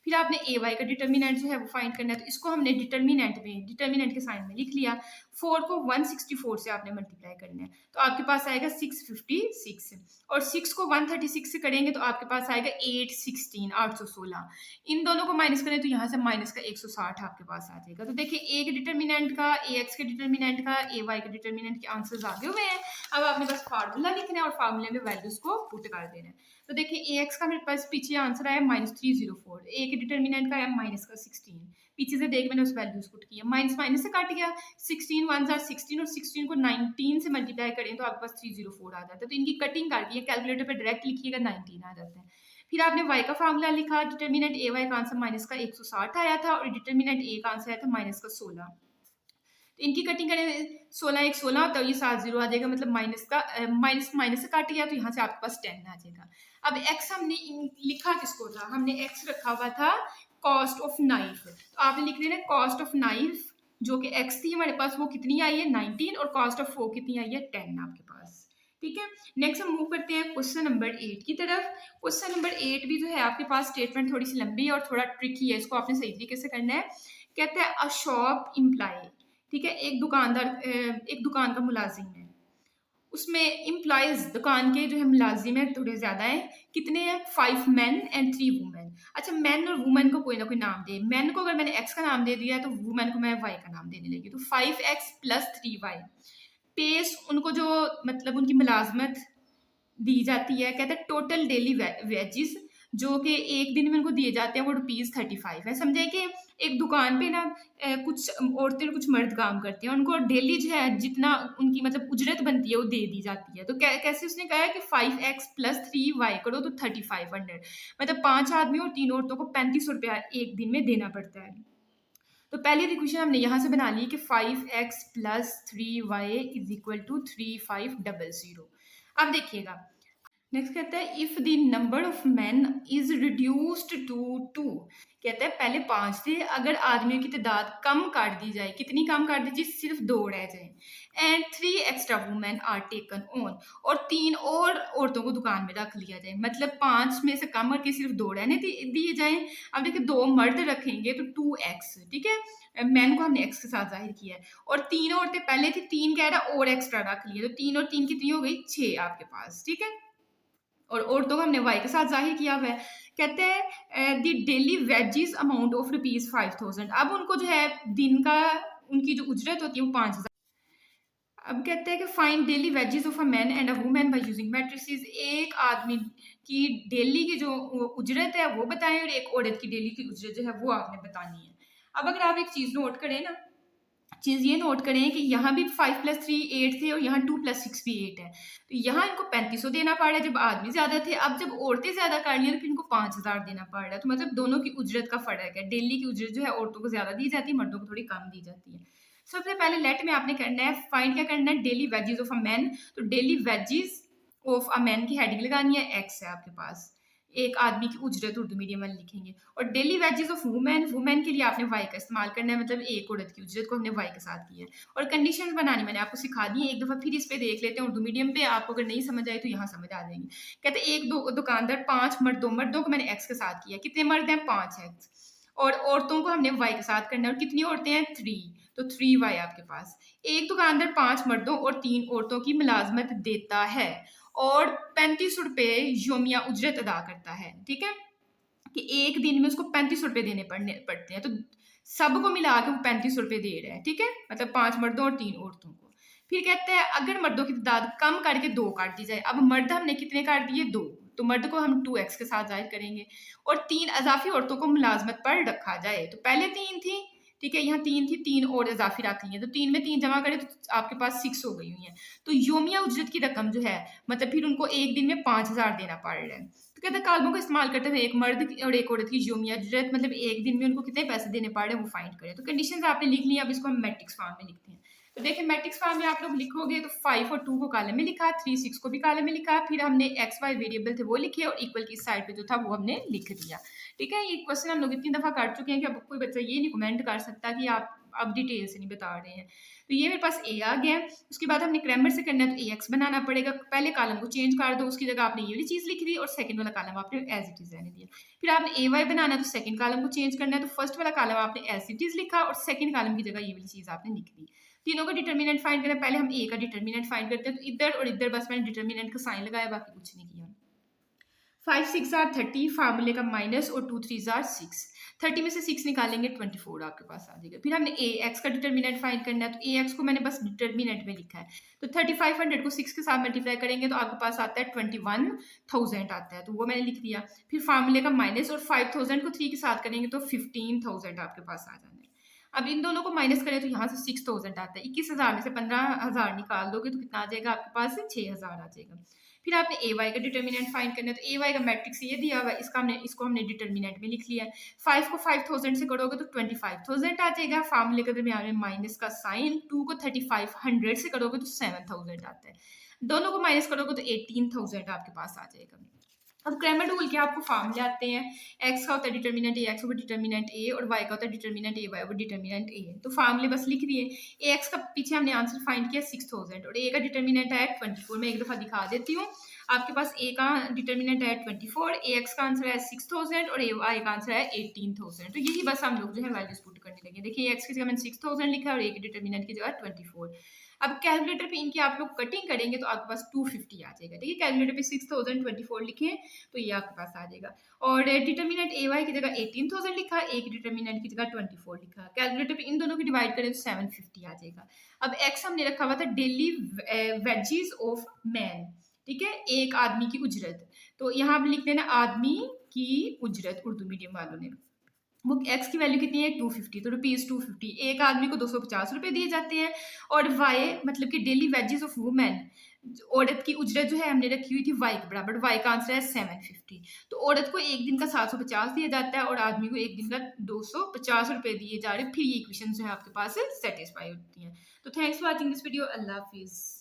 फिर आपने ए वाई का डिटर्मिनेंट जो है वो फाइंड करना है, तो इसको हमने डिटर्मिनेंट के साइन में लिख लिया। 4 को 164 से आपने मल्टीप्लाई करना है, तो आपके पास आएगा 656, और 6 को 136 से करेंगे तो आपके पास आएगा 816 816। इन दोनों को माइनस करें तो यहाँ से माइनस का 160 आपके पास आ जाएगा। तो देखिए ए के डिटर्मिनेंट का, ए एक्स के डिटर्मिनेंट का, ए वाई के डिटर्मिनेंट के आंसर्स आगे हुए हैं। अब आपने बस फार्मूला लिखना है और फार्मूले में वैल्यूज को पुट कर देना है। तो देखिए ए एक्स का मेरे पास पीछे आंसर आया -304, ए के डिटर्मिनेंट का आया माइनस का 16, पीछे से देख मैंने उस वैल्यूज पुट किया, माइनस माइनस से काट गया, 16 1 जार 16, और 16 को 19 से मल्टीप्लाई करें तो आपके पास 304 आ जाता है। तो इनकी कटिंग करके कैलकुलेटर पे डायरेक्ट लिखिएगा, 19 आ जाता है। फिर आपने y का फार्मूला लिखा, डिटर्मिनेंट ए वाई का आंसर माइनस का 160 आया था, और डिटर्मिनेंट ए का आंसर आया था माइनस का 16। तो इनकी कटिंग करें, 16 1 16 होता है, ये 7 0 आ जाएगा, मतलब माइनस का माइनस माइनस से काट गया तो यहाँ से आपके पास 10 आ जाएगा। अब x हमने लिखा किसको था, हमने x रखा हुआ था कॉस्ट ऑफ नाइफ, तो आपने लिख लेना कॉस्ट ऑफ नाइफ जो कि x थी हमारे पास, वो कितनी आई है 19, और कॉस्ट ऑफ फोक कितनी आई है 10 आपके पास। ठीक है, नेक्स्ट हम मूव करते हैं क्वेश्चन नंबर 8 की तरफ। क्वेश्चन नंबर 8 भी जो है आपके पास स्टेटमेंट थोड़ी सी लंबी है और थोड़ा ट्रिकी है, इसको आपने सही तरीके से करना है। कहता है अ शॉप इम्प्लाई, ठीक है, एक दुकान का मुलाजिम है, उसमें एम्प्लॉयज दुकान के जो है मुलाजिम है थोड़े ज्यादा है, कितने हैं, 5 men and 3 women। अच्छा, मैन और वुमेन को कोई ना कोई नाम दे, मैन को अगर मैंने एक्स का नाम दे दिया तो वुमेन को मैं वाई का नाम देने लगी, तो 5x+3y पेस उनको जो मतलब उनकी मुलाजमत दी जाती है। कहते हैं टोटल डेली वेजेस जो कि एक दिन में उनको दिए जाते हैं वो ₹35 है। समझे कि एक दुकान पे ना कुछ औरतें और कुछ मर्द काम करते हैं, उनको डेली जो है जितना उनकी मतलब उजरत बनती है वो दे दी जाती है। तो कैसे उसने कहा है कि 5x+3y करो तो 3500, मतलब 5 आदमी और 3 औरतों को ₹35 एक दिन में देना पड़ता है। तो पहली इक्वेशन हमने यहाँ से बना ली कि 5x+3y इज इक्वल टू 3500। अब देखिएगा, नेक्स्ट कहता है if the number of man is reduced to 2, कहता है पहले 5 थे, अगर आदमियों की तादाद कम कर दी जाए, कितनी कम कर दी जाए, सिर्फ 2 रह जाए, and 3 extra women are taken on, और 3 और औरतों को दुकान में रख लिया जाए, मतलब 5 में से कम करके सिर्फ 2 रहने दिए जाए। अब देखिए 2 मर्द रखेंगे तो 2x, ठीक है, मैन को हमने एक्स के साथ जाहिर किया है, और 3 औरतें पहले थी, 3 कह रहा और एक्स्ट्रा रख लिए, तो 3 और 3 कितनी हो गई, 6 आपके पास, ठीक है, और औरतों को हमने वाई के साथ जाहिर किया हुआ है। कहते हैं the daily wages amount of ₹5000। अब उनको जो है दिन का उनकी जो उजरत होती है वो 5000। अब कहते हैं कि find daily wages of a man and a woman by using matrices, एक आदमी की डेली की जो उजरत है वो बताएं और एक औरत की डेली की उजरत जो है वो आपने बतानी है। अब अगर आप एक चीज नोट करें ना, चीज ये नोट करें कि यहाँ भी 5+3 8 थे और यहाँ 2+6 भी 8 है, तो यहाँ इनको 3500 देना पड़ रहा है जब आदमी ज्यादा थे। अब जब औरतें ज्यादा कर ली तो फिर इनको 5000 देना पड़ रहा है, तो मतलब दोनों की उजरत का फर्क है। डेली की उजरत जो है औरतों को ज्यादा दी जाती है, मर्दों को थोड़ी कम दी जाती है। सबसे पहले लेट में आपने करना है फाइंड, क्या करना है, daily wages of a man, तो daily wages of a man की हेडिंग लगानी है, एक्स है आपके पास, एक आदमी की उजरत उर्दू मीडियम में लिखेंगे, और daily wages of women, women के लिए आपने वाई का इस्तेमाल करना है, मतलब एक औरत की उजरत को हमने वाई के साथ किया है। और कंडीशन बनानी मैंने आपको सिखा दी है, एक दफा फिर इस पे देख लेते हैं उर्दू मीडियम पे, आपको अगर नहीं समझ आए तो यहाँ समझ आ जाएंगी। कहते हैं एक दो दुकानदार 5 मर्दों को मैंने एक्स के साथ किया, कितने मर्द हैं, 5x, और औरतों को हमने वाई के साथ करना है, और कितनी औरतें हैं, 3, तो 3y आपके पास। एक दुकानदार 5 मर्दों और 3 औरतों की मुलाजमत देता है और ₹35 योमिया उजरत अदा करता है, ठीक है, कि एक दिन में उसको ₹35 देने पड़ते हैं, तो सबको मिला के वो ₹35 दे रहे हैं, ठीक है, मतलब 5 मर्दों और 3 औरतों को। फिर कहते हैं अगर मर्दों की तादाद कम करके 2 काट दी जाए, अब मर्द हमने कितने काट दिए, 2, तो मर्द को हम 2x के साथ जाहिर करेंगे, और 3 अजाफी औरतों को मुलाजमत पर रखा जाए, तो पहले 3 थी, ठीक है, यहाँ 3 थी, 3 और इजाफी रख ली है, तो 3 में 3 जमा करें तो आपके पास 6 हो गई हुई है। तो योमिया उजरत की रकम जो है, मतलब फिर उनको एक दिन में 5000 देना पड़ रहा है। तो कहते हैं कालमों का इस्तेमाल करते हुए एक मर्द और एक औरत की योमिया उजरत, मतलब एक दिन में उनको कितने पैसे देने पड़ रहे हैं वो फाइंड करें। तो कंडीशन आपने लिख ली, अब इसको हम मैट्रिक्स फॉर्म में लिखते हैं। तो देखिए मैट्रिक्स फॉर्म में आप लोग लिखोगे तो 5 और 2 को कॉलम में लिखा, 3 6 को भी कॉलम में लिखा, फिर हमने एक्स वाई वेरिएबल थे वो लिखे, और इक्वल की साइड पे जो था वो हमने लिख दिया। ठीक है, ये क्वेश्चन हम लोग इतनी दफा कर चुके हैं कि अब कोई बच्चा ये नहीं कमेंट कर सकता कि आप अब डिटेल से नहीं बता रहे हैं। तो ये मेरे पास ए आ गया है। उसके बाद हमने क्रैमर से करना है, तो ए एक्स बनाना पड़ेगा, पहले कॉलम को चेंज कर दो, उसकी जगह आपने ये वाली चीज लिख दी और सेकंड वाला कॉलम आपने एज इट इज रहने दिया। फिर आपने ए वाई बनाना है, तो सेकंड कॉलम को चेंज करना है, तो फर्स्ट वाला कॉलम आपने एज इट इज लिखा और सेकंड कॉलम की जगह ये वाली चीज आपने लिख दी। तीनों का डिटर्मिनेंट फाइंड करना, पहले हम ए का डिटर्मिनेंट फाइंड करते हैं, तो इधर और इधर बस मैंने डिटर्मिनेंट का साइन लगाया, बाकी कुछ नहीं किया। 5 6 आर 30, फार्मूले का माइनस, और 2 3 आर 6, 30 में से 6 निकालेंगे 24 आपके पास आ जाएगा। फिर हमने ए एक्स का डिटर्मिनेंट फाइंड करना है, तो ए एक्स को मैंने बस डिटर्मिनेंट में लिखा है, तो 3500 को 6 के साथ मल्टीप्लाई करेंगे तो आपके पास आता है 21000 आता है, तो वो मैंने लिख दिया। फिर फार्मूले का माइनस, और 5000 को 3 के साथ करेंगे तो 15000 आपके पास आ जाना है। अब इन दोनों को माइनस करें तो यहाँ से 6000 आता है, 21000 में से 15000 निकाल दोगे तो कितना आ जाएगा आपके पास, 6000 आ जाएगा। फिर आपने ए वाई का डिटर्मिनेंट फाइंड करना है, तो ए वाई का मैट्रिक्स ये दिया हुआ है, इसको हमने डिटर्मिनेंट में लिख लिया है। 5 को 5000 से करोगे तो 25000 आ जाएगा, फार्मूले के दरमियान में माइनस का साइन, 2 को 3500 से करोगे तो 7000 आता है, दोनों को माइनस करोगे तो 18000 आपके पास आ जाएगा। अब क्रैमर रूल के आपको फार्मूले आते हैं। एक्स का होता है determinant a x over determinant a, और वाई का होता है determinant a y over determinant a. तो फार्मूले बस लिख दिए। ए एक्स का पीछे हमने आंसर फाइंड किया 6000, और ए का डिटर्मिनेंट है 24। मैं एक दफा दिखा देती हूँ। आपके पास ए का डिटर्मिनेंट है 24, ए एक्स का आंसर है 6000 और ए वाई का आंसर है 18000। तो यही बस हम लोग जो है वैल्यूज पुट करने लगे। देखिए एक्स की जगह मैंने 6000 लिखा और ए के डिटर्मिनेंट की जगह 24। अब कैलकुलेटर पे इनकी आप लोग कटिंग करेंगे तो आपके पास 250 आ जाएगा। देखिए कैलकुलेटर पे 6024 लिखे तो ये आपके पास आ जाएगा। और डिटर्मिनेंट ए वाई की जगह 18000 लिखा, ए की डिटर्मिनेंट की जगह 24 लिखा। कैलकुलेटर पे इन दोनों की डिवाइड करें तो 750 आ जाएगा। अब एक्स हमने रखा हुआ था डेली वेजेस ऑफ मैन, ठीक है, एक आदमी की उजरत। तो यहाँ आप लिख देना आदमी की उजरत, उर्दू मीडियम वालों ने। वो एक्स की वैल्यू कितनी है 250, तो रुपीज़ 250 एक आदमी को 250 रुपये दिए जाते हैं। और वाई मतलब कि डेली वेजेस ऑफ वुमेन, औरत की उजरत जो है हमने रखी हुई थी वाई के बराबर। वाई का आंसर है 750। तो औरत को एक दिन का 750 दिया जाता है और आदमी को एक दिन का 250 रुपये दिए जा रहे हैं। फिर ये इक्वेशन जो है आपके पास सेटिस्फाई होती हैं। तो thanks for watching this video. अल्लाह हाफिज़।